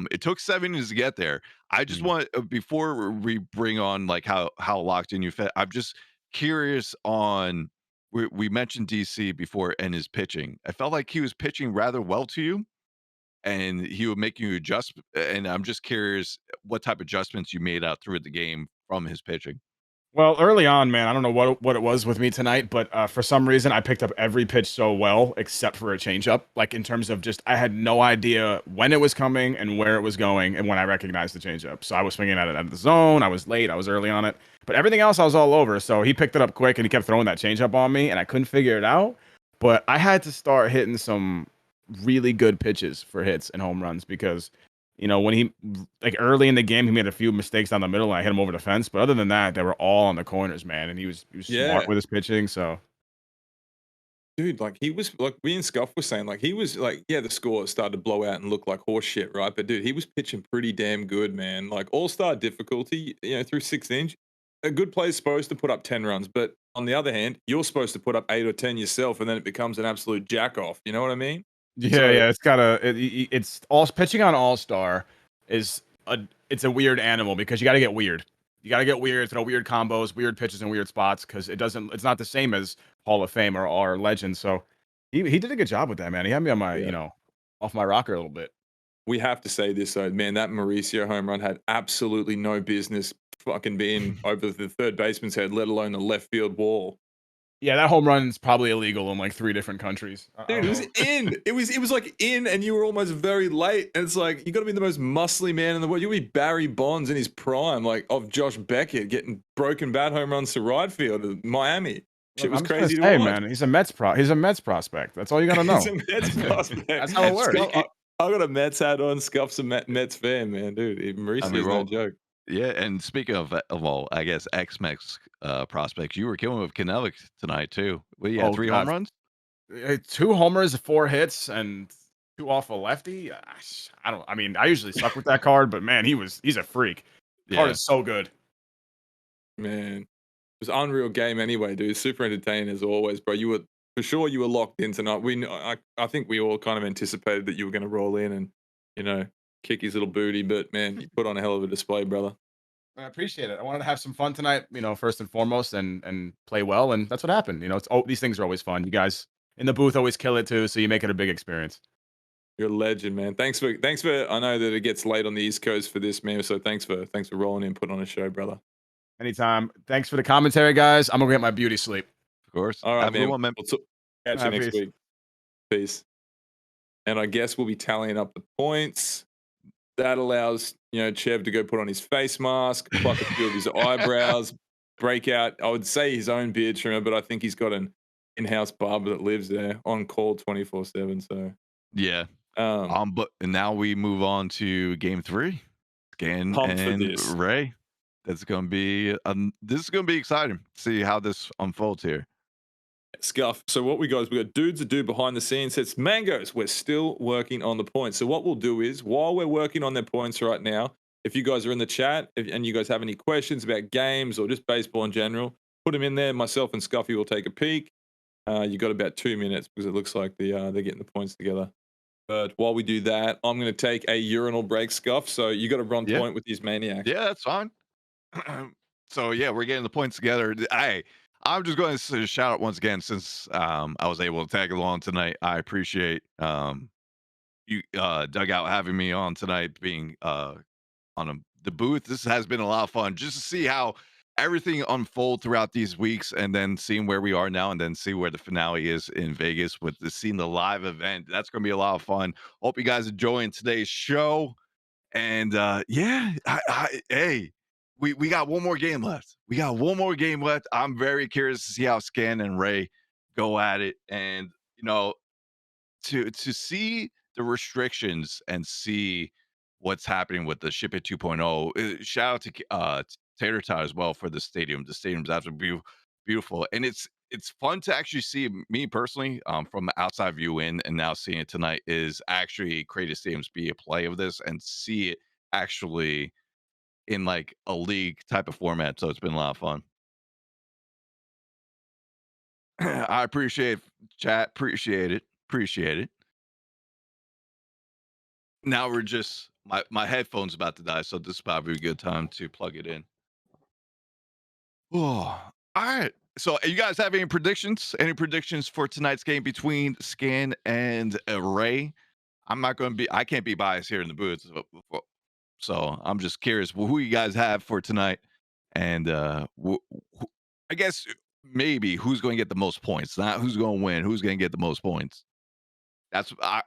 It took 7 innings to get there. I just want before we bring on like how locked in you fit. I'm just curious on. We mentioned DC before and his pitching. I felt like he was pitching rather well to you, and he would make you adjust. And I'm just curious what type of adjustments you made out through the game from his pitching. Well, early on, man, I don't know what it was with me tonight, but for some reason, I picked up every pitch so well, except for a changeup. Like in terms of just, I had no idea when it was coming and where it was going, and when I recognized the changeup. So I was swinging at it out of the zone. I was late. I was early on it, but everything else, I was all over. So he picked it up quick, and he kept throwing that changeup on me, and I couldn't figure it out. But I had to start hitting some really good pitches for hits and home runs because. When he like early in the game, he made a few mistakes down the middle and I hit him over the fence. But other than that, they were all on the corners, man. And he was smart with his pitching. So, dude, like he was like me and Scuff were saying, like he was like, the score started to blow out and look like horse shit, right? But dude, he was pitching pretty damn good, man. Like all-star difficulty, through 6 innings. A good player's supposed to put up 10 runs, but on the other hand, you're supposed to put up 8 or 10 yourself, and then it becomes an absolute jack off. You know what I mean? Yeah, it's all pitching on All-Star it's a weird animal because you got to get weird. You got to get weird, throw weird combos, weird pitches in weird spots because it's not the same as Hall of Fame or Legend. So he did a good job with that, man. He had me on my off my rocker a little bit. We have to say this though, man. That Mauricio home run had absolutely no business fucking being over the third baseman's head, let alone the left field wall. Yeah, that home run is probably illegal in like 3 different countries. Dude, it was in. It was like in, and you were almost very late. And it's like you got to be the most muscly man in the world. You'll be Barry Bonds in his prime, like of Josh Beckett getting broken bat home runs to right field in Miami. Shit was crazy to watch. Hey man, he's a Mets prospect. That's all you gotta know. He's a Mets prospect. That's how it works. I got a Mets hat on. Scuff's a Mets fan, man, dude. Mauricio's no joke. Yeah, and speaking of all, I guess X-Mex prospects, you were killing with Kinelik tonight too. Well, yeah, 3 home runs, 2 homers, 4 hits, and 2 off a lefty. I usually suck with that card, but man, he's a freak. The card is so good. Man, it was an unreal game anyway, dude. Super entertaining as always, bro. You were locked in tonight. I think we all kind of anticipated that you were going to roll in and kick his little booty, but man, you put on a hell of a display, brother. I appreciate it. I wanted to have some fun tonight, first and foremost, and play well, and that's what happened. These things are always fun. You guys in the booth always kill it too, so you make it a big experience. You're a legend, man. Thanks for. I know that it gets late on the East Coast for this, man. So thanks for rolling in, putting on a show, brother. Anytime. Thanks for the commentary, guys. I'm gonna get my beauty sleep. Of course. All right, man. We'll catch you next week. Peace. And I guess we'll be tallying up the points. That allows, Chev to go put on his face mask, pluck a few of his eyebrows, break out, I would say his own beard trimmer, but I think he's got an in-house barber that lives there on call 24/7. So yeah. But now we move on to game 3. Scann and Ray. That's gonna be this is gonna be exciting. See how this unfolds here. Scuff. So what we got dudes that do behind the scenes. It's Mangoes. We're still working on the points. So what we'll do is while we're working on their points right now, if you guys are in the chat and you guys have any questions about games or just baseball in general, put them in there. Myself and Scuffy will take a peek. You got about 2 minutes because it looks like they're getting the points together. But while we do that, I'm going to take a urinal break, Scuff. So you got to run Yeah. point with these maniacs. Yeah, that's fine. So yeah, we're getting the points together. I'm just going to shout out once again since I was able to tag along tonight. I appreciate you Dugout having me on tonight, being on the booth. This has been a lot of fun just to see how everything unfold throughout these weeks, and then seeing where we are now, and then see where the finale is in Vegas with seeing the live event. That's going to be a lot of fun. Hope you guys enjoying today's show. And yeah, hey, we got one more game left. We got one more game left. I'm very curious to see how Scann and Ray go at it, and to see the restrictions and see what's happening with the Ship It 2.0. Shout out to Tater Tot as well for the stadium. The stadium's absolutely beautiful, and it's fun to actually see. Me personally, from the outside view in, and now seeing it tonight, is actually Creative Stadiums be a play of this and see it actually in like a league type of format. So it's been a lot of fun. I appreciate chat. Appreciate it. Now we're just my headphone's about to die, so this is probably a good time to plug it in. Oh, all right. So, you guys have any predictions? Any predictions for tonight's game between Scann and Ray? I can't be biased here in the booth. So I'm just curious who you guys have for tonight, and I guess maybe who's going to get the most points, not who's going to win. Who's going to get the most points? That's what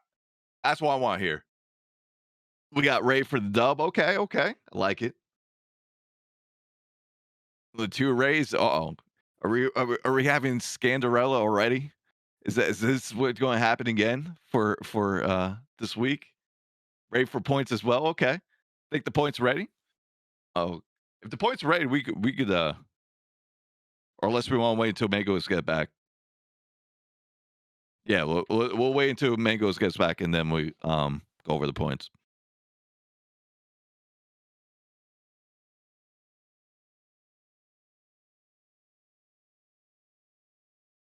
I want to hear. We got Ray for the dub. Okay, I like it. The two Rays. Are we having Scandarella already? Is this what's going to happen again for this week? Ray for points as well. Okay, think the points ready. Oh, if the points are ready, we could or unless we want to wait until Mangos get back. Yeah, we'll wait until Mangos gets back, and then we go over the points.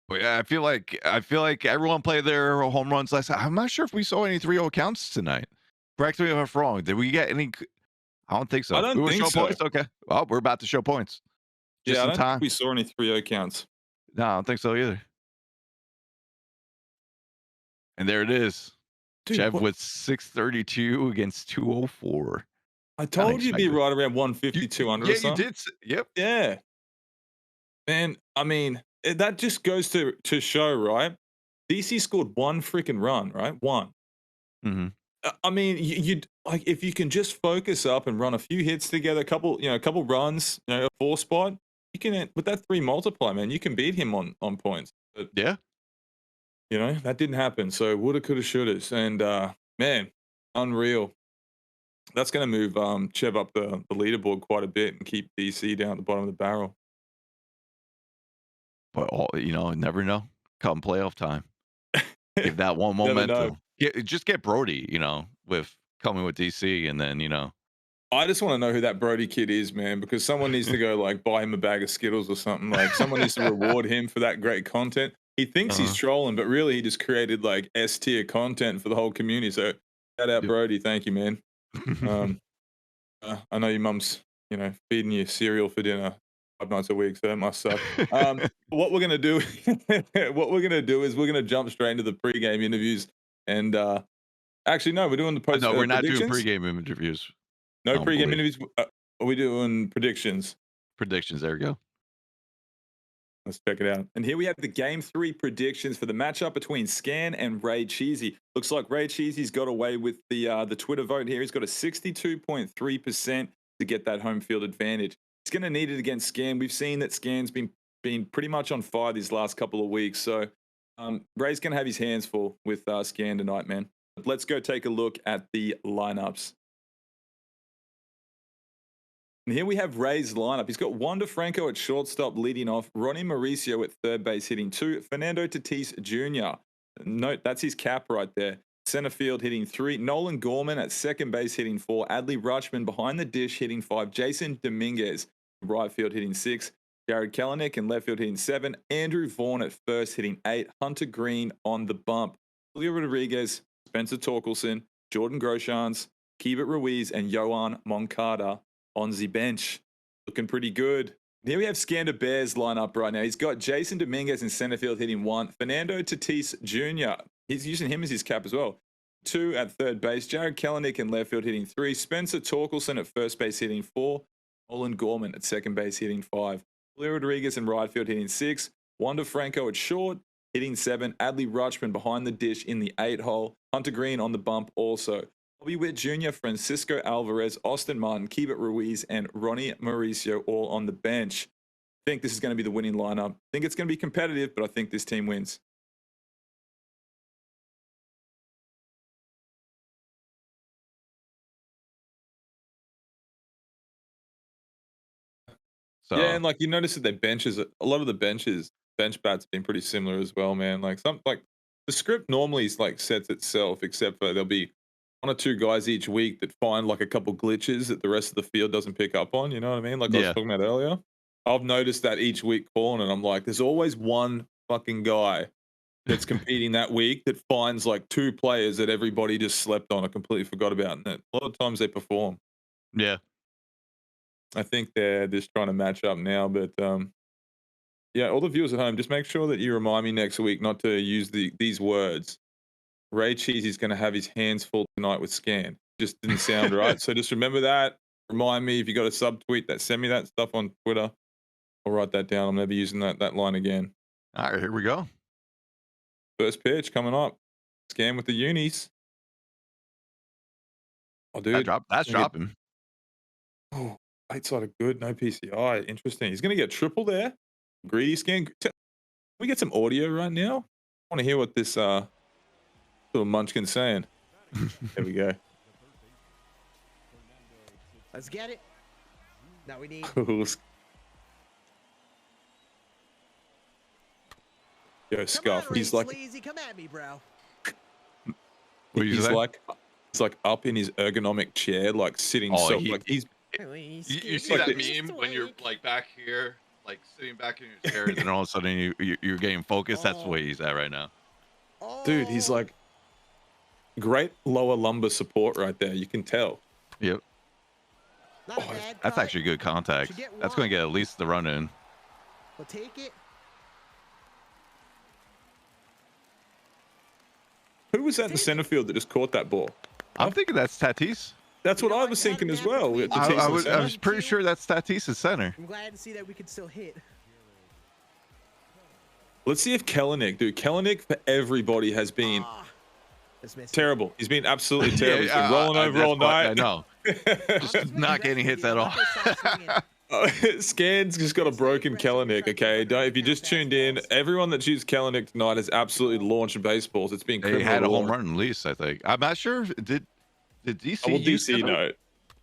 But yeah, I feel like everyone played their home runs last night. I'm not sure if we saw any 3-0 counts tonight. Correct me if I'm wrong. Did we get any? I don't think so. I don't think so. Points? Okay. Well, we're about to show points. Just I don't think we saw any 3-0 counts. No, I don't think so either. And there it is. Dude, Chev with 632 against 204. I told you to be right around 152 under. Yeah, you did. Yep. Yeah. Man, I mean, that just goes to show, right? DC scored one freaking run, right? One. Mm-hmm. I mean, you like if you can just focus up and run a few hits together, a couple runs, a 4 spot, you can with that 3 multiply, man, you can beat him on points. But, yeah. That didn't happen. So woulda, coulda, shouldas, and man, unreal. That's going to move Chev up the leaderboard quite a bit and keep DC down at the bottom of the barrel. But never know. Come playoff time, give that one momentum. Just get Brody, with coming with DC, and then I just want to know who that Brody kid is, man, because someone needs to go like buy him a bag of Skittles or something. Like someone needs to reward him for that great content. He thinks he's trolling, but really he just created like S tier content for the whole community. So shout out Brody, thank you, man. I know your mum's, feeding you cereal for dinner 5 nights a week, so that must suck. What we're gonna do, is we're gonna jump straight into the pregame interviews, and actually no, we're doing the post. No, we're not doing pregame interviews. No pregame interviews. Are we doing predictions? Predictions. There we go. Let's check it out. And here we have the Game 3 predictions for the matchup between Scann and RayCheesy. Looks like RayCheesy's got away with the Twitter vote here. He's got a 62.3% to get that home field advantage. He's going to need it against Scann. We've seen that Scann's been pretty much on fire these last couple of weeks. So Ray's going to have his hands full with Scann tonight, man. But let's go take a look at the lineups. And here we have Ray's lineup. He's got Wander Franco at shortstop leading off, Ronnie Mauricio at third base hitting 2, Fernando Tatis Jr. Note, that's his cap right there. center field hitting 3. Nolan Gorman at second base hitting 4. Adley Rutschman behind the dish hitting 5. Jason Dominguez right field hitting 6. Jared Kelenic in left field hitting 7. Andrew Vaughn at first hitting 8. Hunter Green on the bump. Julio Rodriguez, Spencer Torkelson, Jordan Groshans, Keibert Ruiz, and Yohan Moncada on the bench. Looking pretty good. Here we have Scann Bears line up right now. He's got Jason Dominguez in center field hitting 1. Fernando Tatis Jr. He's using him as his cap as well. 2 at third base. Jared Kelenic in left field hitting 3. Spencer Torkelson at first base hitting 4. Nolan Gorman at second base hitting 5. Julio Rodriguez in right field hitting 6. Wander Franco at short hitting 7. Adley Rutschman behind the dish in the 8 hole. Hunter Green on the bump also. Bobby Witt Jr., Francisco Alvarez, Austin Martin, Keibert Ruiz, and Ronnie Mauricio all on the bench. I think this is going to be the winning lineup. I think it's going to be competitive, but I think this team wins. So, yeah, and like you notice that their benches, a lot of the bench bats have been pretty similar as well, man. Like the script normally is like sets itself, except for there'll be 1 or 2 guys each week that find like a couple glitches that the rest of the field doesn't pick up on. You know what I mean? Like I was talking about earlier. I've noticed that each week calling, and I'm like, there's always one fucking guy that's competing that week that finds like 2 players that everybody just slept on or completely forgot about, and a lot of times they perform. yeah. I think they're just trying to match up now, but yeah, all the viewers at home, just make sure that you remind me next week not to use these words. RayCheesy's going to have his hands full tonight with Scann. Just didn't sound right. So just remember that. Remind me if you got a subtweet that, send me that stuff on Twitter. I'll write that down. I'm never using that line again. All right, here we go. First pitch coming up. Scann with the unis. Oh, dude. That's dropping. Oh, late side of good, no PCI. Interesting. He's going to get triple there. Greedy Scann. Can we get some audio right now? I want to hear what this little munchkin's saying. There we go. Let's get it. Now we need. Yo, Scuff. He's like, Sleazy, come at me, bro. he's like up in his ergonomic chair, like sitting. Like he's. You see that meme when you're like back here, like sitting back in your chair, and then all of a sudden you're getting focused. That's the way he's at right now. Dude, he's like great lower lumbar support right there. You can tell. Yep. That's actually good contact. That's going to get at least the run in. We'll take it. Who was that in the center field that just caught that ball? I'm thinking that's Tatis. That's what I was thinking as well. I was pretty sure that's Tatis' center. I'm glad to see that we can still hit. Let's see if Kelenic, dude. Kelenic for everybody has been terrible. He's been absolutely terrible. He's been rolling over all night. I know. Just not getting hits at all. Scann's just got a broken Kelenic, okay? If you just tuned in, everyone that chooses Kelenic tonight has absolutely launched baseballs. It's been They had a home run at least, I think. I'm not sure. Did DC? Well, DC, no.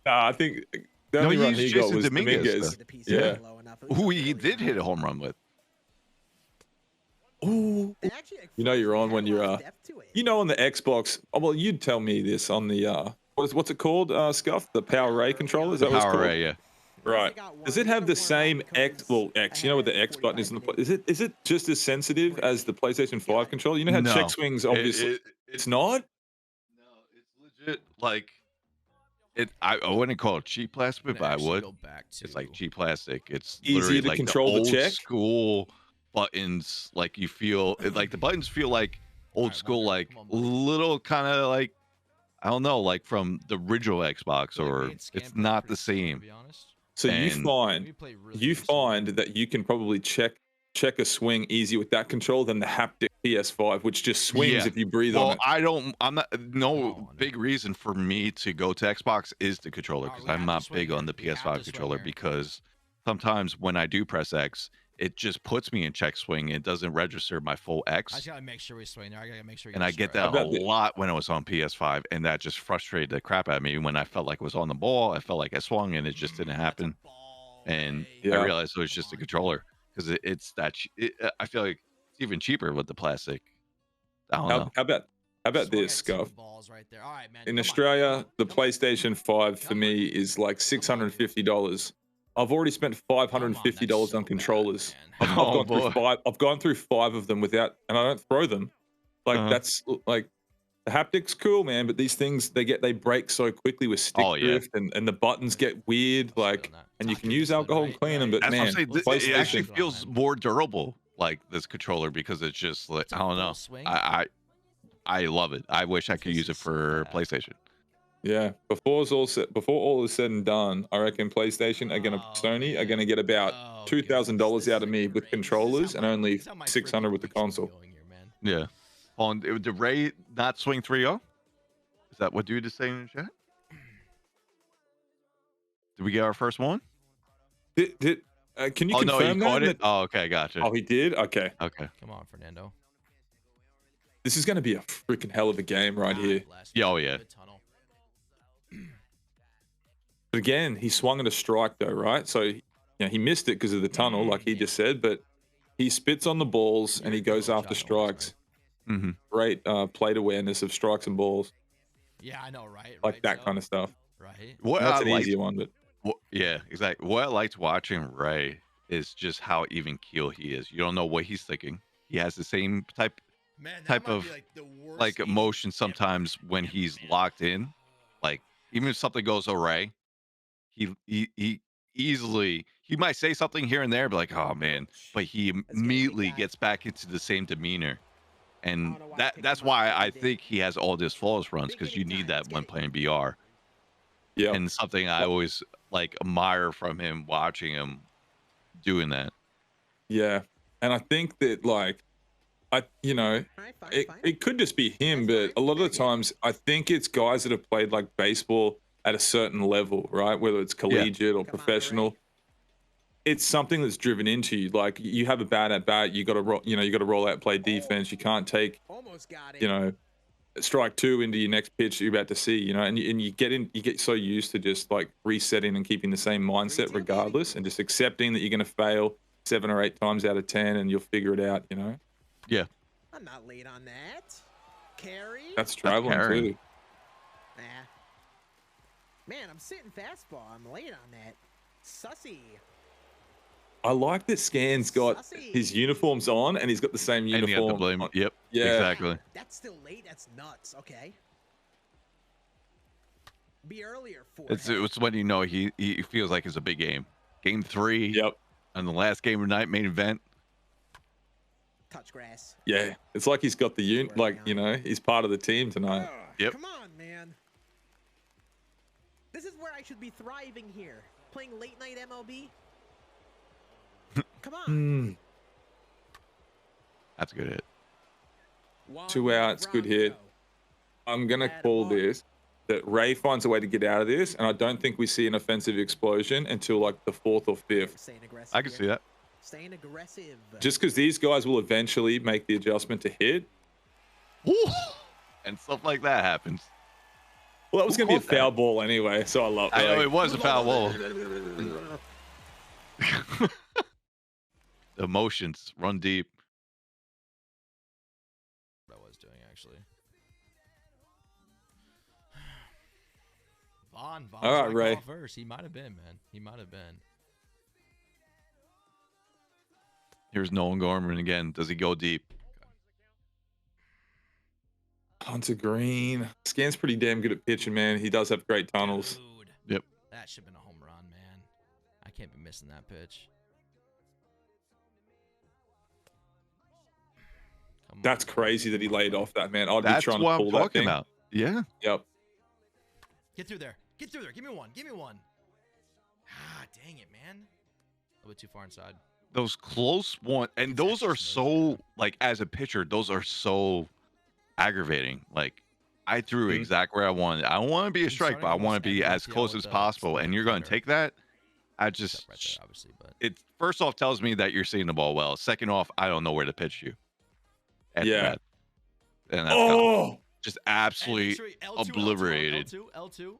I think the only run he got was Dominguez. Yeah. Who he did hit a home run with. Ooh. You know you're on when you're you know on the Xbox. Oh, well, you'd tell me this on the what's it called, Scuff? The Power Ray controller? Is that what it's called? Power Ray, yeah. Right. Does it have the same X? Well, X. You know what the X button is? Is it just as sensitive as the PlayStation 5 controller? You know how check swings obviously. It's not. No, it's legit. Like I wouldn't call it cheap plastic, but I would. It's like cheap plastic. It's easy to like control the check. School buttons. Like you feel like the buttons feel like old school, like little kind of like I don't know, like from the original Xbox, or it's not the same. So you find that you can probably check a swing easy with that control than the haptic PS5, which just swings if you breathe on it. I'm not. No big reason for me to go to Xbox is the controller, because I'm not big on the PS5 controller, because sometimes when I do press X, it just puts me in check swing. It doesn't register my full X. I just gotta make sure we swing there. I gotta make sure. And I get that a lot when I was on PS5, and that just frustrated the crap out of me. When I felt like it was on the ball, I felt like I swung, and it just didn't happen. And I realized it was just a controller, because it's that. I feel like it's even cheaper with the plastic. I don't know. How How about Swung this, at two Scuff? balls right there. All right, man. In Come on. Australia, the Come on. PlayStation 5 for Come me on. is like $650. I've already spent $550 Come on, on that's controllers. so bad, man. I've Oh, gone through boy. five. I've gone through 5 of them without, and I don't throw them. Like Uh-huh. that's like the haptics cool, man. But these things they break so quickly with stick Oh, yeah. drift, and the buttons get weird. Like, and you can use alcohol to clean them. But That's what I'm man, saying. Let's It actually PlayStation. feels more durable, like this controller, because it's just like It's a I don't full know. swing. I love it. I wish I could This use it is so for bad. PlayStation. yeah. Before all is said and done, I reckon PlayStation are gonna Oh, Sony are man. gonna get about Oh, $2,000 goodness. out of me with controllers, and only 600 with the console. Yeah. On did Ray not swing 3-0? Is that what dude is saying in the chat? Did we get our first one? Can you Oh confirm no, you that? caught it. Oh, okay, gotcha. Oh, he did. Okay, Okay. Come on, Fernando. this is gonna be a freaking hell of a game right here. Yeah, oh, yeah. Good tunnel. But again, he swung at a strike though, right? So he missed it because of the tunnel, like he just said. But he spits on the balls and he goes after strikes. Mm-hmm. Great plate awareness of strikes and balls, Yeah, I know, right? like right, that Joe? kind of stuff. Right. What That's I an liked, easier one, but yeah, exactly. What I liked watching Ray is just how even keel he is. You don't know what he's thinking. He has the same type Man, that type might of, be, like, the worst like game emotion ever sometimes played when ever, he's man. locked in. Like even if something goes awry, he easily he might say something here and there, but like, oh man, but he immediately gets back into the same demeanor. And that's why I think he has all this flawless runs, because you need that when playing BR. yeah, And something I always like admire from him, watching him doing that. yeah. And I think that like it could just be him, but a lot of the times I think it's guys that have played like baseball at a certain level, right? Whether it's collegiate or professional. It's something that's driven into you. Like you have a bad at bat, you got to you got to roll out, play defense. You can't take strike 2 into your next pitch you're about to see. And you get so used to just like resetting and keeping the same mindset regardless, and just accepting that you're going to fail 7 or 8 times out of 10, and you'll figure it out. Yeah, I'm not late on that. Carry. That's traveling carrying. too. Nah. Man, I'm sitting fastball. I'm late on that. Sussy. I like that Scann's got his uniforms on, and he's got the same and you have to uniform. blame. on. Yep. Yeah. Exactly. That's still late. That's nuts. Okay. Be earlier for It's when you know he feels like it's a big game. Game 3. Yep. And the last game of the night, main event. touch grass. Yeah, it's like he's got the he's part of the team tonight. Yep. Come on, man. This is where I should be thriving here. Playing late night MLB. Come on. That's a good hit. 2 outs, good hit. I'm gonna call this that Ray finds a way to get out of this, and I don't think we see an offensive explosion until like the 4th or 5th. Staying aggressive I can here. see that. Staying aggressive. Just because these guys will eventually make the adjustment to hit. And stuff like that happens. Well, that was Who gonna be a called that? foul ball anyway, so I love. I know like- it was a foul ball. The emotions run deep. What I was doing actually. Vaughn's All right, like Ray. off first. He might have been, man. He might have been. Here's Nolan Gorman again. Does he go deep? Hunter Green. Scann's pretty damn good at pitching, man. He does have great tunnels. Dude, Yep. that should have been a home run, man. I can't be missing that pitch. Come That's on. crazy that he laid off that, man. I'd be That's trying to what pull I'm that talking thing. about. Yeah. Yep. Get through there. Get through there. Give me one. Give me one. Ah, dang it, man. A little bit too far inside. Those close one, and those are so, like, as a pitcher, those are so aggravating. Like, I threw exactly where I wanted. I don't want to be a strike, but I want to be as close as possible. And you're going to take that. I just, Except right there, obviously, but it first off tells me that you're seeing the ball well. Second off, I don't know where to pitch you. After Yeah. that. And that's Oh, just absolutely obliterated. L2,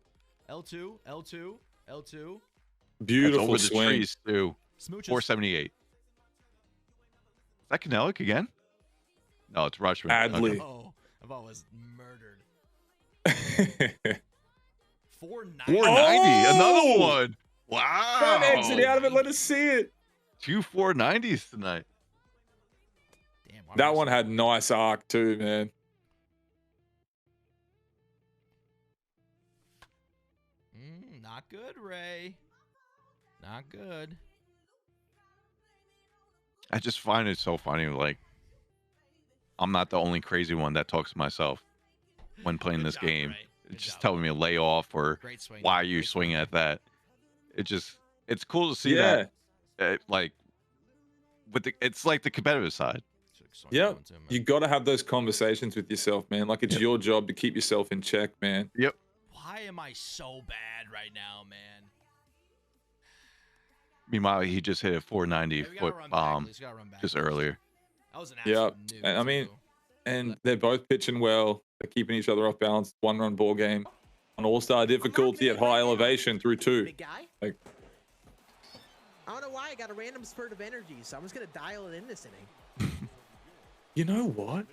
L2, L2, L2. That's beautiful over the swing. trees too. Smooches. 478. Is that Kanelik again? No, it's Rushman. Adley. Okay. Oh, Chavo was murdered. 490. 490, Oh! another one. Wow. Don't exit out of it. Let us see it. 2 490s tonight. Damn, why That was one had nice arc too, man. Not good, Ray. Not good. I just find it so funny. Like, I'm not the only crazy one that talks to myself when playing Good this job, game. Ray. Good It's just job. telling me to lay off or Great swing. why are you Great swinging swing. at that. It's cool to see Yeah. that. Like, it's like the competitive side. Should've swung Yeah. that one too, man. You got to have those conversations with yourself, man. Like it's your job to keep yourself in check, man. Yep. Why am I so bad right now, man? Meanwhile, he just hit a 490 Hey, we gotta foot run back, bomb Luis, we gotta run back. just earlier. That was an Yep. absolute And I nuke, mean, too. and they're both pitching well. They're keeping each other off balance. 1-run ball game on all-star difficulty at high elevation through 2. Big guy. Like, I don't know why I got a random spurt of energy, so I'm just gonna dial it in this inning. you know what?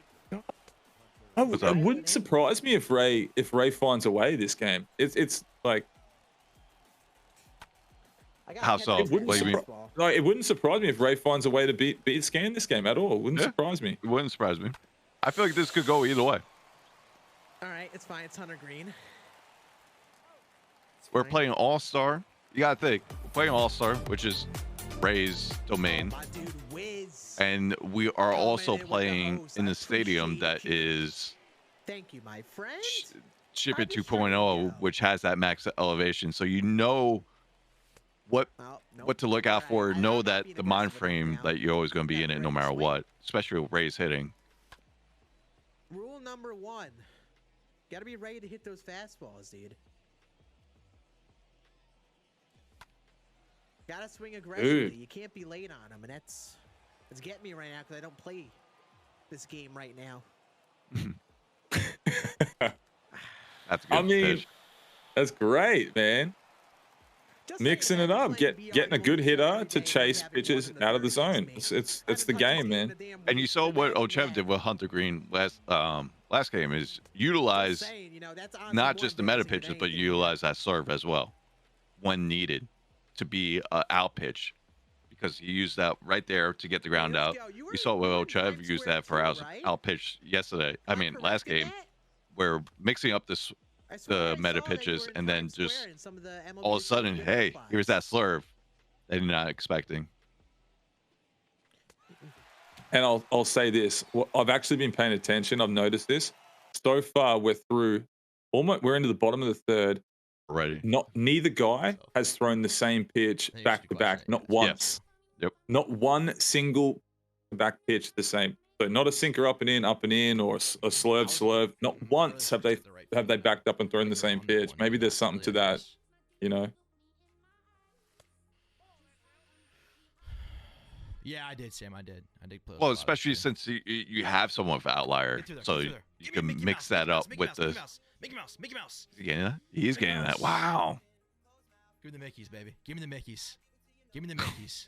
What's It up? wouldn't surprise me if Ray finds a way this game. It's like I gotta How catch so? this What do you mean? baseball. it wouldn't surprise me if Ray finds a way to beat Scann this game at all. It wouldn't Yeah. surprise me. It wouldn't surprise me. I feel like this could go either way. All right, it's fine. It's Hunter Green. It's We're fine. playing All-Star. You gotta think. We're playing All-Star, which is Ray's domain. My dude, Wiz. And we are also Coming in with the playing hose. in I the stadium appreciate that you. is Thank you, my friend. Ship It Private 2.0, Radio. which has that max elevation. So you know what Oh, nope. what to look out All for. right, I Know gotta that be the mind aggressive with him frame now. that you're always going to be Yeah, in it ready no to matter swing? what, especially with Ray's hitting. Rule number 1. Gotta be ready to hit those fastballs, dude. Gotta swing aggressively. You can't be late on them, and that's getting me right now because I don't play this game right now. That's a good I mean, pitch. that's great, man. Just Mixing saying, it I've up, been playing getting a VR good hitter every to day, chase having pitches one in the out of the 30s, zone. me. It's Haven't the touched this game, in man. a damn And you week, saw and what imagine OhChev that. did with Hunter Green last game is Just utilize saying, you know, that's honestly not more just the meta embarrassing than pitches, but anything, man. utilize that serve as well when needed to be out pitch, because he used that right there to get the ground let's out. go. You We were- saw you were what in OhChev Times used Square that for too, out right? out pitch yesterday. I Am mean, correct last in game. that? We're mixing up this I swear I the meta saw that you pitches were in and then Times Square just in some of the MLB all of a The Show sudden, video hey, here's that spots. slurve that you're not expecting. And I'll say this: I've actually been paying attention. I've noticed this. So far, we're through. We're into the bottom of the third. Already. Neither guy has thrown the same pitch think you back should to question back. it, Not yes. once. Yep. Not one single back pitch the same. So not a sinker up and in, or a slurve. Not once have they backed up and thrown the same pitch. Maybe there's something to that, you know. Yeah, I did, Sam. I did play. Well, especially since you have someone with outlier, so you can mix that up with the. Mickey Mouse. Is he getting that? He's getting that. Wow. Give me the Mickeys, baby. Give me the Mickeys. Give me the Mickeys.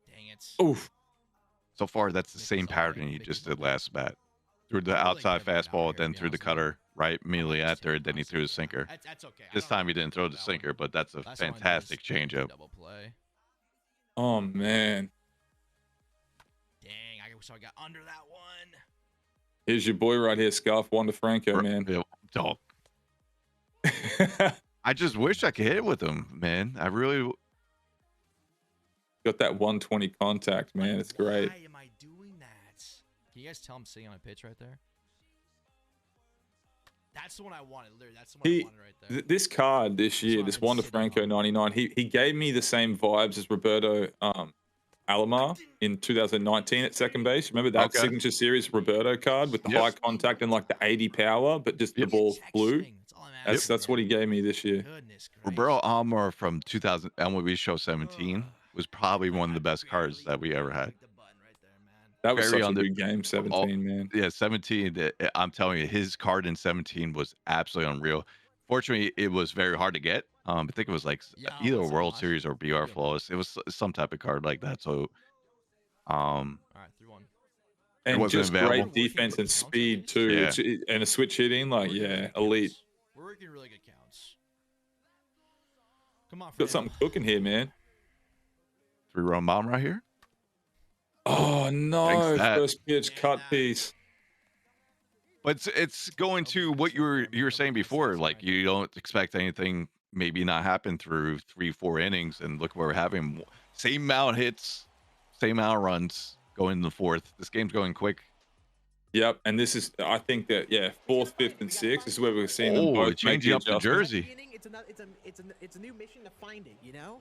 Dang it. Oof. So far, that's the same pattern you just did last bat. Threw the outside fastball, then threw the cutter right immediately after, then he threw the sinker. That's okay. This time he didn't throw the sinker, but that's a fantastic changeup. Double play. Oh man. Dang, I wish I got under that one. Here's your boy right here, Scarf Wanda Franco, man. Dog. I just wish I could hit it with him, man. I really. Got that 120 contact, man. It's great. Why am I doing that? Can you guys tell I'm sitting on a pitch right there? That's the one I wanted. Literally, that's the one I wanted right there. This card this year, this Wanda Franco 99, he gave me the same vibes as Roberto Alomar in 2019 at second base. Remember that signature series Roberto card with the high contact and like the 80 power, but just the ball flew. That's what he gave me this year. Roberto Alomar from 2000 MLB Show 17 was probably one of the best cards that we ever had. That was Very such under- a good game, 17, man. Yeah, 17. I'm telling you, his card in 17 was absolutely unreal. Fortunately, it was very hard to get I think it was like Yeah, either a let's World watch. Series or BR Flawless. It was some type of card like that. So All right, 3-1. it And wasn't just available. great defense and speed too. Yeah. And a switch hitting, like, We're working yeah, really good elite. counts. We're working really good counts. Come on, Got Fredo. something cooking here, man. 3-run bomb right here. Oh no, that. first pitch cut piece. But it's going to what you were saying before. Like you don't expect anything, maybe not happen through 3-4 innings, and look where we're having same amount hits, same amount of runs going in the fourth. This game's going quick. Yep, and this is, I think that, yeah, fourth, fifth, and sixth. This is where we're seeing them both changing up the jersey. It's a new mission to find it. You know,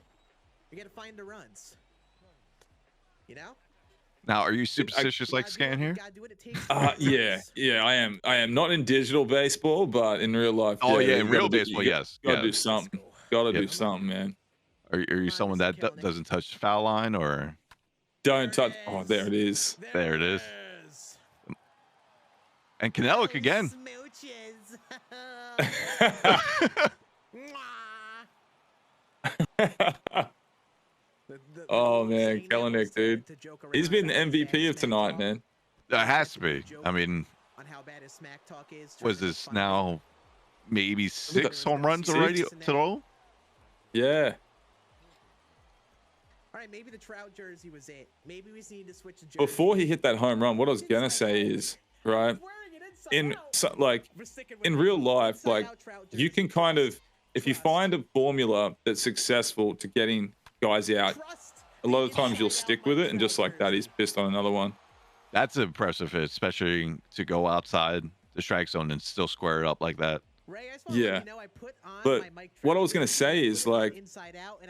you got to find the runs. You know. Now, are you superstitious like Scann here? Yeah, I am. I am not in digital baseball, but in real life. Oh yeah, you in gotta real do- baseball, you yes. Gotta Yeah. do something. Gotta do something, man. Are you someone that doesn't touch the foul line, or Don't touch. Oh, there it is. there it is? And Kanelik again. Oh man, Kelenic, dude. He's been the MVP of tonight, man. That has to be. I mean, was this now maybe 6 home runs already total? Yeah. All right, maybe the Trout jersey was it. Maybe we just need to switch the jersey. Before he hit that home run, what I was gonna say is, right, in real life, like, you can kind of, if you find a formula that's successful to getting guys out, a lot of times you'll stick with it, and just like that, he's pissed on another one. That's impressive, especially to go outside the strike zone and still square it up like that. Yeah, but what I was gonna say is, like,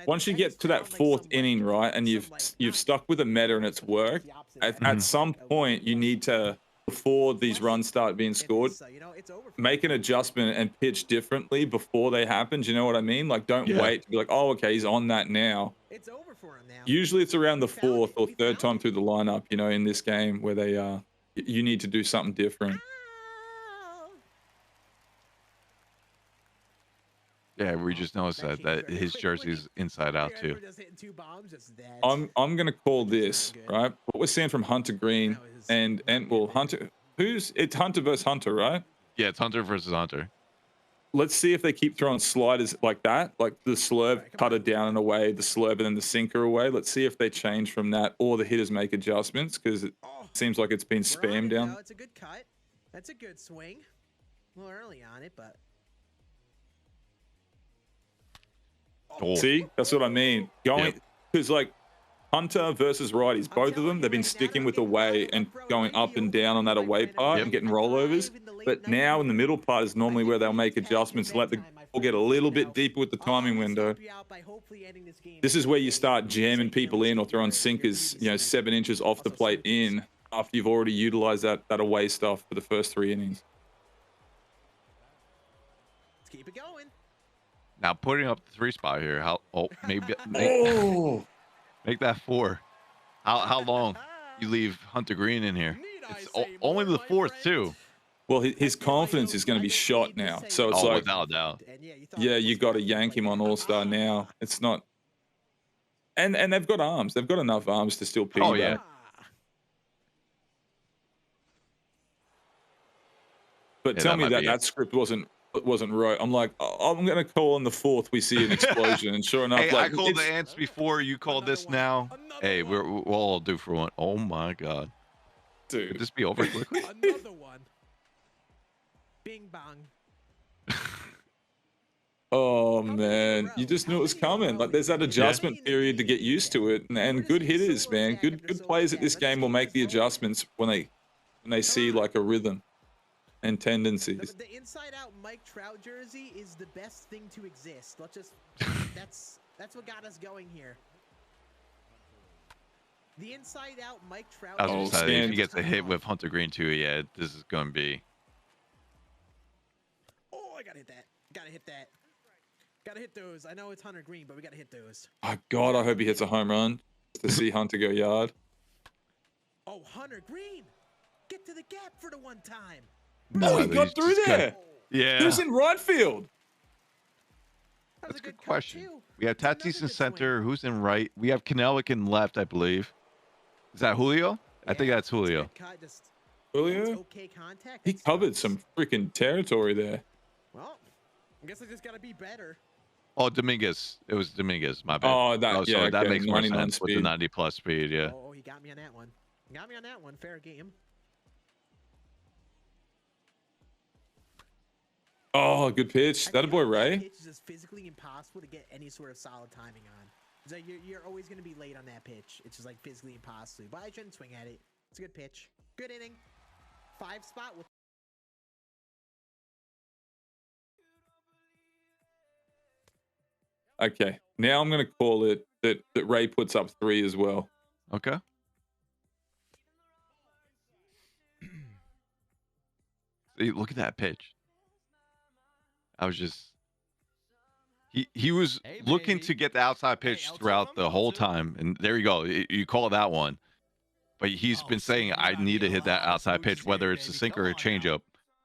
once you get to that fourth inning, right, and you've stuck with a meta and it's worked, at some point you need to, before these runs start being scored, make an adjustment and pitch differently before they happen. Do you know what I mean? Like, don't wait to be like, oh, okay, he's on that now. It's over for him now. Usually it's around the fourth or third time through the lineup, you know, in this game where they you need to do something different. Yeah, we just noticed that his jersey's inside out too. I'm gonna call this, right. What we're seeing from Hunter Green and well, Hunter, it's Hunter versus Hunter, right? Yeah, it's Hunter versus Hunter. Let's see if they keep throwing sliders like that, like the slurve cutter down and away, the slurve and then the sinker away. Let's see if they change from that, or the hitters make adjustments, because it seems like it's been spammed down. It's a good cut. That's a good swing. A little early on it, but. See, that's what I mean. Going, because like Hunter versus righties, both of them, they've been sticking with away and going up and down on that away part and getting rollovers. But now in the middle part is normally where they'll make adjustments, let the ball get a little bit deeper with the timing window. This is where you start jamming people in or throwing sinkers, 7 inches off the plate in after you've already utilized that away stuff for the first 3 innings. Let's keep it going. Now putting up the 3 spot here. Make that 4. How long you leave Hunter Green in here? It's only the 4th too. Well, his confidence is going to be shot now. So it's like, without a doubt. Yeah, you got to yank him on All-Star now. It's not, and they've got arms. They've got enough arms to still piggyback. Oh yeah. But tell me that script wasn't right. I'm like, I'm gonna call on the 4th. We see an explosion, and sure enough, Hey, like, I called the ants before. You called this now. Hey, we'll all do for one. Oh my god, dude, could this be over quickly? Another one. Bing bong. Oh man, you just knew it was coming. Like, there's that adjustment period to get used to it, and good hitters, man, good players at this game will make the adjustments when they see like a rhythm and tendencies. The inside out Mike Trout jersey is the best thing to exist. Let's just that's what got us going here. The inside out Mike Trout. I was gonna say, if he gets a hit with Hunter Green too, yeah, this is gonna be. Oh, I gotta hit that. Gotta hit that. Gotta hit those. I know it's Hunter Green, but we gotta hit those. Oh God, I hope he hits a home run to see Hunter go yard. Oh, Hunter Green, get to the gap for the one time. No, he got through there. Yeah. He was in right field. That was That's a good cut, question. too. We have That's another Tatis in good swing. center. Who's in right? We have Kenelik in left, I believe. Is that Julio? I think Yeah, that's Julio. good cut, just- Julio? that's okay contact. He that covered strikes. some freaking territory there. Well, I guess I just gotta be better. Oh, Dominguez. It was Dominguez. My bad. Oh, that yeah, so that okay, makes more 99 sense with the speed. 90+ speed. Yeah. Oh, he got me on that one. Got me on that one. Fair game. Oh, good pitch. I That a feel boy, like that Ray? pitch is just physically impossible to get any sort of solid timing on. It's like you're always gonna be late on that pitch. It's just like physically impossible. But I shouldn't swing at it. It's a good pitch. Good inning. 5 spot with. Okay, now I'm gonna call it that Ray puts up 3 as well. Okay. See, look at that pitch. I was just he was Hey, looking baby. to get the outside pitch L2, throughout I'm the whole L2. time, and there you go. You call that one, but he's Oh, been saying Scann, I you gotta need to be hit that allowed. outside Salute to pitch, whether Scann, it's a baby. sinker or a Come on now. changeup,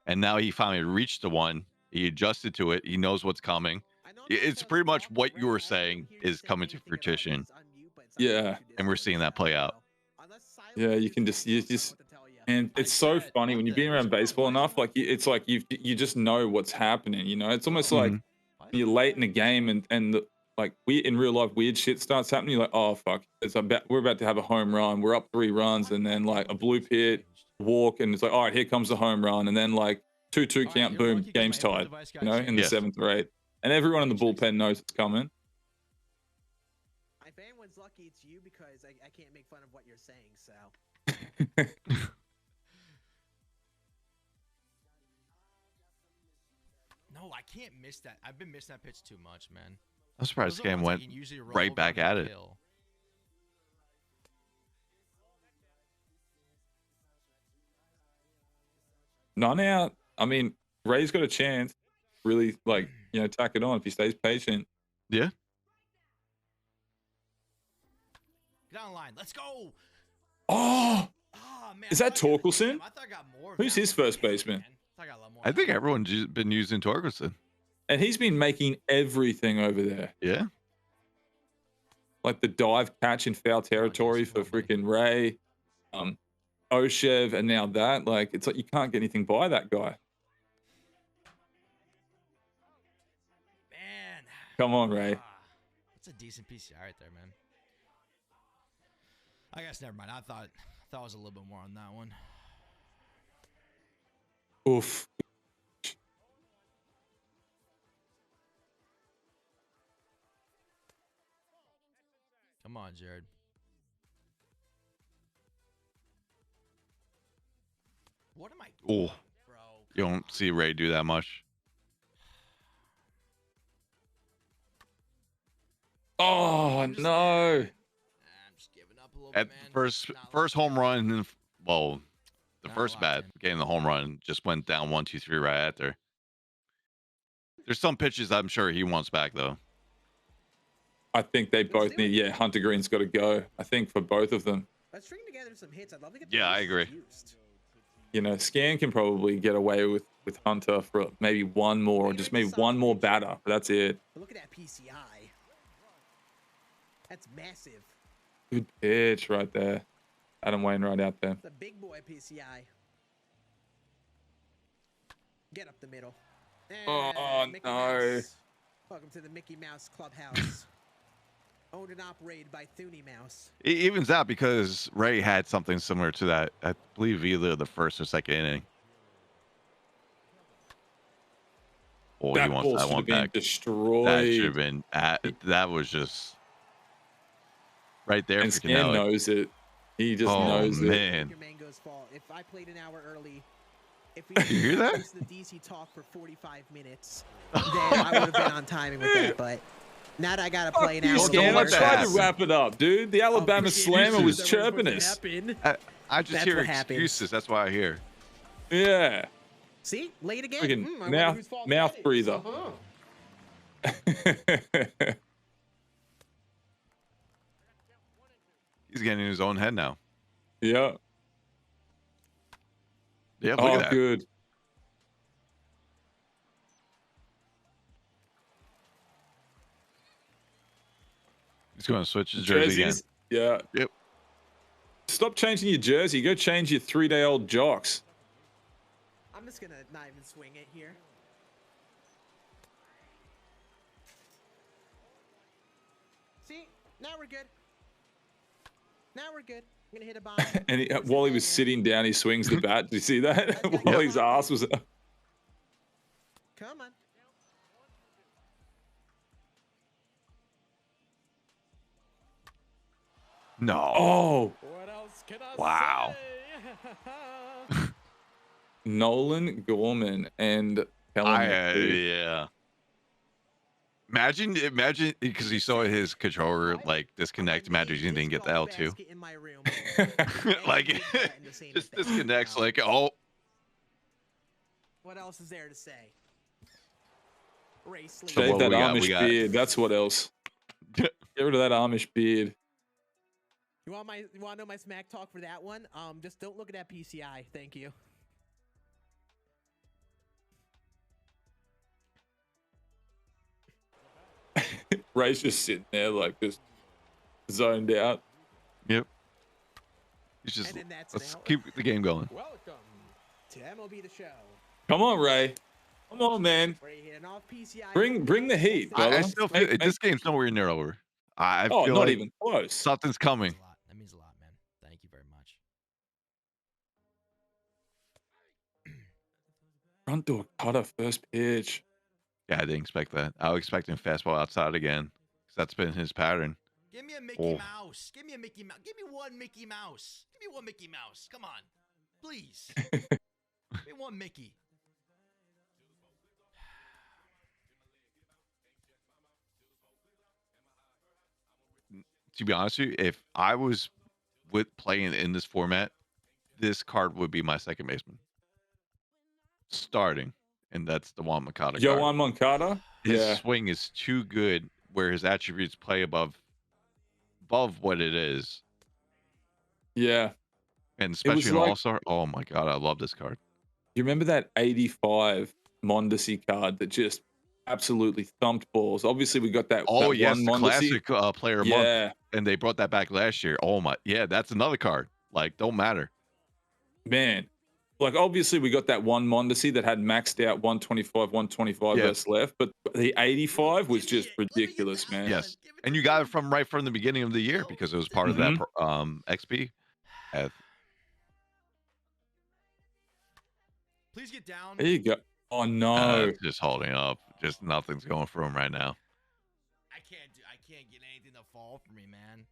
and now he finally reached the one. He adjusted to it. He knows what's coming. I know I'm not It's supposed pretty to much talk, what but you Ray, were I don't saying hear you is saying coming to anything at all. fruition. It's on mute, but it's on Yeah, your and we're Discord, seeing that play so- out. Unless silence Yeah, you is can your just fault, I don't know just what to tell ya. and it's so bet. funny What when you've the- been what's around going on? baseball Why is enough. that? Like it's like you just know what's happening. You know, it's almost like Mhm. you're late in the game and the, like we in real life weird shit starts happening. You're like, oh fuck, we're about to have a home run. We're up 3 runs, and then like a blue pit, walk, and it's like, all right, here comes the home run, and then like 2-2 All right, count, you're boom, lucky 'cause game's my input tied. device got You know, in the Yes. changed. 7th or 8th, and everyone in the Checks bullpen knows it's coming. If anyone's lucky, it's you because I can't make fun of what you're saying. So No, I can't miss that. I've been missing that pitch too much, man. I'm surprised Those are the Scann ones I went can usually roll right over back and at it. kill. None out. I mean, Ray's got a chance. Really, like, you know, tack it on if he stays patient. Yeah. Get on line. Let's go. Oh, Oh, man. Is I that thought I got- Torkelson? damn, I thought I got more of Who's that his one. first Damn, baseman? man. I thought I got a lot more I of think that one. everyone's been using Torgerson. and he's been making everything over there. Yeah. Like the dive catch in foul territory Come for on, buddy. freaking Ray, OhChev, and now that. Like, it's like you can't get anything by that guy. Man. Come on, Ray. That's a decent PCI right there, man. I guess never mind. I thought it was a little bit more on that one. Oof. Come on, Jared. What am I doing, Oh, bro? you Come don't on. see Ray do that much. Oh I'm just- no. I'm just giving up a little At bit, man. first Not first locked home in. run, and well, the Not first locked bat in. getting the home run just went down 1-2-3 right after. There's some pitches I'm sure he wants back though. I think they Let's both do need. it. Yeah, Hunter Green's got to go. I think for both of them. let's string together some hits. I'd love to get. the Yeah, I bases agree. used. You know, Scann can probably get away with Hunter for maybe one more, or just maybe one more batter. But that's it. But look at that PCI. That's massive. Good pitch right there. Adam Wainwright out there. It's a big boy PCI. Get up the middle. Oh, And Mickey no. Mouse. Welcome to the Mickey Mouse Clubhouse. Owned and operated by Thuuuuney Mouse. It evens out because Ray had something similar to that. I believe either the first or second inning. Oh, he That wants ball that should one have been back. destroyed. That should have been. That was just right there And for Scann Kenelik. knows it. He just Oh, knows it. man. Your Mango's fault. If I played an hour early, if we You hear that? listen to DC talk for 45 minutes, then I would have been on timing with that. But now that I gotta play an Fuck you, hour, Scann. I let that tried to happen. wrap it up, dude. The Alabama Slammer was chirping us. I just That's hear what happens. excuses. That's why I hear. Yeah. See, late again. Freaking I wonder whose fault that is. breather. He's getting in his own head now. Yeah. Yeah, look Oh, at that. good. That He's going to switch his jersey again. Jerseys? Yeah. Yep. Stop changing your jersey. Go change your 3-day-old jocks. I'm just gonna not even swing it here. See, now we're good. Now we're good. I'm gonna hit a bomb. And while he was sitting down, he swings the bat. Did you see that? While his ass was. Come on. No. Oh, What else can I Wow. say? Nolan Gorman and Kellen McPhee. Yeah. Imagine, because he saw his controller like disconnect. Imagine he didn't get the L2. Like, just disconnects. Like, oh. What else is there to say? Ray Sleep. So Shave what that we got? Amish We got- beard. That's what else. Get rid of that Amish beard. You want to know my smack talk for that one? Just don't look at that PCI. Thank you. Ray's just sitting there like just zoned out. Yep. He's just, And then that's let's an out. keep the game going. Welcome. To MLB The Show. Come on, Ray. Come on, man. Where you hit an off PCI. Bring the heat, I brother. still feel this game's nowhere near over. I Oh, feel not like even close. something's coming. That means a lot, man. Thank you very much. Front door cutter, first pitch. Yeah, I didn't expect that. I was expecting fastball outside again, because that's been his pattern. Give me a Mickey Mouse. Give me a Mickey Mouse. Give me one Mickey Mouse. Give me one Mickey Mouse. Come on. Please. Give me one Mickey. To be honest with you, if I was with playing in this format, this card would be my second baseman. Starting, and that's the Juan Moncada card. Yohan Moncada? His Yeah. swing is too good where his attributes play above what it is. Yeah. And was especially in like- All-Star. Oh my god, I love this card. You remember that 85 Mondesi card that just absolutely thumped balls? Obviously, we got that. Oh that yes, one the Mondesi. classic player month. Yeah, And they brought that back last year. Oh my, yeah, that's another card. Like, don't matter. man. Like, obviously, we got that one Mondesi that had maxed out 125 Yeah. versus left, but the 85 was just ridiculous, man. Yes, and you got it from right from the beginning of the year because it was part of that XP. Please get down. There you go. Oh no. Just holding up. Just nothing's going for him right now. I can't get anything to fall for me, man.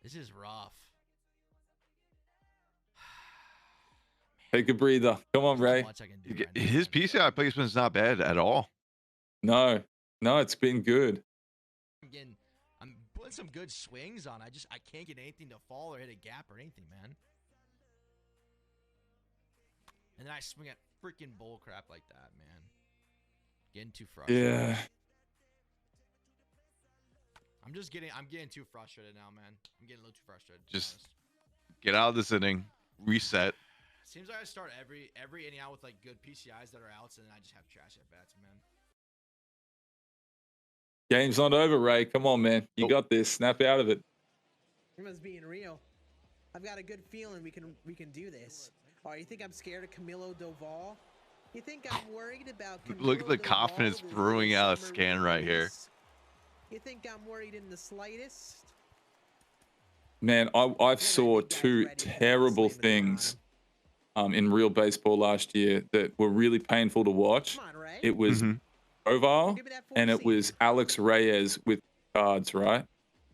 This is rough. Take a breather. Come on, Ray. Much I can do right now, His man. PCI placement is not bad at all. No, it's been good. I'm putting some good swings on. I can't get anything to fall or hit a gap or anything, man. And then I swing at freaking bull crap like that, man. Getting too frustrated. Yeah. I'm getting too frustrated now, man. I'm getting a little too frustrated. to be Just- honest. Get out of this inning, reset. Seems like I start every inning out with like good PCIs that are outs, and then I just have trash at bats, man. Game's not over, Ray. Come on, man. You got this. Snap out of it. You must being real. I've got a good feeling we can do this. Oh, you think I'm scared of Camilo Doval? You think I'm worried about Camilo Look at the Doval confidence with his brewing out of summer Scann right here. release? You think I'm worried in the slightest? Man, I've saw two terrible things in real baseball last year that were really painful to watch. Come on, Ray. It was Oval Give me that and it four-seamer. was Alex Reyes with cards, right?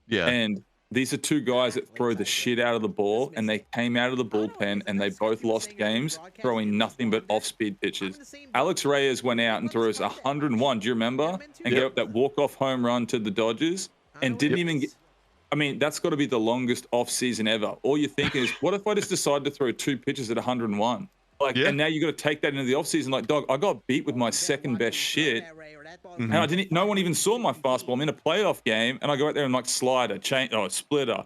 Yeah. And these are two guys that throw the shit out of the ball, and they came out of the bullpen and they both lost games throwing nothing but off-speed pitches. Alex Reyes went out and throws 101. Do you remember? And gave up that walk-off home run to the Dodgers, and didn't even get. I mean, that's got to be the longest off-season ever. All you're thinking is, what if I just decided to throw two pitches at 101? Like, and now you got to take that into the off-season. Like, dog, I got beat with my second best shit. And I didn't. No one even saw my fastball. I'm in a playoff game, and I go out there and like slider, splitter,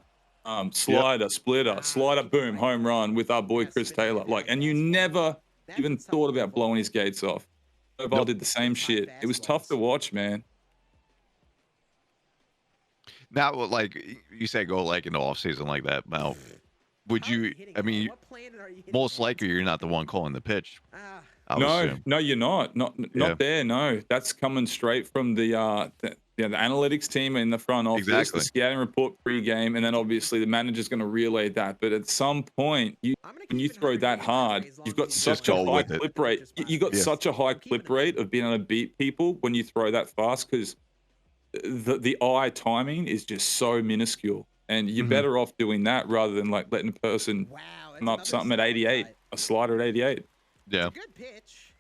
slider, splitter, slider, boom, home run with our boy Chris Taylor. Like, and you never even thought about blowing his gates off. Oval did the same shit. It was tough to watch, man. Now, like you say, go like in the off season like that. Now, would How are you? hitting I it? mean, What planet are you hitting most it? likely you're not the one calling the pitch. Ah, I would No, assume. no, you're not. Not Yeah. there. No, that's coming straight from the analytics team in the front office, Exactly. the scouting report pre-game, and then obviously the manager's going to relay that. But at some point, I'm gonna when keep you it throw 100 that K, by the way, hard, as long you've as got you such go a high with it. clip rate. You got Yeah. such a high I'm keeping clip it rate of being able to beat people when you throw that fast because the eye timing is just so minuscule, and you're Mhm. better off doing that rather than like letting a person Wow, that's come up another something at solid 88, cut. a slider at 88. Yeah. It's a good pitch.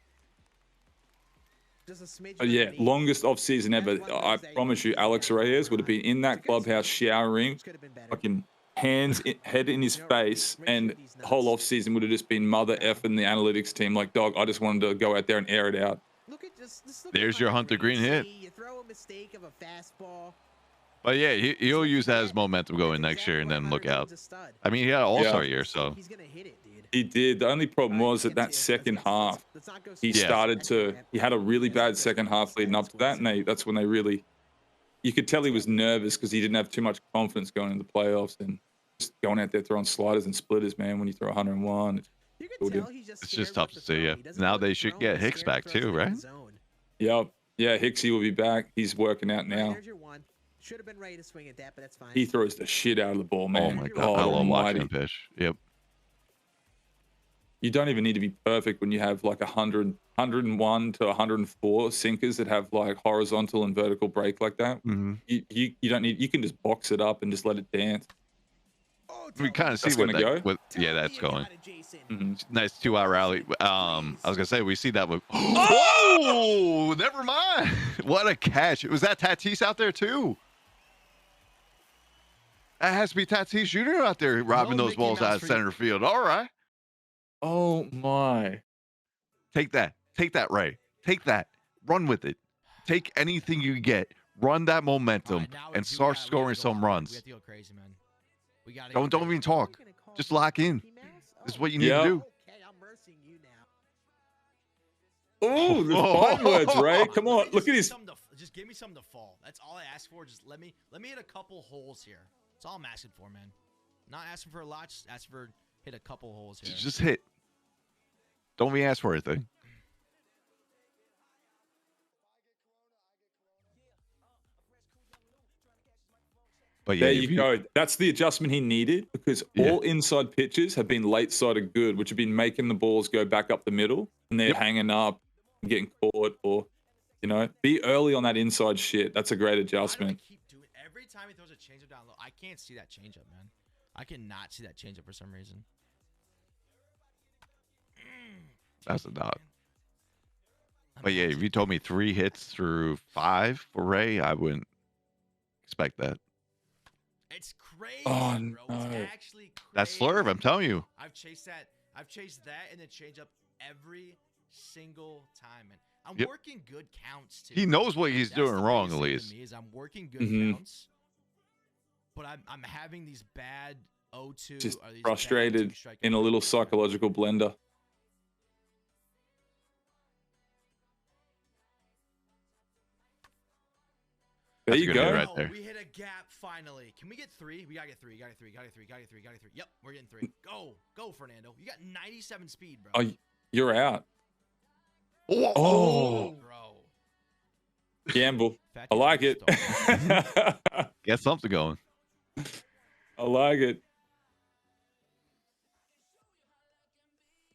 Just a smidge Yeah, underneath. longest off season That's ever. one of I those that you promise can you, see Alex that Reyes over would have been on. in It's a that good clubhouse swing. showering, This could have been better. fucking head in his You know, face, Rich and with these whole nuts. off season would have just been mother effing the analytics team. Like, dog, I just wanted to go out there and air it out. Look at just look There's at your my Hunter Green hit. see, you throw a mistake of a fastball. But yeah, he'll It's use that as net. momentum That's going next year, exactly and why then look Hunter out. Green's a stud. I mean, he had an all-star Yeah. year, so He's gonna hit it, dude. He did. The only problem All right, was that game that two. second half, let's not go he slow. started That's to. crap. He had a really Let's not bad go second slow. half leading up to that, and that's when they really. You could tell he was nervous because he didn't have too much confidence going into the playoffs and just going out there throwing sliders and splitters, man. When you throw 101, You Cool, can dude. tell he's just it's scared just tough what to to see. throw. Yeah. He doesn't Now know what they to should throw, get he's Hicks scared back to throw too, something in right? the zone. Yep. Yeah, Hicksy will be back. He's working out All right, now. there's your one. Should have been ready to swing at that, but that's fine. He throws the shit out of the ball, man. Oh my god, I God love watching almighty. him pitch. Yep. You don't even need to be perfect when you have like 101 to 104 sinkers that have like horizontal and vertical break like that. hmm You don't need. You can just box it up and just let it dance. Oh, We kind of see That's what gonna that. go? With, yeah, that's going. Mhm. Nice 2-hour rally. I was gonna say we see that with. Oh, never mind. What a catch! Was that Tatis out there too? That has to be Tatis Jr. out there robbing No those Mickey balls Mouse out of for you. center field. All right, Oh my! take that, Ray. Take that, run with it. Take anything you get. Run that momentum All right, now and we start gotta scoring go some hard. We runs. have to go crazy, man. We gotta Don't go even crazy. talk. Just lock in. This is what you need Yep. to do. Okay, I'm mercing you now. Oh, the fine words, Ray. Come Let on, me look just at get his. something just give me something to fall. That's all I ask for. Just let me hit a couple holes here. That's all I'm asking for, man. Not asking for a lot. Just asking for hit a couple holes here. Just hit. Don't be asked for anything. But yeah, There if you go. That's the adjustment he needed because Yeah. all inside pitches have been late sided good, which have been making the balls go back up the middle and they're Yep. hanging up and getting caught or, be early on that inside shit. That's a great Why do I adjustment. keep doing every time he throws a changeup down low? I can't see that changeup, man. I cannot see that changeup for some reason. That's a dot. I'm But yeah, not if you told me 3 hits through 5 for Ray, I wouldn't expect that. It's crazy, Oh, bro. no. It's actually crazy. That slurve, I'm telling you. I've chased that. I've chased that and then change up every single time, man. I'm Yep. working good counts too. He knows what he's That's doing the wrong, biggest at thing to least. me is I'm working good Mhm. counts, but I'm having these bad 0-2 Just or these bad frustrated 2-strike in a little approaches, man. psychological blender. There That's a you good hit go. right Oh, there. we hit a gap finally. Can we get 3? We gotta get 3. Gotta get 3. Gotta get 3. Gotta get 3. Gotta get 3. Yep, we're getting 3. Go, Fernando. You got 97 speed, bro. Oh, you're out. Oh, Bro. Gamble. Fat I dude's like a it. star. get something going. I like it.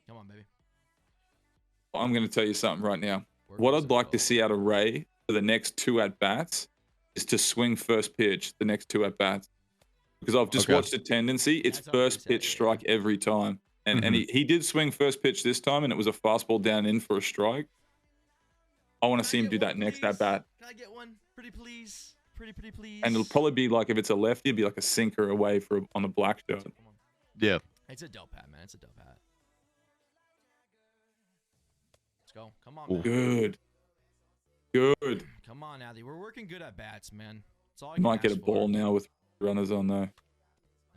Come on, baby. I'm going to tell you something right now. We're What going I'd so like to well. see out of Ray for the next 2 at bats is to swing first pitch the next 2 at bats. Because I've just Okay. watched a tendency. It's That's what we first said, pitch yeah. strike every time. And he did swing first pitch this time, and it was a fastball down in for a strike. I want to Can I see him get do that one, next please? at bat. Can I get one? Pretty please. Pretty please. And it'll probably be like if it's a lefty, it'd be like a sinker away on the black shirt. Come on. Yeah. It's a dope hat, man. It's a dope hat. Let's go. Come on, Ooh. man. Good. Good. Come on, Addy. We're working good at bats, man. That's all I You can might get ask a ball for. now with runners on though. And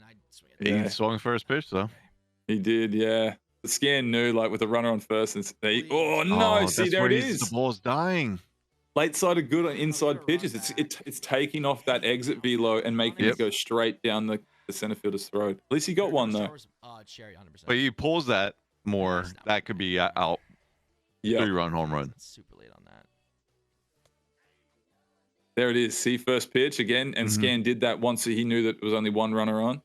I swing at Yeah. He swung first pitch, though. He did, yeah. The Scann knew, like with the runner on first, and Please. oh no, Oh, see that's there where it he's- is. The ball's dying. Late side are good on inside pitches. It's taking off that exit velo and making it go straight down the center fielder's throat. At least he got one though. Cherry, 100%. But he pulls that more. That's not That could be out. Yeah. 3-run home run. That's super late on that. There it is. See first pitch again, and Scann did that once he knew that there was only one runner on.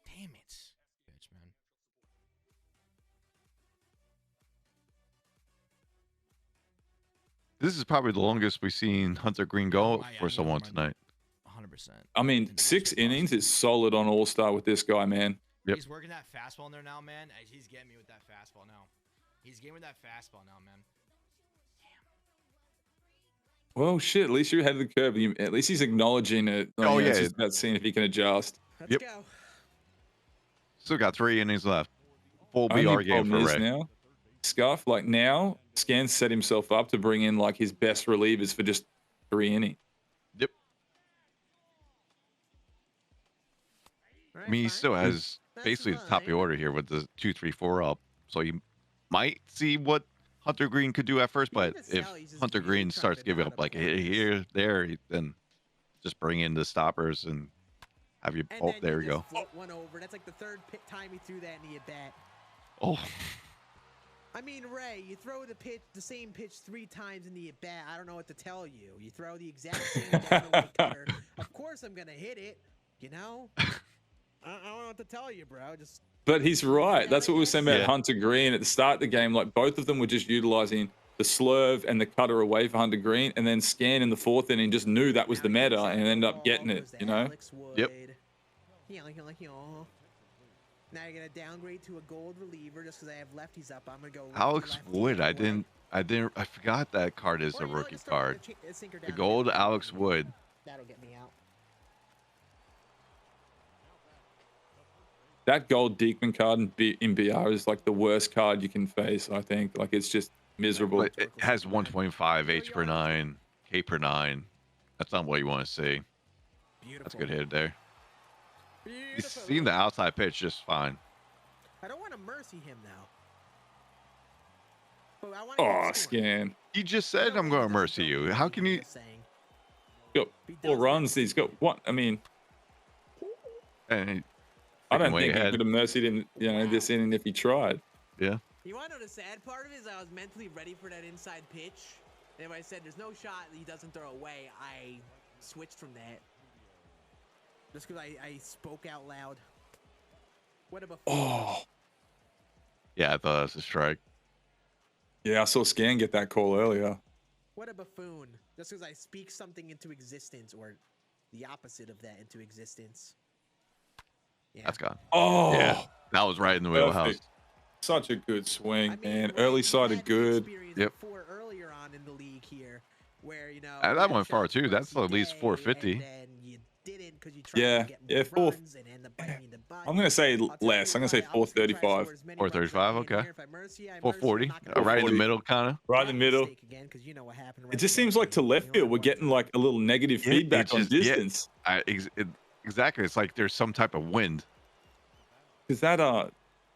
Damn it. Bitch, man. This is probably the longest we've seen Hunter Green go yeah, for yeah, someone right. tonight. 100%. I mean, 6 innings is solid on All-Star with this guy, man. Yep. He's working that fastball in there now, man. He's getting me with that fastball now. He's getting with that fastball now, man. Well, shit. At least you're ahead of the curve. At least he's acknowledging it. Oh, yeah. It's just about seeing if he can adjust. Let's go. Still got 3 innings left. Full Only BR game problem for is Ray. now, Scuff, like now, Scann set himself up to bring in like his best relievers for just 3 innings. Yep. I mean, he still has basically the top of the order here with the 2, 3, 4 up. So you might see what Hunter Green could do at first, but if Hunter Green starts giving up like a hit here, there, then just bring in the stoppers and have you. Oh, there we go. One over. That's like the third time he threw that in the at bat. Oh, I mean, Ray, you throw the same pitch 3 times in the at bat. I don't know what to tell you. You throw the exact same down the way cutter. Of course, I'm gonna hit it. You know. I don't know what to tell you, bro. Just. But he's right. That's what we were saying about Yeah. Hunter Green at the start of the game. Like both of them were just utilizing the slurve and the cutter away for Hunter Green, and then Scann in the 4th inning just knew that was the meta and ended up getting it. You know. Yep. Now you're gonna downgrade to a gold reliever just because I have lefties up. I'm gonna go. Alex Wood. I forgot that card is a rookie card. The gold Alex Wood. That'll get me out. That gold Diekman card in BR is like the worst card you can face. I think like it's just miserable. But it has 125 H per 9, K per 9. That's not what you want to see. That's a good hit there. He's seen the outside pitch just fine. I don't want to mercy him now. But I want Oh, Scann. He just said I'm going to mercy you. How can you? Got 4 runs. He's got what? I mean, And I don't way think he ahead. could have mercied him, you know, this inning if he tried. Yeah. You want to know the sad part of it is I was mentally ready for that inside pitch. And if I said there's no shot that he doesn't throw away, I switched from that. Just because I spoke out loud. What about? Oh. Yeah, I thought it was a strike. Yeah, I saw Scann get that call earlier. What a buffoon. Just because I speak something into existence or the opposite of that into existence. Yeah. That's gone. Oh. Yeah, that was right in the wheelhouse. Perfect. Such a good swing, I mean, man. Ray, Early you side had of the good. experience Yep. before earlier on in the league here, where you know And that you went far shot too. That's Mercy at least Day, 450. and then you didn't because you tried Yeah, to get yeah, more four- runs and end up biting you in the butt. I'm gonna say I'll tell you less. I'm gonna say what, I was gonna try to 435. score as many runs 435, as I can okay. here. If I mercy, I mercy. 440, I'm not gonna right in the 440. middle, kind of. Right in the middle. mistake again, 'cause you know what happened It right just there. seems like to left field, we're getting like a little negative Yeah, it feedback on just- yeah. distance. Exactly. It's like there's some type of wind. Because that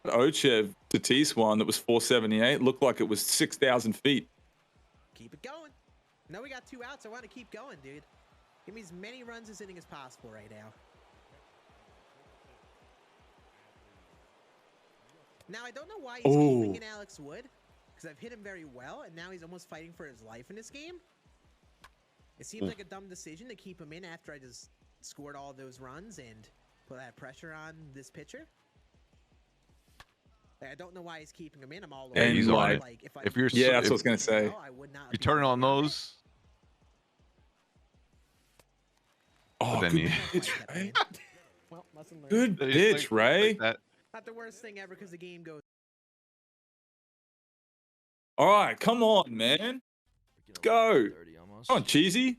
OhChev Tatis one that was 478 looked like it was 6,000 feet. Keep it going. No, we got 2 outs. I want to keep going, dude. Give me as many runs this inning as possible right now. Now, I don't know why he's keeping in Alex Wood, because I've hit him very well, and now he's almost fighting for his life in this game. It seems like a dumb decision to keep him in after I just scored all those runs and put that pressure on this pitcher. Like, I don't know why he's keeping him in. I'm all over And he's he's on like, it. Like, If you're Yeah, that's if what I was gonna say. I would not you be turn on doing that. those, Oh, then good you- pitch, Like that, Ray. man. Well, lesson learned. Good they pitch, just Ray. like that. Not the worst thing ever because the game goes. All right, come on, man. Let's go. 30 almost. Come on, Cheesy.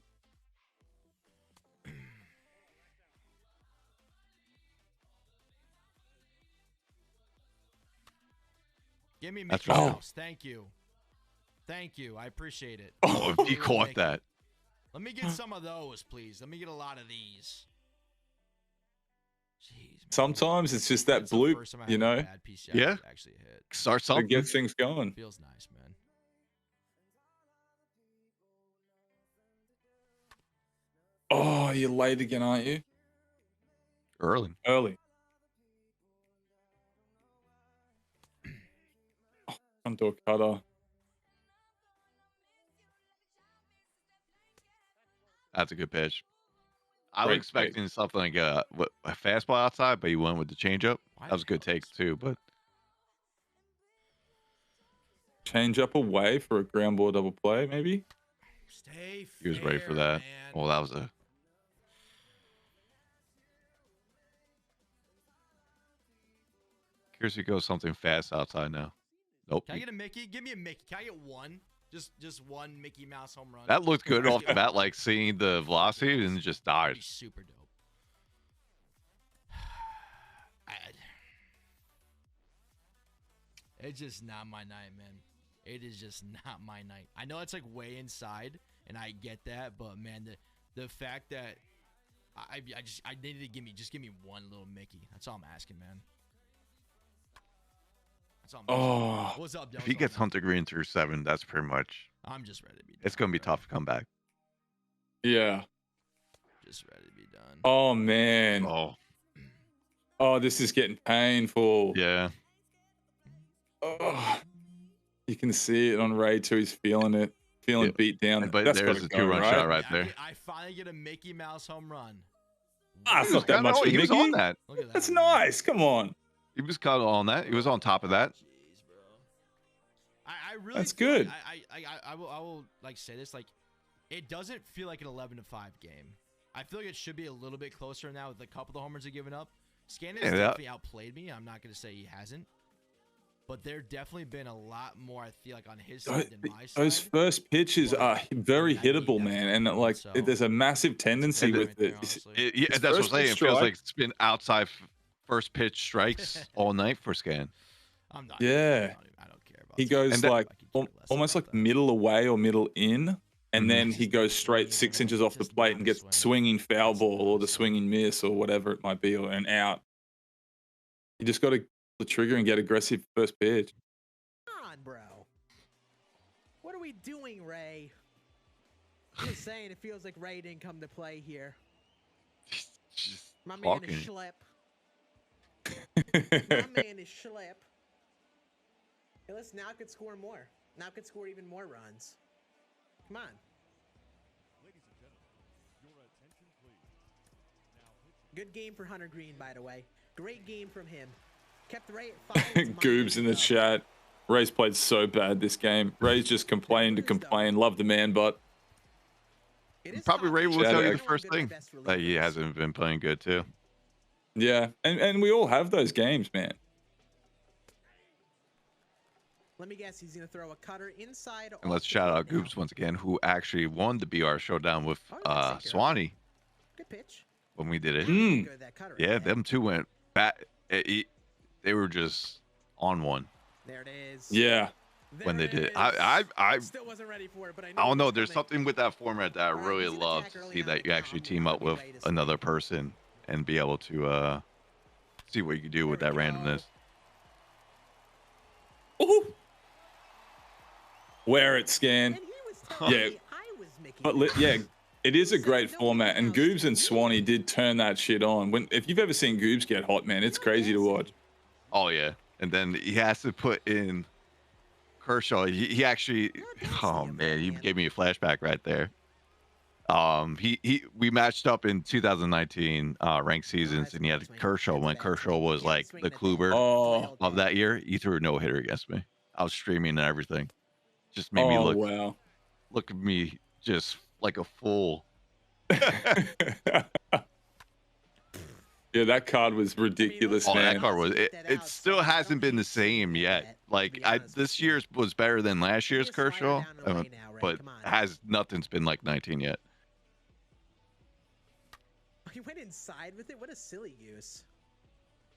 Give me That's Mickey right. Mouse. Thank you. Thank you. I appreciate it. Oh, if he Really caught Mickey. that. Let me get some of those, please. Let me get a lot of these. Jeez, sometimes it's just that It's the bloop, first time I you had a know, bad PCI Yeah. actually hit. Start that something. gets things going. Feels nice, man. Oh, you're late again, aren't you? Early. Early. Oh, onto a cutter. That's a good pitch. I was Great expecting something like a fastball outside, but you went with the changeup. That was a good take too. But Change up away for a ground ball double play, maybe. Stay he was ready for fair, that. man. Well, that was a. Curious if he goes something fast outside now. Nope. Can I get a Mickey? Give me a Mickey. Can I get one? Just one Mickey Mouse home run. That looked good Just off get the bat, one. like seeing the velocity and it just That'd died. be super dope. It's just not my night, man. It is just not my night. I know it's like way inside, and I get that, but man, the fact that I needed to give me one little Mickey. That's all I'm asking, man. That's all I'm asking. Oh, What's up, Del? If he gets Hunter Green through 7, that's pretty much. I'm just ready to be done. It's gonna be bro. tough to come back. yeah. Just ready to be done. Oh man. Oh Oh, this is getting painful. yeah. Oh, you can see it on Ray too. He's feeling it, feeling beat down. But That's there's gotta a go, 2-run shot right there. I finally get a Mickey Mouse home run. Ah, it's Wow. not that much. He was Mickey. on that. Look at that. That's man. nice. Come on. He was caught on that. He was on top of that. Jeez, bro. I really. That's feel like good. I will like say this, like, it doesn't feel like an 11-5 game. I feel like it should be a little bit closer now with a couple of the homers they've given up. Scann has definitely outplayed me. I'm not gonna say he hasn't, but there definitely been a lot more. I feel like on his side than my side. Those first pitches are very I need hittable, that man, from and him, like so- there's a massive tendency And with Right there, it. honestly. Yeah, His that's what I'm first saying. pitch It feels strike- like it's been outside first pitch strikes all night for Scann. I'm not. Yeah. I don't care about. He that. goes And that- like I could care less almost about like that. middle away or middle in, and Mhm. then he goes straight 6 inches off the Just plate not and a gets swing. swinging foul That's ball or the not a swinging miss or whatever it might be, or an out. You just got to the trigger and get aggressive first pitch. Come on, bro. What are we doing, Ray? Just saying, it feels like Ray didn't come to play here. Just My man talking. is schlep. My man is schlep. Hey, listen, now could score more. Now could score even more runs. Come on. Good game for Hunter Green, by the way. Great game from him. Kept Ray at 5. It's Goobs in the -2. chat. Ray's played so bad this game. Ray's just complained to complain. Love the man, but It is Probably tough. Ray will Shout tell you out. the first One of my thing best that he relievers. hasn't been playing good too. yeah, and we all have those games, man. Let me guess, he's gonna throw a cutter inside. And let's shout out Goobs once again, who actually won the BR showdown with Oh, yeah, that's it, girl. Swanee Good pitch. when we did it. Mm. Good, that cutter Yeah, right there. them two went back. They were just on one There it is. Yeah. when they There did. it I is. Still wasn't ready for it, but I, I don't knew it know. was There's coming. something with that format that I Alright, really he's gonna love attack to early see on. that you Now actually I'm team on up my with way to another sleep. person and be able to see what you can do with There that we randomness. Ooh. Wear it, Scan. And he was telling Yeah. me I was Mickey But Mouse. yeah, it is a Said great no format, and Mickey Mouse Goobs to and you. Swanee did turn that shit on. When if you've ever seen Goobs get hot, man, it's crazy to watch. Oh yeah, and then he has to put in Kershaw. He actually, oh man, he gave me a flashback right there. We matched up in 2019 ranked seasons, and he had Kershaw when Kershaw was like the Kluber Oh, of that year. He threw a no hitter against me. I was streaming and everything. Just made me oh look wow. at me just like a fool. Yeah, that card was ridiculous, Oh, man. that card was it still hasn't been the same yet. Like this year's was better than last year's Kershaw, but nothing's been like 19 yet. He went inside with it. What a silly goose.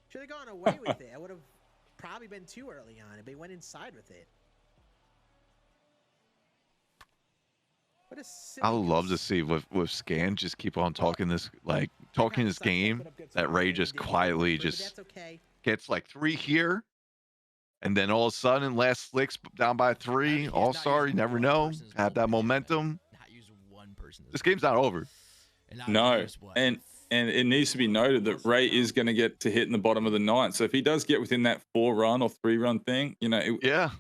Should have gone away with it. I would have probably been too early on it, but he went inside with it. What a silly I would love to goose. see with Scan just keep on talking this like talking his game that Ray just quietly gets like 3 here. And then all of a sudden, last slicks down by 3. All-star, you never know. Have that momentum. This game's not over. No, and it needs to be noted that Ray is going to get to hit in the bottom of the 9th. So if he does get within that 4-run or 3-run thing, you know,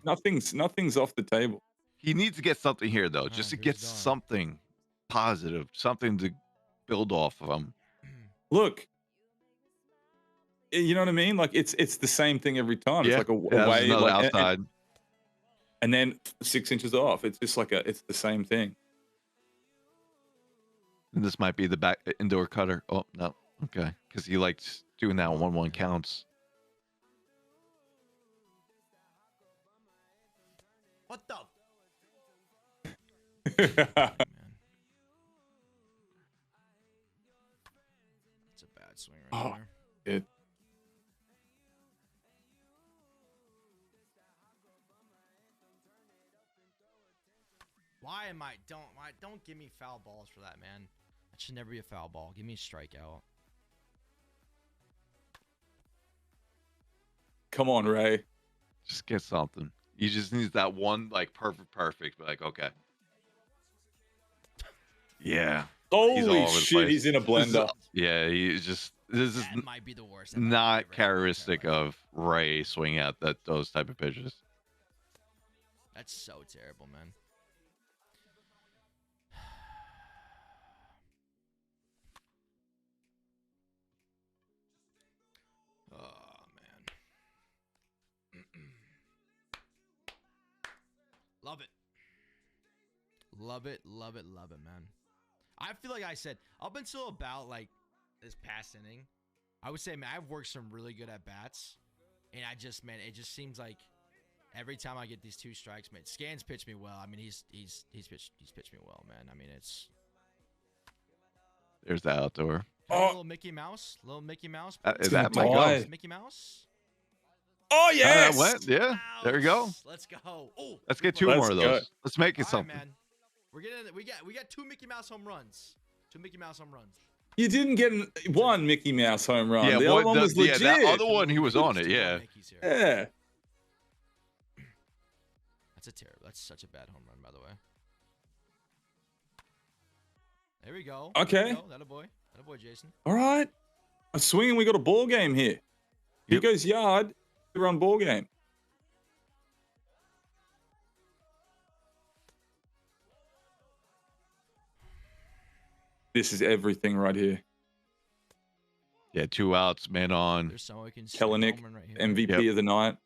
nothing's off the table. He needs to get something here though, just to get something positive, something to build off of him. Look, you know what I mean? Like it's the same thing every time. Yeah. It's like a way like, outside, and then 6 inches off. It's just like it's the same thing. And this might be the back indoor cutter. Oh no, okay, because he likes doing that 1-1 counts. What the? That's a bad swing right there. It. Why don't give me foul balls for that, man. That should never be a foul ball. Give me a strikeout. Come on, Ray. Just get something. He just needs that one like perfect. But like, okay. Yeah. Holy shit, he's in a blender. This is might be the worst. Not characteristic of Ray swinging out those type of pitches. That's so terrible, man. Oh, man. Love it. Love it, man. I feel like I said, up until about, like, this past inning, I would say, man, I've worked some really good at-bats. And it just seems like every time I get these 2 strikes, man, Scann's pitched me well. I mean, he's pitched me well, man. I mean, it's... There's the outdoor. Little Mickey Mouse. Is that my guy? Mickey Mouse? Oh, yes! That went. Yeah, there you go. Let's go. Oh, let's get 2 more of those. Let's make it something. Right, man. We got 2 Mickey Mouse home runs. 2 Mickey Mouse home runs. You didn't get one Mickey Mouse home run. Yeah, the other one was legit. Yeah, that other one, he was on it. Yeah. Yeah. That's such a bad home run, by the way. There we go. Okay. That a boy, Jason. All right. I'm swinging. We got a ball game here. He goes yard. 2-run ball game. This is everything right here. Yeah, 2 outs, man on. Kellenic, MVP of the night.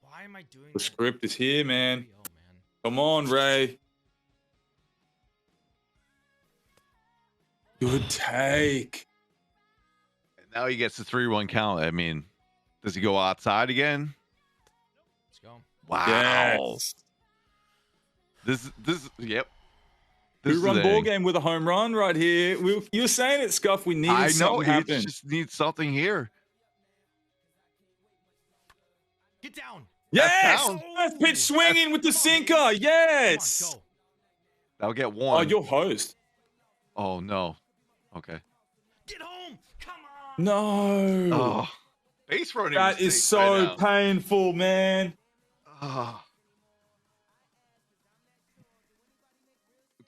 Why am I doing The script is here, man. Come on, Ray. Good take. And now he gets the 3-1 count. I mean, does he go outside again? Let's go. Wow. Yes. Yep. 2-run ball game with a home run right here. You were saying it, Scuff. We need something to happen. He just needs something here. Get down. Yes. Left pitch swinging with the sinker. Yes. That'll get 1. Oh, you're host. Oh, no. Okay. Get home. Come on. No. Oh. Base running. That is so painful, man. Oh.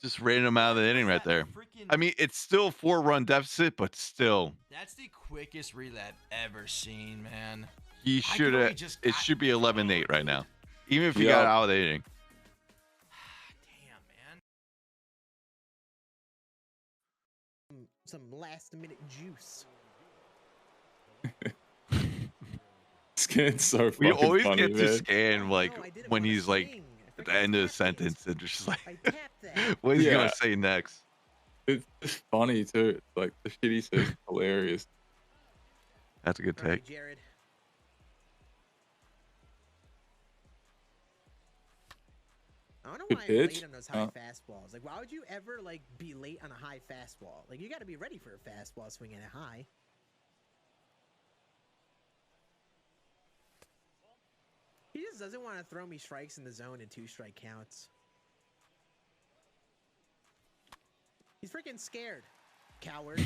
Just ran him out of the inning right there. I mean, it's still 4-run deficit, but still. That's the quickest relay I've ever seen, man. He should have. It should be 11-8 right now, even if he got out of the inning. Damn, man. Some last-minute juice. Scann's so We fucking always funny, get to man. Scan like when he's like at the end of the sentence and just like, what is he gonna say next? It's just funny too. It's like the shit he says is hilarious. That's a good take. Right, Jared. I don't know Good why I'm pitch. late on those high fastballs. Like, why would you ever like be late on a high fastball? Like, you got to be ready for a fastball swinging it high. He just doesn't want to throw me strikes in the zone and 2-strike counts. He's freaking scared. coward.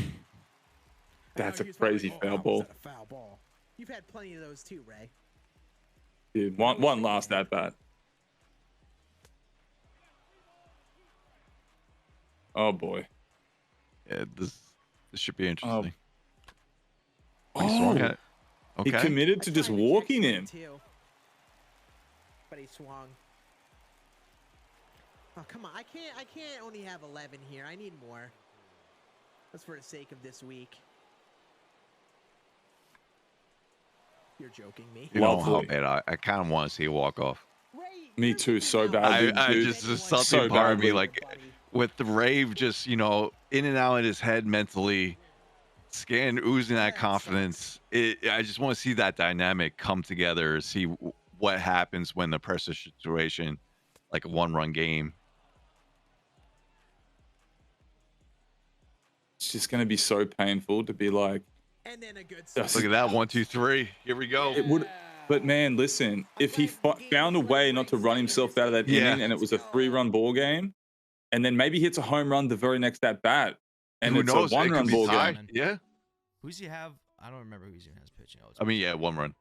That's Oh, a he was probably crazy like, foul how was ball. that a foul ball? You've had plenty of those too, Ray. Dude, one last at bat. Oh boy. Yeah, this should be interesting. Oh, He swung at it. he Okay. committed to just walking him. Too, but he swung. Oh, come on. I can't only have 11 here. I need more. That's for the sake of this week. You're joking me. You know how Lovely. bad I kind of want to see a walk off. Me too, so badly. I dude. just there's something So part of me badly. like with the rave just in and out in his head mentally, Scann oozing that confidence. I just want to see that dynamic come together. See what happens when the pressure situation, like a 1-run game. It's just gonna be so painful to be like. And then a good Look at that 1, 2, 3. Here we go. It would, but man, listen. If he found a way not to run himself out of that inning, and it was a 3-run ball game, and then maybe hits a home run the very next at bat, and Who it's knows? a It could 1-run be ball tied. game. Yeah. Who's he have? I don't remember who's he has pitching. I mean, yeah, 1 run.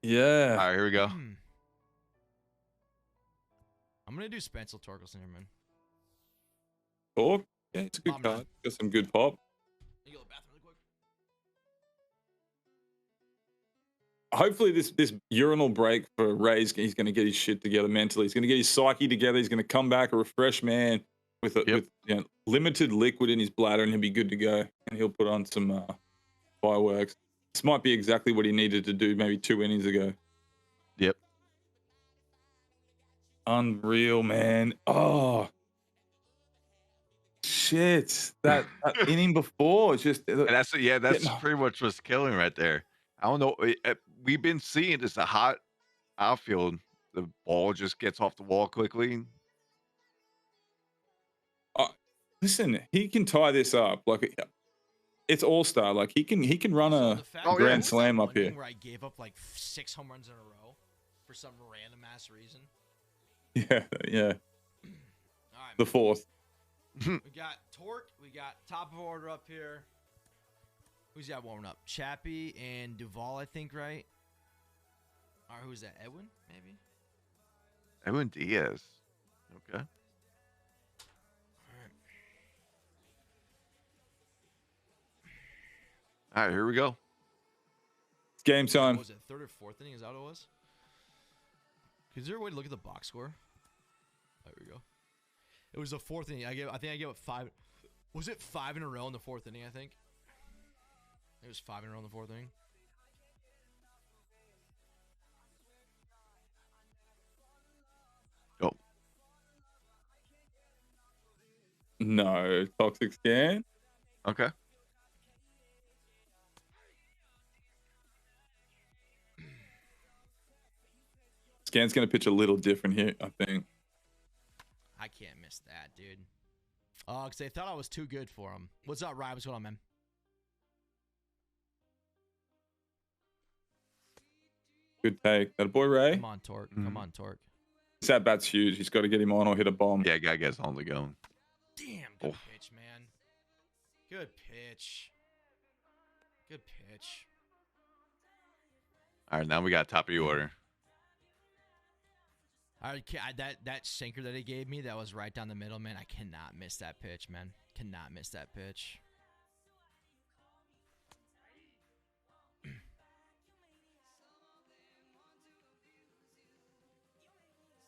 Yeah. All right, here we go. I'm gonna do Spencer Torkelson here, man. Talk. Yeah, it's a good card. Got some good pop. You go to the bathroom really quick. Hopefully this urinal break for Ray's, he's going to get his shit together mentally. He's going to get his psyche together. He's going to come back a refreshed man with limited liquid in his bladder, and he'll be good to go. And he'll put on some fireworks. This might be exactly what he needed to do maybe 2 innings ago. Yep. Unreal, man. Oh, shit. That inning before, it's just... That's pretty much what's killing right there. I don't know. We've been seeing this a hot outfield. The ball just gets off the wall quickly. Listen, he can tie this up. Like, it's all-star. Like, he can run a grand slam up here. Where I gave up like 6 home runs in a row for some random ass reason. Yeah. All right, The fourth. we got Torque. We got top of order up here. Who's got warming up? Chappie and Duvall, I think, right? All right, who's that? Edwin, maybe? Edwin Diaz. Okay. All right, here we go. It's game time. Was it 3rd or 4th inning? Is that what it was? Is there a way to look at the box score? There we go. It was the 4th inning. I think I gave it 5. Was it 5 in a row in the 4th inning? I think it was 5 in a row in the 4th inning. Oh. No, toxic Scan. Okay. Scan's going to pitch a little different here, I think. I can't miss that, dude. Oh, because they thought I was too good for him. What's up, Ryan? What's going on, man? Good take. That boy, Ray. Come on, Torque. Come on, Torque. This at bat's huge. He's got to get him on or hit a bomb. Yeah, guy gets on the go. Damn, good pitch, man. Good pitch. Good pitch. All right, now we got top of the order. That sinker that he gave me, that was right down the middle, man. I cannot miss that pitch, man. Cannot miss that pitch.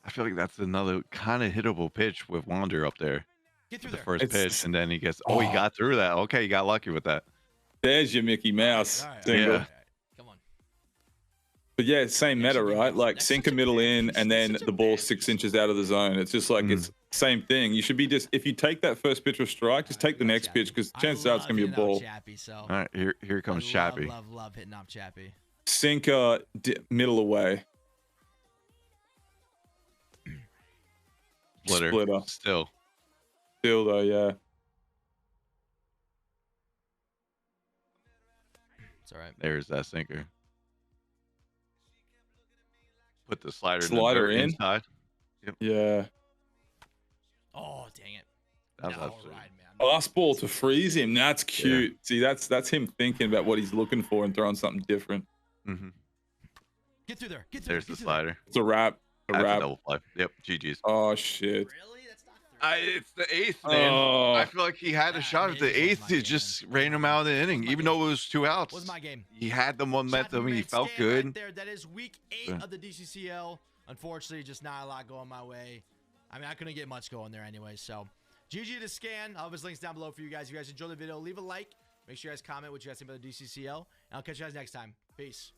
I feel like that's another kind of hittable pitch with Wander up there. Get through The there. first pitch, and then he gets. Oh, he got through that. Okay, he got lucky with that. There's your Mickey Mouse single. Yeah. Come on. But yeah, same meta, right? Like sinker middle in, and then the ball 6 inches out of the zone. It's just like it's same thing. You should be just if you take that first pitch or strike, just take the next pitch because chances are it's gonna be a ball. Chappie, so All right, here comes Chappie. Love hitting off Chappie. Sinker middle away. Splitter. Still though, yeah. It's all right. There's that sinker. Put the slider in. inside. Yep. Yeah. Oh, dang it. That was No, absolutely. right, man. Fastball to freeze him. That's cute. See, that's him thinking about what he's looking for and throwing something different. Mm-hmm. Get through there. Get through. There's the slider. It's a wrap. A That's wrap. a double play. Yep. GG's. Oh shit. Really? That's not It's the 8th, man. Oh. I feel like he had a shot at the 8th. He just ran him out in the inning, even though it was 2 outs. Was my game. He had the momentum. He Made felt Scann good. Right there. That is week 8 of the DCCL. Unfortunately, just not a lot going my way. I mean, I couldn't get much going there anyway. So, GG to Scann. I'll have his links down below for you guys. If you guys enjoyed the video, leave a like. Make sure you guys comment what you guys think about the DCCL. And I'll catch you guys next time. Peace.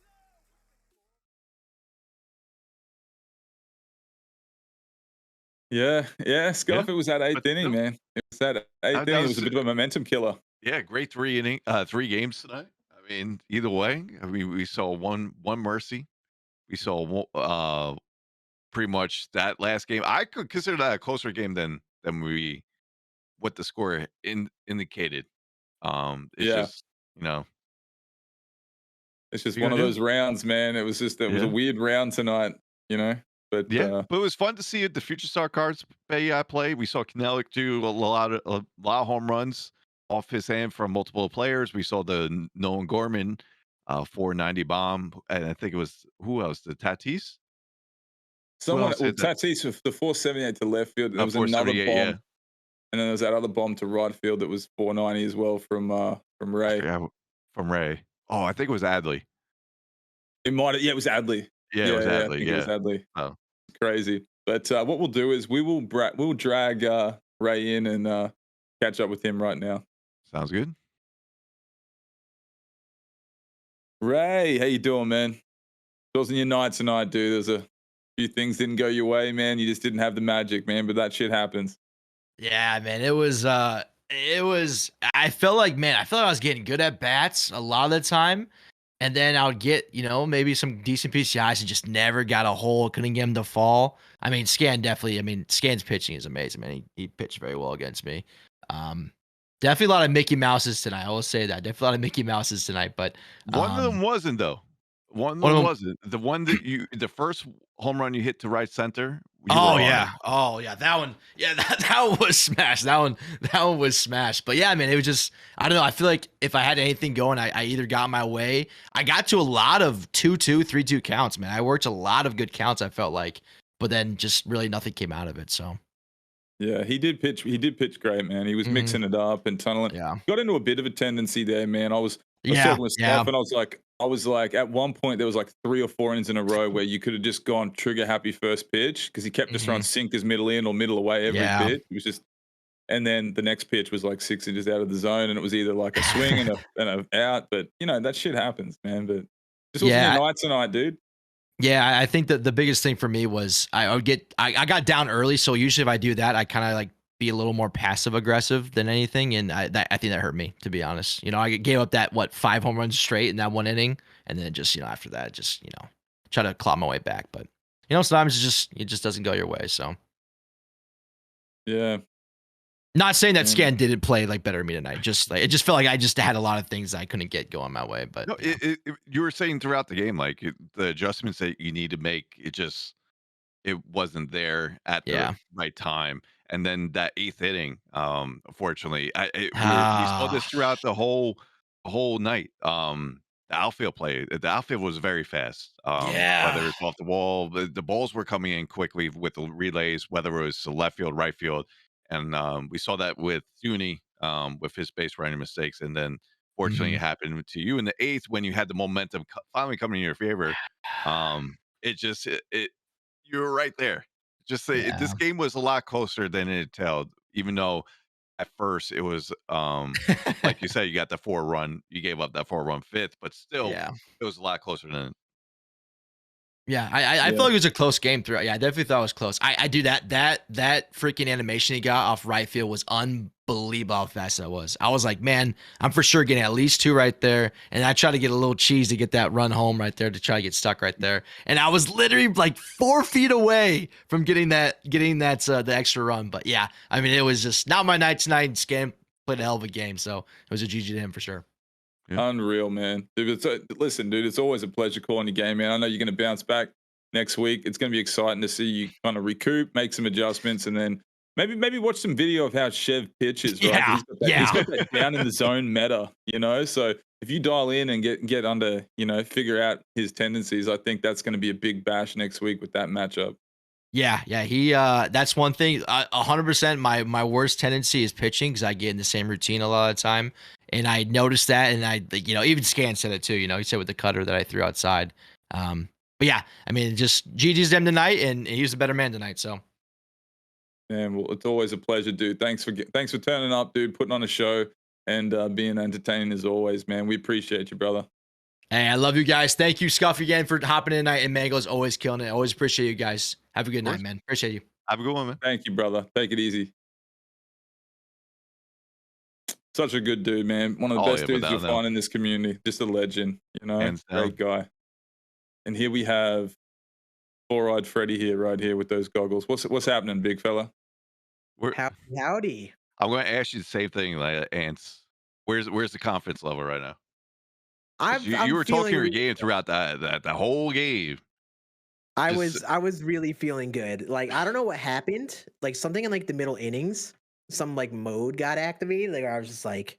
Yeah, Scuff. Yeah. It was that 8th But inning, still- man. It was that 8th inning. It was a bit of a momentum killer. Yeah, great 3 games tonight. I mean, either way, I mean, we saw one mercy. We saw pretty much that last game. I could consider that a closer game than what the score indicated. It's Yeah. just, you know, It's just What are you one of gonna those rounds, man. It was just it was a Yeah. weird round tonight, you know. But yeah. But it was fun to see the Future Star cards play. We saw Kenelik do a lot of home runs off his hand from multiple players. We saw the Nolan Gorman 490 bomb, and I think it was who else? The Tatis. someone else hit that? Tatis with the 478 to left field. There was another bomb, 478, yeah. and then there was that other bomb to right field that was 490 as well from Ray. Yeah, from Ray. Oh, I think it was Adley. It might, yeah, it was Adley. Yeah, it was I Adley. think it was Yeah. Adley. Oh. Crazy. But what we'll do is we'll drag Ray in and catch up with him right now. Sounds good. Ray, how you doing, man? It wasn't your night tonight, dude. There's a few things didn't go your way, man. You just didn't have the magic, man. But that shit happens. Yeah, man. It was I felt like I was getting good at bats a lot of the time. And then I would get, maybe some decent PCIs and just never got a hole. Couldn't get him to fall. I mean, Scann's pitching is amazing, man. He pitched very well against me. Definitely a lot of Mickey Mouses tonight. I will say that. Definitely a lot of Mickey Mouses tonight. But One of them wasn't, though. One of them wasn't. The one that the first home run you hit to right center. Oh yeah. That one. Yeah, that one was smashed. That one was smashed. But yeah, man, it was just, I don't know. I feel like if I had anything going, I either got my way. I got to a lot of 2-2, 3-2 counts, man. I worked a lot of good counts, I felt like, but then just really nothing came out of it. So yeah, he did pitch great, man. He was mixing it up and tunneling. Yeah. Got into a bit of a tendency there, man. I was Yeah, talking with yeah. Steph, and I was like, at one point there was like 3 or 4 innings in a row where you could have just gone trigger happy first pitch because he kept just throwing sinkers middle in or middle away every Yeah. pitch. It was just, and then the next pitch was like 6 inches out of the zone, and it was either like a swing and a out. But that shit happens, man. But this wasn't your night tonight, dude. Yeah, I think that the biggest thing for me was I got down early, so usually if I do that, I kind of like be a little more passive aggressive than anything, and I think that hurt me, to be honest. I gave up that 5 home runs straight in that one inning, and then just after that, just try to claw my way back. But sometimes it just doesn't go your way. So Yeah. not saying that Scann didn't play like better than me tonight. Just like it just felt like I just had a lot of things I couldn't get going my way. But No, you were saying throughout the game, like the adjustments that you need to make, it wasn't there at the right time. And then that 8th inning, unfortunately, we saw this throughout the whole night. The outfield was very fast. Whether it's off the wall, the balls were coming in quickly with the relays, whether it was to left field, right field. And we saw that with Thuuuuney with his base running mistakes. And then fortunately it happened to you in the 8th when you had the momentum finally coming in your favor. You were right there. This game was a lot closer than it told, even though at first it was like you said, you got the 4-run, you gave up that 4-run 5th, but still it was a lot closer than yeah, I feel like it was a close game throughout. Yeah, I definitely thought it was close. I do that freaking animation he got off right field was unbelievable how fast that was. I was like, man, I'm for sure getting at least 2 right there. And I tried to get a little cheese to get that run home right there to try to get stuck right there. And I was literally like 4 feet away from getting that the extra run. But yeah, I mean, it was just not my night tonight. Scann played a hell of a game, so it was a GG to him for sure. Yeah. Unreal, man. Dude, listen, dude, it's always a pleasure calling your game, man. I know you're going to bounce back next week. It's going to be exciting to see you kind of recoup, make some adjustments, and then Maybe watch some video of how Chev pitches, right? Yeah, He's got that down in the zone meta, you know. So if you dial in and get under, you know, figure out his tendencies, I think that's going to be a big bash next week with that matchup. Yeah, he that's one thing. 100%. My worst tendency is pitching because I get in the same routine a lot of the time, and I noticed that, and I even Scann said it too. You know, he said with the cutter that I threw outside. But yeah, I mean, just GG's them tonight, and he was a better man tonight. So. Man, well, it's always a pleasure, dude. Thanks for turning up, dude. Putting on a show and being entertaining as always, man. We appreciate you, brother. Hey, I love you guys. Thank you, Scuff, again for hopping in tonight. And Mango's always killing it. Always appreciate you guys. Have a good night, man. Appreciate you. Have a good one, man. Thank you, brother. Take it easy. Such a good dude, man. One of the best dudes you'll find in this community. Just a legend, you know. Great guy. And here we have Four-Eyed Freddy here, right here with those goggles. What's happening, big fella? Howdy. I'm going to ask you the same thing, like Ants. Where's the confidence level right now? You were talking your game throughout that whole game. I was really feeling good. Like, I don't know what happened. Like, something in like the middle innings, some like mode got activated. Like, I was just like,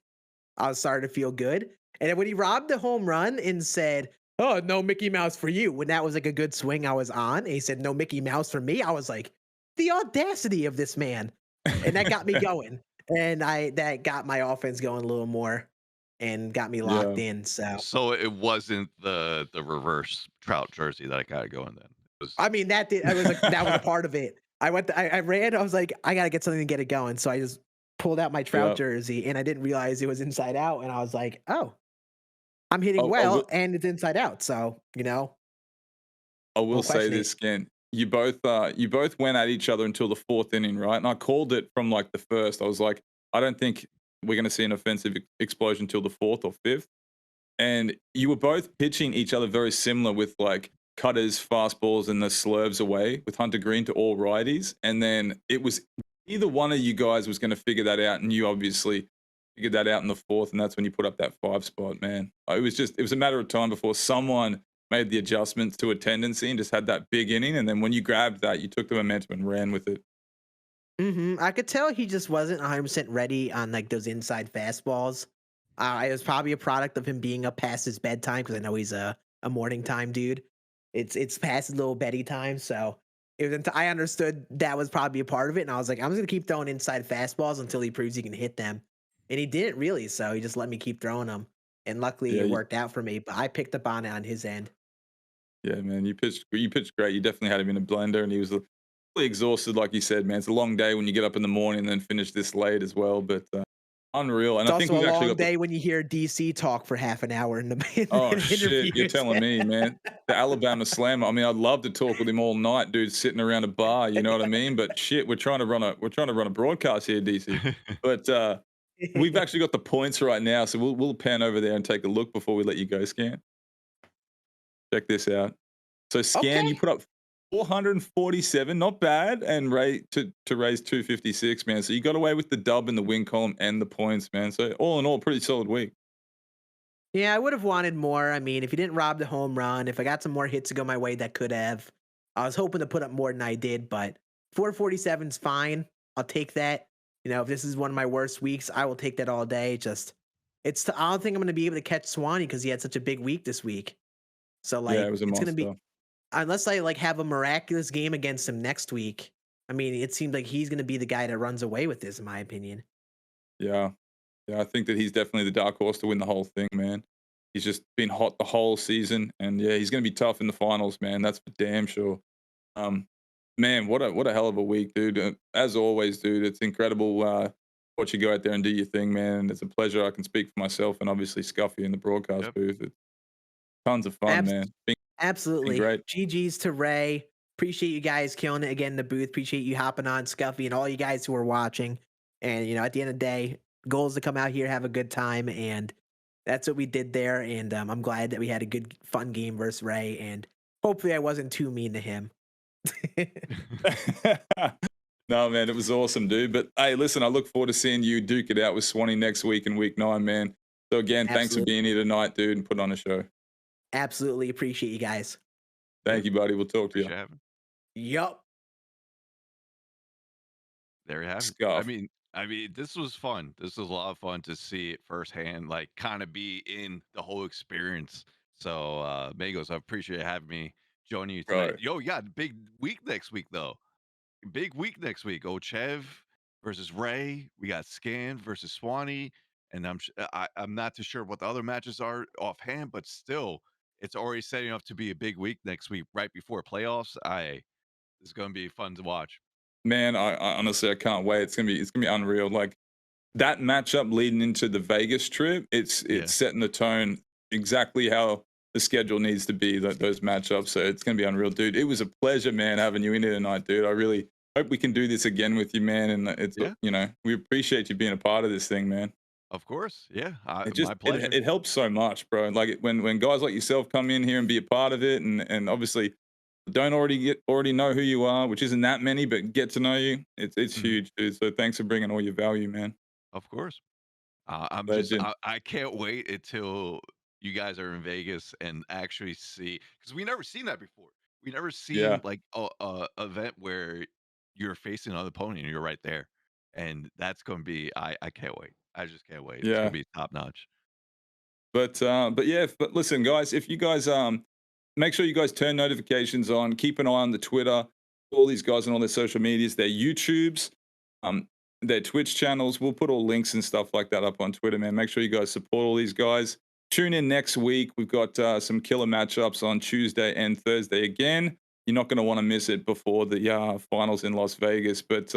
I was starting to feel good. And then when he robbed the home run and said, "Oh, no Mickey Mouse for you," when that was like a good swing I was on, and he said, "No Mickey Mouse for me," I was like, the audacity of this man. And that got me going. And that got my offense going a little more and got me locked in. So it wasn't the reverse Trout jersey that I got it going then. I mean, that was a part of it. I ran, I was like, I gotta get something to get it going. So I just pulled out my Trout jersey, and I didn't realize it was inside out, and I was like, oh, I'm hitting and it's inside out. So, you know. I will say this, Scann. You both went at each other until the fourth inning, right? And I called it from like the first. I was like, I don't think we're going to see an offensive explosion until the fourth or fifth. And you were both pitching each other very similar with like cutters, fastballs, and the slurves away with Hunter Green to all righties. And then it was either one of you guys was going to figure that out, and you obviously figured that out in the fourth, and that's when you put up that 5 spot, man. It was a matter of time before someone made the adjustments to a tendency and just had that big inning. And then when you grabbed that, you took the momentum and ran with it. I could tell he just wasn't 100% ready on like those inside fastballs. It was probably a product of him being up past his bedtime, because I know he's a morning time dude. It's past his little beddy time, so I understood that was probably a part of it. And I was like, I'm just gonna keep throwing inside fastballs until he proves he can hit them. And he didn't really, so he just let me keep throwing them. And luckily it worked out for me. But I picked up on it on his end. Yeah, man, you pitched great. You definitely had him in a blender, and he was really exhausted, like you said, man. It's a long day when you get up in the morning and then finish this late as well, but unreal. And it's I think also we've a actually long day when you hear DC talk for half an hour in the oh shit, you're telling me, man. The Alabama Slammer. I mean, I'd love to talk with him all night, dude, sitting around a bar. You know what I mean? But shit, we're trying to run a broadcast here, DC. But we've actually got the points right now, so we'll pan over there and take a look before we let you go, Scann. Check this out. So Scann, you put up 447, not bad, and Ray to raise 256, man. So you got away with the dub in the win column and the points, man. So all in all, pretty solid week. Yeah, I would have wanted more. I mean, if you didn't rob the home run, if I got some more hits to go my way, that could have. I was hoping to put up more than I did, but 447 is fine. I'll take that. You know, if this is one of my worst weeks, I will take that all day. I don't think I'm going to be able to catch Swanee because he had such a big week this week. So like, it was it's going to be, unless I like have a miraculous game against him next week. I mean, it seems like he's going to be the guy that runs away with this, in my opinion. Yeah, I think that he's definitely the dark horse to win the whole thing, man. He's just been hot the whole season, and yeah, he's going to be tough in the finals, man. That's for damn sure. Man, what a hell of a week, dude. As always, dude, it's incredible watch you go out there and do your thing, man. It's a pleasure. I can speak for myself and obviously Scuffy in the broadcast booth. It's tons of fun, man. Absolutely. Great. GG's to Ray. Appreciate you guys killing it again in the booth. Appreciate you hopping on, Scuffy, and all you guys who are watching. And, you know, at the end of the day, goal is to come out here, have a good time. And that's what we did there. And I'm glad that we had a good, fun game versus Ray. And hopefully I wasn't too mean to him. No, man, it was awesome, dude. But hey, listen, I look forward to seeing you duke it out with Swanee next week in week 9, man. So again, thanks for being here tonight, dude, and putting on a show. Absolutely appreciate you guys. Thank you, buddy. We'll talk to you. Yup. There you have it. Scuff. I mean, this was fun. This was a lot of fun to see it firsthand, like kind of be in the whole experience. So, Magos, I appreciate having me joining you tonight. Right. Yo, you got a big week next week, though. Big week next week. OhChev versus Ray. We got Scann versus Thuuuuney, and I'm not too sure what the other matches are offhand, but still, it's already setting up to be a big week next week, right before playoffs. It's going to be fun to watch. Man, I honestly I can't wait. It's gonna be unreal. Like that matchup leading into the Vegas trip, it's setting the tone exactly how the schedule needs to be. Those matchups, so it's gonna be unreal, dude. It was a pleasure, man, having you in here tonight, dude. I really hope we can do this again with you, man. And it's we appreciate you being a part of this thing, man. Of course, yeah, My pleasure. It helps so much, bro. Like when guys like yourself come in here and be a part of it, and obviously don't already know who you are, which isn't that many, but get to know you. It's huge, dude. So thanks for bringing all your value, man. Of course. Legend. I can't wait until you guys are in Vegas and actually see, because we never seen that before. We never seen like a event where you're facing another opponent and you're right there, and that's going to be. I can't wait. I just can't wait. It's going Yeah. to be top notch. But listen, guys, if you guys make sure you guys turn notifications on, keep an eye on the Twitter, all these guys on all their social medias, their YouTubes, their Twitch channels. We'll put all links and stuff like that up on Twitter, man. Make sure you guys support all these guys. Tune in next week. We've got some killer matchups on Tuesday and Thursday again. You're not going to want to miss it before the finals in Las Vegas. But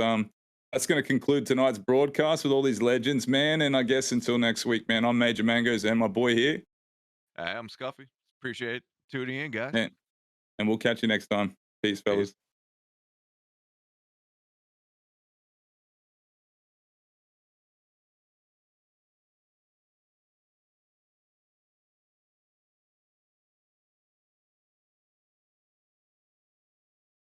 that's going to conclude tonight's broadcast with all these legends, man. And I guess until next week, man, I'm Major Mangoes and my boy here. I'm Scuffy. Appreciate tuning in, guys. And we'll catch you next time. Peace, fellas.